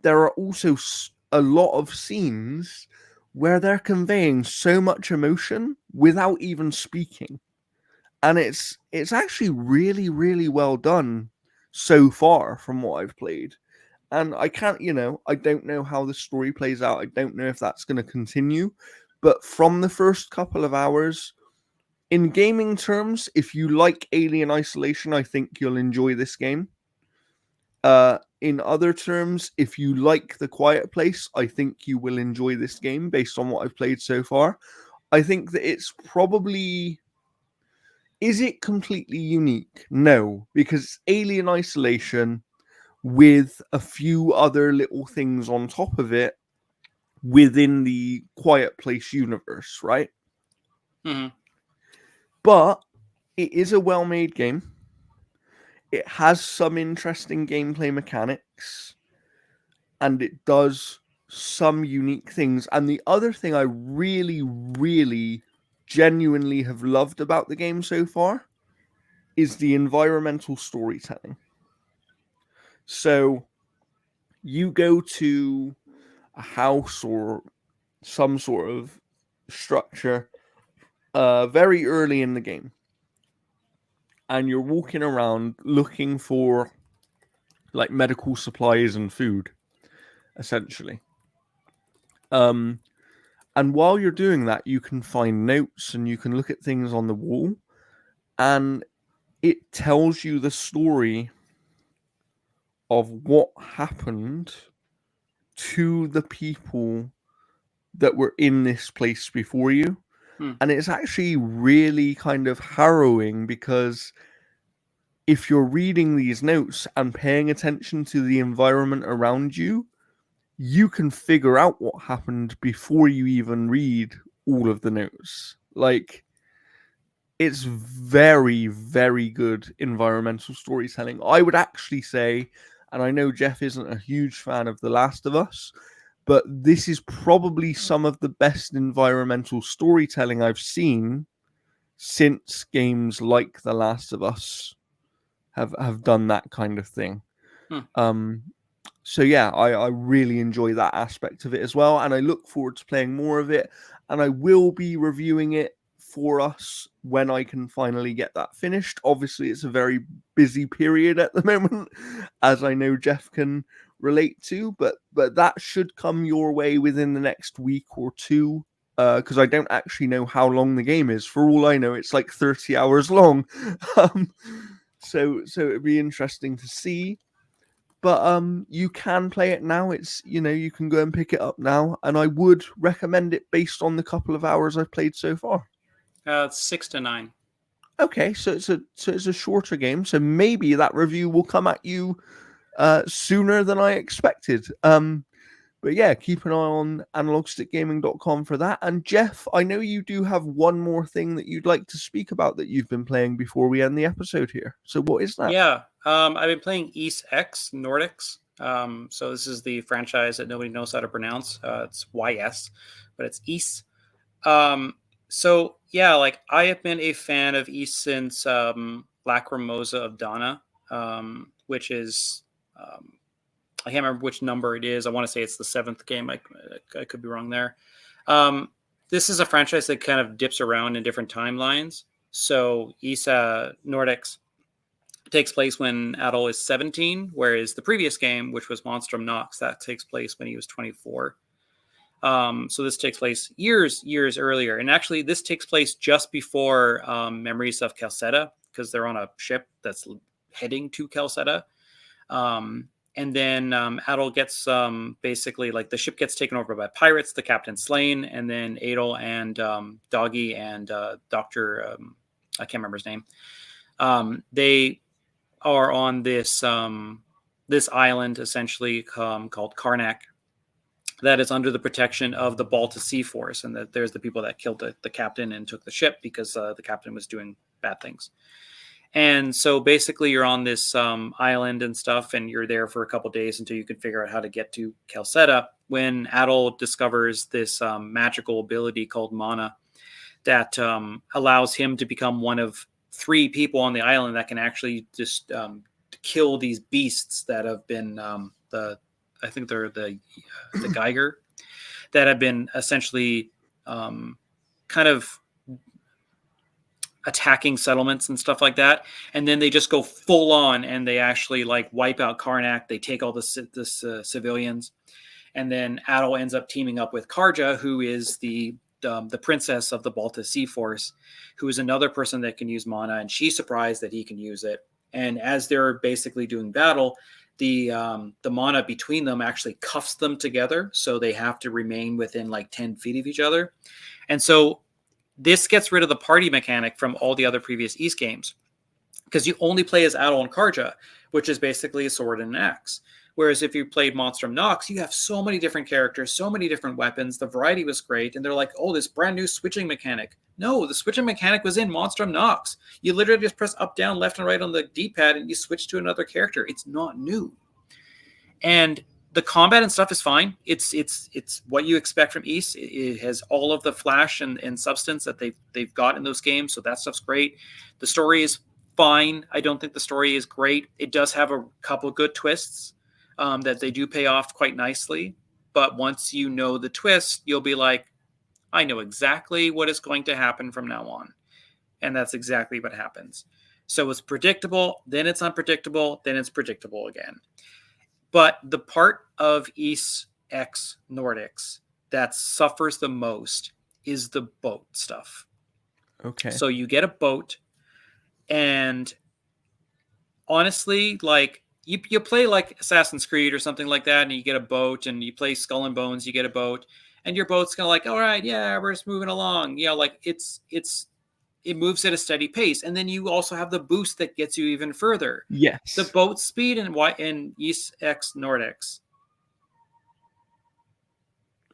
Speaker 1: there are also a lot of scenes where they're conveying so much emotion without even speaking, and it's actually really, really well done so far from what I've played. And I can't, I don't know how the story plays out. I don't know if that's going to continue, but from the first couple of hours, in gaming terms, if you like Alien Isolation, I think you'll enjoy this game. In other terms, if you like The Quiet Place, I think you will enjoy this game based on what I've played so far. I think that it's probably... Is it completely unique? No, because it's Alien Isolation with a few other little things on top of it within the Quiet Place universe, right?
Speaker 2: Mm-hmm.
Speaker 1: But it is a well-made game. It has some interesting gameplay mechanics, and it does some unique things. And the other thing I really, really genuinely have loved about the game so far is the environmental storytelling. So you go to a house or some sort of structure very early in the game, and you're walking around looking for like medical supplies and food, essentially. And while you're doing that, you can find notes and you can look at things on the wall, and it tells you the story of what happened to the people that were in this place before you. And it's actually really kind of harrowing, because if you're reading these notes and paying attention to the environment around you, you can figure out what happened before you even read all of the notes. Like, it's very, very good environmental storytelling. I would actually say, and I know Jeff isn't a huge fan of The Last of Us, but this is probably some of the best environmental storytelling I've seen since games like The Last of Us have done that kind of thing. So yeah, I really enjoy that aspect of it as well, and I look forward to playing more of it, and I will be reviewing it for us when I can finally get that finished. Obviously, it's a very busy period at the moment, as I know Jeff can relate to, but that should come your way within the next week or two, because I don't actually know how long the game is. For all I know, it's like 30 hours long. So it'd be interesting to see. but you can play it now. It's you can go and pick it up now, and I would recommend it based on the couple of hours I've played so far.
Speaker 2: It's 6 to 9.
Speaker 1: Okay, so it's a shorter game, so maybe that review will come at you sooner than I expected. But yeah, keep an eye on analogstickgaming.com for that. And Jeff, I know you do have one more thing that you'd like to speak about that you've been playing before we end the episode here. So what is that?
Speaker 2: Yeah, I've been playing East X Nordics. So this is the franchise that nobody knows how to pronounce. It's YS, but it's East. So yeah, like I have been a fan of East since Lacrimosa of Donna, which is I can't remember which number it is. I want to say it's the 7th game. I could be wrong there. This is a franchise that kind of dips around in different timelines. So East Nordics takes place when Adol is 17, whereas the previous game, which was Monstrum Nox, that takes place when he was 24. So this takes place years earlier. And actually, this takes place just before Memories of Calcetta, because they're on a ship that's heading to Calcetta. And then Adol gets basically, like, the ship gets taken over by pirates, the captain's slain, and then Adol and Doggy and Dr. I can't remember his name. They are on this this island, essentially called Karnak, that is under the protection of the Balta Sea Force, and that there's the people that killed the captain and took the ship because the captain was doing bad things. And so basically you're on this island and stuff, and you're there for a couple days until you can figure out how to get to Calcetta, when Adol discovers this magical ability called Mana that allows him to become one of 3 people on the island that can actually just kill these beasts that have been I think they're the Geiger, that have been essentially kind of attacking settlements and stuff like that. And then they just go full on and they actually like wipe out Karnak. They take all the civilians. And then Adol ends up teaming up with Karja, who is the princess of the Balta Sea Force, who is another person that can use mana. And she's surprised that he can use it. And as they're basically doing battle, the mana between them actually cuffs them together. So they have to remain within like 10 feet of each other. And so this gets rid of the party mechanic from all the other previous East games, because you only play as Adol and Karja, which is basically a sword and an axe. Whereas if you played Monstrum Nox, you have so many different characters, so many different weapons. The variety was great. And they're like, oh, this brand new switching mechanic. No, the switching mechanic was in Monstrum Nox. You literally just press up, down, left, and right on the D-pad, and you switch to another character. It's not new. And the combat and stuff is fine. It's what you expect from East. It has all of the flash and substance that they've got in those games, so that stuff's great. The story is fine. I don't think the story is great. It does have a couple good twists that they do pay off quite nicely. But once you know the twist, you'll be like, I know exactly what is going to happen from now on. And that's exactly what happens. So it's predictable, then it's unpredictable, then it's predictable again. But the part of East X Nordics that suffers the most is the boat stuff.
Speaker 1: Okay.
Speaker 2: So you get a boat, and honestly, like you play like Assassin's Creed or something like that, and you get a boat, and you play Skull and Bones, you get a boat, and your boat's kind of like, all right, yeah, we're just moving along. Like it moves at a steady pace. And then you also have the boost that gets you even further.
Speaker 1: Yes.
Speaker 2: The boat speed in East X Nordics.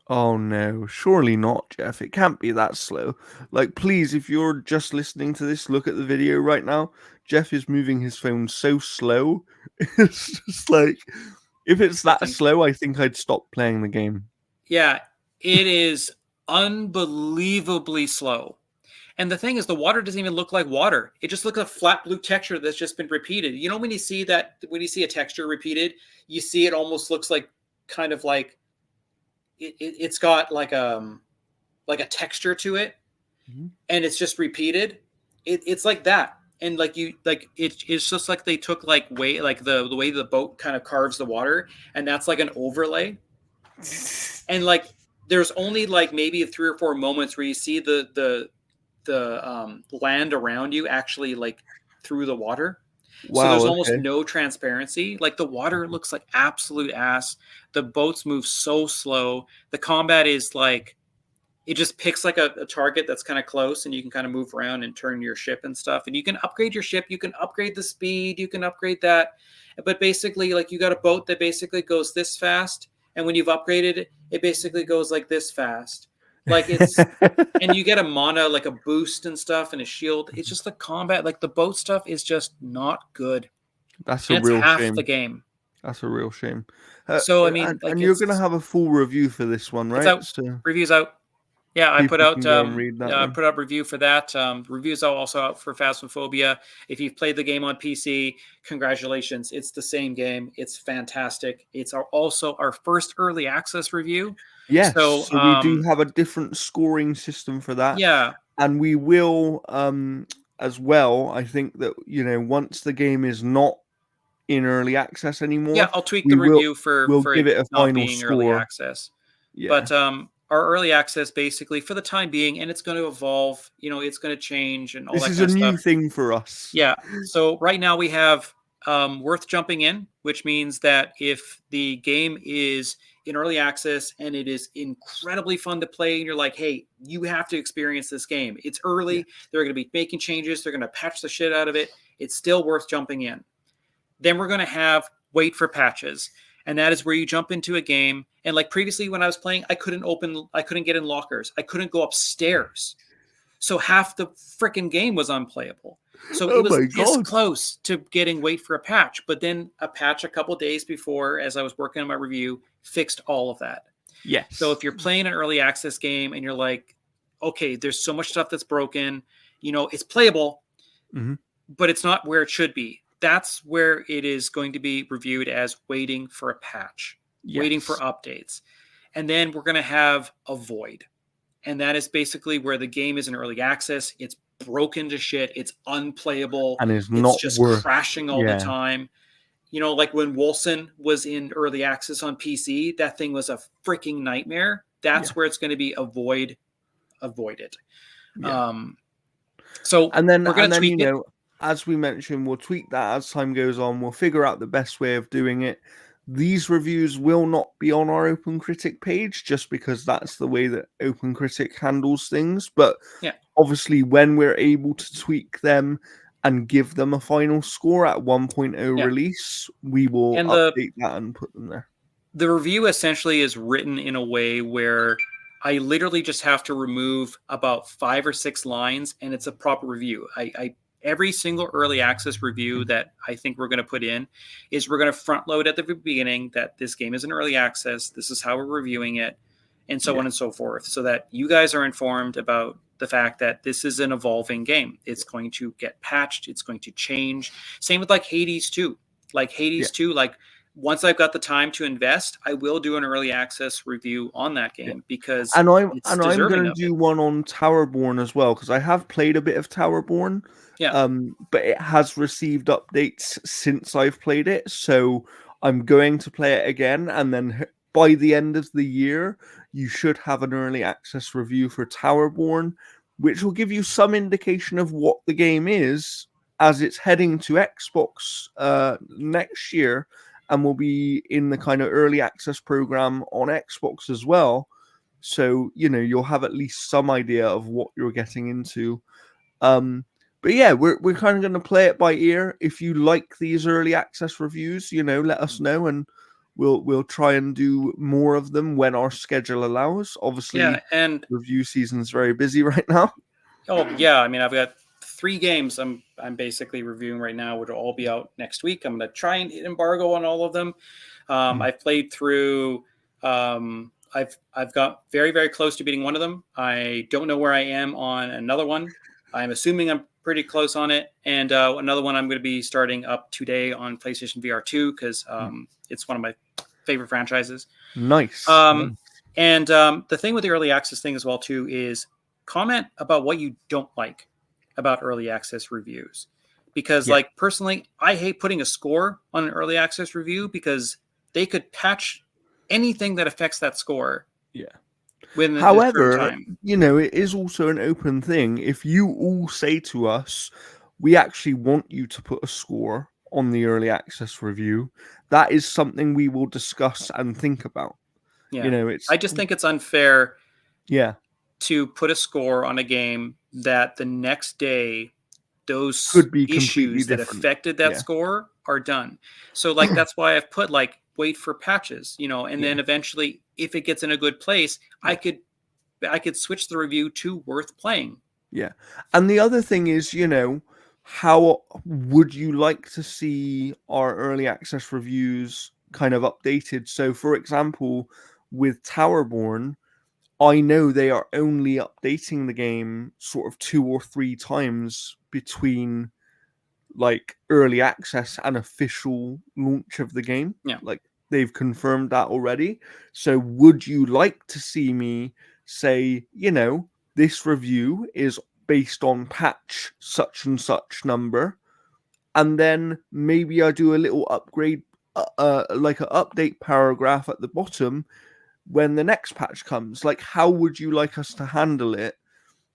Speaker 1: Oh no, surely not, Jeff. It can't be that slow. Like, please, if you're just listening to this, look at the video right now. Jeff is moving his phone so slow. It's just like, if it's that slow, I think I'd stop playing the game.
Speaker 2: Yeah, it is unbelievably slow. And the thing is, the water doesn't even look like water. It just looks like a flat blue texture that's just been repeated. You know, when you see a texture repeated, you see it almost looks like kind of like it's got like a texture to it, and it's just repeated. It's like that. And it's just like they took like the way the boat kind of carves the water, and that's like an overlay. And like there's only like maybe 3 or 4 moments where you see the land around you actually like through the water, So
Speaker 1: Wow.
Speaker 2: there's almost
Speaker 1: Okay.
Speaker 2: no transparency. Like the water looks like absolute ass. The boats move so slow. The combat is like it just picks like a target that's kind of close, and you can kind of move around and turn your ship and stuff. And you can upgrade your ship, you can upgrade the speed, you can upgrade that. But basically, like you got a boat that basically goes this fast, and when you've upgraded it, it basically goes like this fast. Like it's and you get a mana, like a boost and stuff, and a shield. It's just the combat, like the boat stuff is just not good.
Speaker 1: That's a
Speaker 2: And it's
Speaker 1: real
Speaker 2: half the
Speaker 1: shame.
Speaker 2: game.
Speaker 1: That's a real shame.
Speaker 2: So I mean,
Speaker 1: And
Speaker 2: like
Speaker 1: you're gonna have a full review for this one,
Speaker 2: it's
Speaker 1: right?
Speaker 2: out,
Speaker 1: So
Speaker 2: reviews out. Yeah, I
Speaker 1: people can go and read that then.
Speaker 2: put out review for that. Reviews are also out for Phasmophobia. If you've played the game on PC, congratulations! It's the same game. It's fantastic. It's also our first early access review.
Speaker 1: Yes,
Speaker 2: So
Speaker 1: so we do have a different scoring system for that,
Speaker 2: yeah,
Speaker 1: and we will as well. I think that once the game is not in early access
Speaker 2: yeah,
Speaker 1: anymore,
Speaker 2: I'll tweak the
Speaker 1: we will
Speaker 2: review for
Speaker 1: we'll give
Speaker 2: it
Speaker 1: it a
Speaker 2: not
Speaker 1: final
Speaker 2: being early
Speaker 1: score.
Speaker 2: access.
Speaker 1: Yeah,
Speaker 2: But our early access, basically, for the time being, and it's going to evolve. It's going to change and all
Speaker 1: this
Speaker 2: that
Speaker 1: is
Speaker 2: kind
Speaker 1: a
Speaker 2: of
Speaker 1: new
Speaker 2: stuff.
Speaker 1: thing for us.
Speaker 2: Yeah. So right now we have worth jumping in, which means that if the game is in early access and it is incredibly fun to play, and you're like, hey, you have to experience this game. It's early.
Speaker 1: Yeah.
Speaker 2: They're going to be making changes. They're going to patch the shit out of it. It's still worth jumping in. Then we're going to have wait for patches. And that is where you jump into a game. And like previously when I was playing, I couldn't get in lockers. I couldn't go upstairs. So half the freaking game was unplayable. So
Speaker 1: Oh
Speaker 2: it was
Speaker 1: my
Speaker 2: this
Speaker 1: God.
Speaker 2: close to getting wait for a patch. But then a patch a couple days before, as I was working on my review, fixed all of that.
Speaker 1: Yes.
Speaker 2: So if you're playing an early access game and you're like, okay, there's so much stuff that's broken, it's playable, but it's not where it should be. That's where it is going to be reviewed as waiting for a patch, waiting for updates. And then we're going to have a void. And that is basically where the game is in early access. It's broken to shit. It's unplayable.
Speaker 1: And it's
Speaker 2: It's
Speaker 1: not
Speaker 2: just
Speaker 1: worth.
Speaker 2: crashing all the time. Like when Wolcen was in early access on PC, that thing was a freaking nightmare. That's where it's going to be avoided.
Speaker 1: Yeah.
Speaker 2: So
Speaker 1: And then
Speaker 2: we're going to tweak it.
Speaker 1: as we mentioned, we'll tweak that as time goes on. We'll figure out the best way of doing it. These reviews will not be on our Open Critic page just because that's the way that Open Critic handles things. But obviously, when we're able to tweak them and give them a final score at 1.0 release, we will update that and put them there.
Speaker 2: The review essentially is written in a way where I literally just have to remove about 5 or 6 lines, and it's a proper review. Every single early access review that I think we're going to put in is we're going to front load at the beginning that this game is in early access. This is how we're reviewing it, and so on and so forth, so that you guys are informed about the fact that this is an evolving game. It's going to get patched. It's going to change. Same with like Hades 2. Like Hades 2, like once I've got the time to invest, I will do an early access review on that game because
Speaker 1: I'm going
Speaker 2: to
Speaker 1: do one on Towerborn as well because I have played a bit of Towerborn.
Speaker 2: Yeah.
Speaker 1: But it has received updates since I've played it, so I'm going to play it again, and then by the end of the year, you should have an early access review for Towerborn, which will give you some indication of what the game is as it's heading to Xbox next year, and will be in the kind of early access program on Xbox as well. So you'll have at least some idea of what you're getting into. But yeah, we're kind of going to play it by ear. If you like these early access reviews, let us know, and we'll try and do more of them when our schedule allows. Obviously,
Speaker 2: and
Speaker 1: review season's very busy right now.
Speaker 2: Oh yeah, I mean I've got 3 games I'm basically reviewing right now, which will all be out next week. I'm going to try and hit embargo on all of them. I've played through. I've got very, very close to beating one of them. I don't know where I am on another one. I'm assuming I'm pretty close on it. And another one I'm going to be starting up today on PlayStation VR 2 because it's one of my favorite franchises.
Speaker 1: Nice.
Speaker 2: And the thing with the early access thing as well too is comment about what you don't like about early access reviews. Because like personally, I hate putting a score on an early access review because they could patch anything that affects that score.
Speaker 1: Yeah.
Speaker 2: However,
Speaker 1: it is also an open thing. If you all say to us, we actually want you to put a score on the early access review, that is something we will discuss and think about.
Speaker 2: Yeah.
Speaker 1: You know, it's
Speaker 2: I just think it's unfair
Speaker 1: yeah,
Speaker 2: to put a score on a game that the next day those
Speaker 1: could be completely
Speaker 2: issues that
Speaker 1: different.
Speaker 2: affected that
Speaker 1: Yeah.
Speaker 2: score are done. So like that's why I've put like wait for patches, you know, and
Speaker 1: Yeah.
Speaker 2: then eventually if it gets in a good place,
Speaker 1: Yeah.
Speaker 2: I could switch the review to worth playing.
Speaker 1: Yeah. And the other thing is, you know, how would you like to see our early access reviews kind of updated? So, for example, with Towerborn, I know they are only updating the game sort of 2 or 3 times between like early access and official launch of the game.
Speaker 2: Yeah.
Speaker 1: Like they've confirmed that already. So would you like to see me say, you know, this review is based on patch such and such number, and then maybe I do a little upgrade, like an update paragraph at the bottom when the next patch comes? Like, how would you like us to handle it?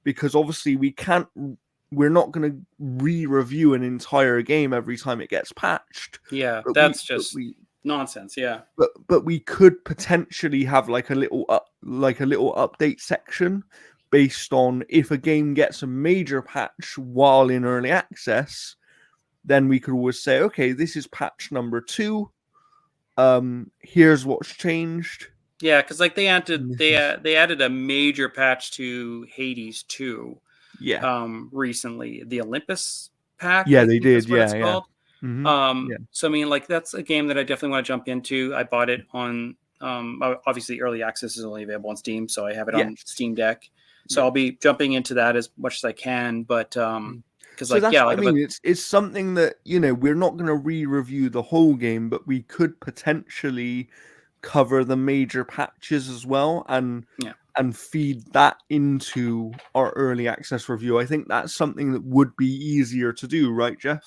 Speaker 1: Because obviously we're not going to re-review an entire game every time it gets patched.
Speaker 2: Yeah,
Speaker 1: But
Speaker 2: that's just nonsense. Yeah.
Speaker 1: but we could potentially have like a little update section based on if a game gets a major patch while in early access, then we could always say, okay, this is patch number 2. Here's what's changed.
Speaker 2: Yeah, because like they added a major patch to Hades 2
Speaker 1: Yeah.
Speaker 2: recently. The Olympus pack,
Speaker 1: Yeah,
Speaker 2: I
Speaker 1: they
Speaker 2: think is
Speaker 1: did.
Speaker 2: what
Speaker 1: Yeah,
Speaker 2: it's
Speaker 1: yeah.
Speaker 2: called.
Speaker 1: Mm-hmm. Yeah.
Speaker 2: So I mean, like that's a game that I definitely want to jump into. I bought it on obviously early access is only available on Steam, so I have it on
Speaker 1: Yes.
Speaker 2: Steam Deck. So
Speaker 1: Yeah.
Speaker 2: I'll be jumping into that as much as I can. But because
Speaker 1: So
Speaker 2: like
Speaker 1: that's
Speaker 2: yeah,
Speaker 1: what
Speaker 2: like
Speaker 1: I mean. It's something that, you know, we're not going to re-review the whole game, but we could potentially cover the major patches as well, and
Speaker 2: Yeah.
Speaker 1: feed that into our early access review. I think that's something that would be easier to do, right, Jeff?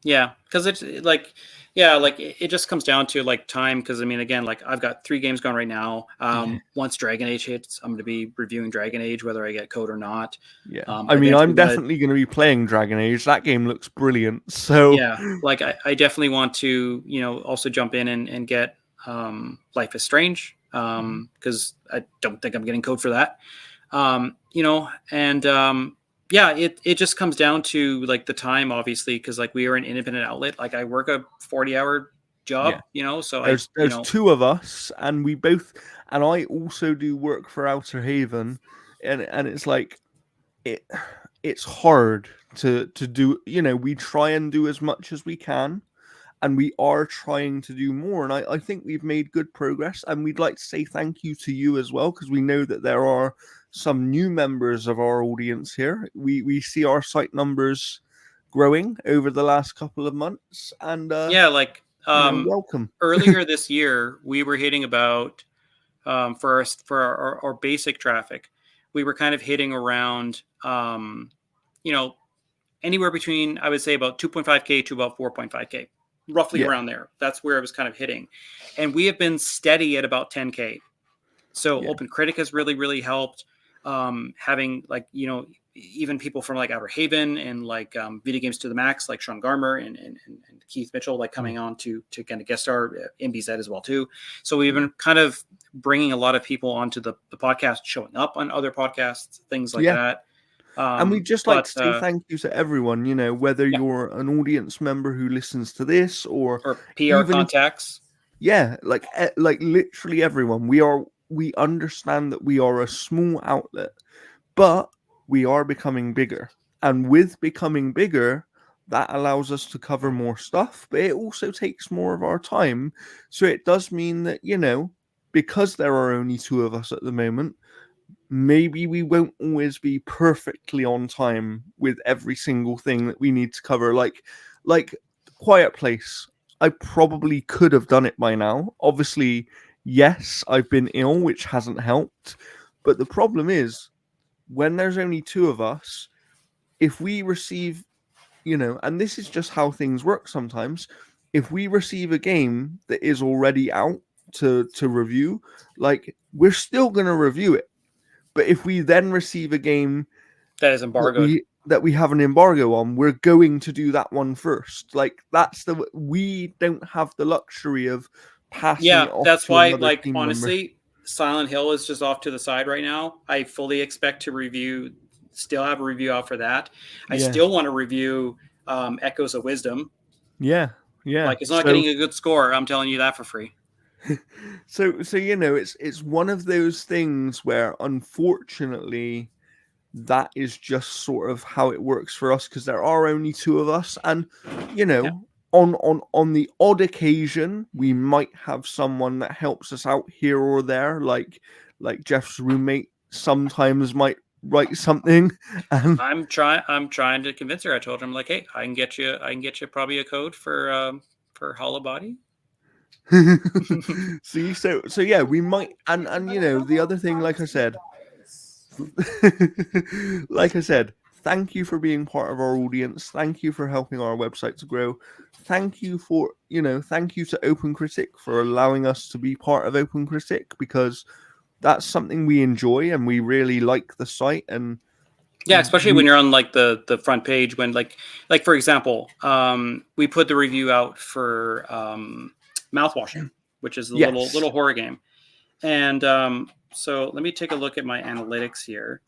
Speaker 2: Yeah, because it's like, yeah, like it just comes down to like time. Because I mean, again, like I've got 3 games going right now.
Speaker 1: Yeah.
Speaker 2: Once Dragon Age hits, I'm going to be reviewing Dragon Age, whether I get code or not.
Speaker 1: Yeah. I mean, I'm definitely going to be playing Dragon Age. That game looks brilliant. So
Speaker 2: yeah, like I definitely want to, you know, also jump in and get Life is Strange because I don't think I'm getting code for that. You know, and yeah, it just comes down to like the time, obviously, because like we are an independent outlet. Like I work a 40-hour job,
Speaker 1: yeah.
Speaker 2: you know, so
Speaker 1: There's
Speaker 2: you know,
Speaker 1: 2 of us, and we both, and I also do work for Outer Haven, and it's like it's hard to do. You know, we try and do as much as we can, and we are trying to do more. And I think we've made good progress, and we'd like to say thank you to you as well, because we know that there are some new members of our audience here. We see our site numbers growing over the last couple of months, and
Speaker 2: yeah, like
Speaker 1: you know, welcome.
Speaker 2: earlier this year we were hitting about for our basic traffic, we were kind of hitting around you know, anywhere between I would say about 2.5K to about 4.5K, roughly
Speaker 1: Yeah.
Speaker 2: around there. That's where it was kind of hitting, and we have been steady at about 10K. So
Speaker 1: Yeah.
Speaker 2: Open Critic has really helped. Having like, you know, even people from like Outer Haven and like Video Games to the Max, like Sean Garmer and Keith Mitchell, like coming on to kind of guest star MBZ as well too. So we've been kind of bringing a lot of people onto the podcast, showing up on other podcasts, things like
Speaker 1: Yeah.
Speaker 2: that.
Speaker 1: And we'd just like to say thank you to everyone, you know, whether you're an audience member who listens to this or
Speaker 2: PR
Speaker 1: even
Speaker 2: contacts.
Speaker 1: like literally everyone. We understand that we are a small outlet, but we are becoming bigger. And with becoming bigger, that allows us to cover more stuff, but it also takes more of our time. So it does mean that, you know, because there are only 2 of us at the moment, maybe we won't always be perfectly on time with every single thing that we need to cover. Like Quiet Place, I probably could have done it by now. Obviously, yes, I've been ill, which hasn't helped. But the problem is, when there's only 2 of us, if we receive, you know, and this is just how things work sometimes, if we receive a game that is already out to review, like we're still going to review it. But if we then receive a game
Speaker 2: That is embargoed.
Speaker 1: that we have an embargo on, we're going to do that one first. Like we don't have the luxury of passing
Speaker 2: Yeah,
Speaker 1: it off
Speaker 2: that's
Speaker 1: to
Speaker 2: why,
Speaker 1: another
Speaker 2: like,
Speaker 1: team member.
Speaker 2: honestly, Silent Hill is just off to the side right now. I fully expect to still have a review out for that. I
Speaker 1: Yeah.
Speaker 2: still want to review Echoes of Wisdom.
Speaker 1: Yeah.
Speaker 2: Like, it's not getting a good score. I'm telling you that for free.
Speaker 1: So it's one of those things where unfortunately that is just sort of how it works for us, because there are only two of us, and on the odd occasion we might have someone that helps us out here or there, like Jeff's roommate sometimes might write something, and
Speaker 2: I'm trying to convince her. I told her, I'm like, hey, I can get you probably a code for Hollow Body.
Speaker 1: see, so yeah, we might, and the other thing, like I said, like I said, thank you for being part of our audience. Thank you for helping our website to grow. Thank you thank you to Open Critic for allowing us to be part of Open Critic, because that's something we enjoy and we really like the site. And
Speaker 2: Yeah, especially when you're on like the front page, when like for example, we put the review out for Mouthwashing, which is the little horror game. And so let me take a look at my analytics here,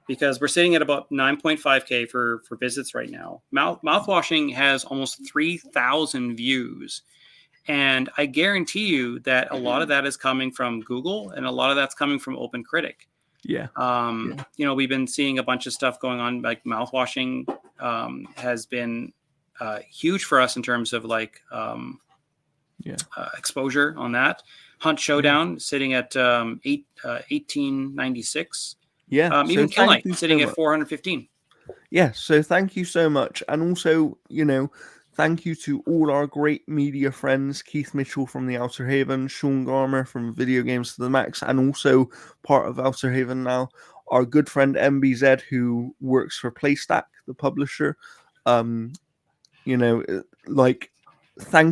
Speaker 2: because we're sitting at about 9.5K for visits right now. Mouthwashing has almost 3,000 views. And I guarantee you that a lot of that is coming from Google and a lot of that's coming from Open Critic.
Speaker 1: Yeah.
Speaker 2: We've been seeing a bunch of stuff going on, like Mouthwashing has been huge for us in terms of like exposure on that. Hunt Showdown sitting at 1896.
Speaker 1: Yeah.
Speaker 2: Even
Speaker 1: So
Speaker 2: Kill Night sitting
Speaker 1: so
Speaker 2: at 415.
Speaker 1: Yeah, so thank you so much. And also, thank you to all our great media friends, Keith Mitchell from the Outer Haven, Sean Garmer from Video Games to the Max, and also part of Outer Haven now, our good friend MBZ, who works for Playstack, the publisher. Thank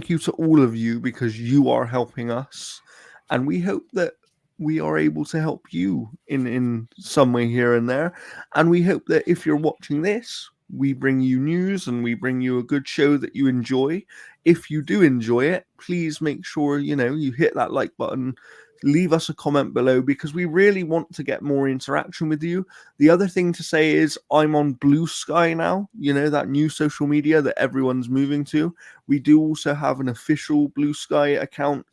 Speaker 1: you to all of you, because you are helping us. And we hope that we are able to help you in some way here and there. And we hope that if you're watching this, we bring you news and we bring you a good show that you enjoy. If you do enjoy it, please make sure, you hit that like button, leave us a comment below, because we really want to get more interaction with you. The other thing to say is I'm on Blue Sky now, that new social media that everyone's moving to. We do also have an official Blue Sky account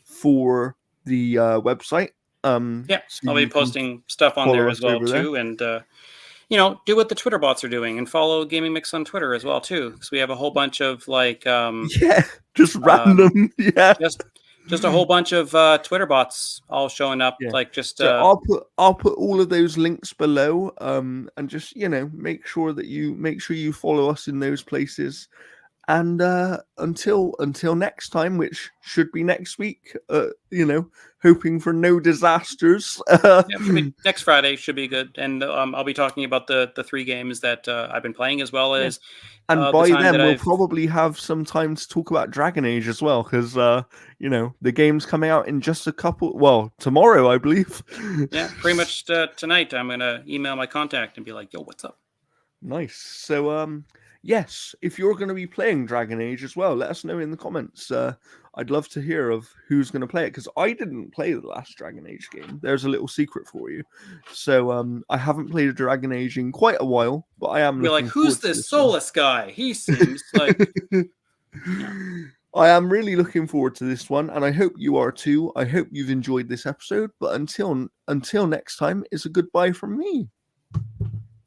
Speaker 1: for the website.
Speaker 2: So I'll be posting stuff on there as well too, and do what the Twitter bots are doing, and follow Gaming Mix on Twitter as well too, because we have a whole bunch of like
Speaker 1: just random
Speaker 2: just a whole bunch of Twitter bots all showing up. Like just
Speaker 1: so I'll put all of those links below, and just make sure you follow us in those places. And until next time, which should be next week, hoping for no disasters.
Speaker 2: Next Friday should be good, and I'll be talking about the 3 games that I've been playing, as well as
Speaker 1: and by then we'll probably have some time to talk about Dragon Age as well, because the game's coming out in just tomorrow, I believe.
Speaker 2: Yeah, pretty much tonight. I'm gonna email my contact and be like, "Yo, what's up?"
Speaker 1: Nice. So yes, if you're going to be playing Dragon Age as well, let us know in the comments. I'd love to hear of who's going to play it, because I didn't play the last Dragon Age game. There's a little secret for you. So I haven't played a Dragon Age in quite a while, but I am looking forward
Speaker 2: who's this Solus guy? He seems like...
Speaker 1: I am really looking forward to this one, and I hope you are too. I hope you've enjoyed this episode, but until next time, it's a goodbye from me.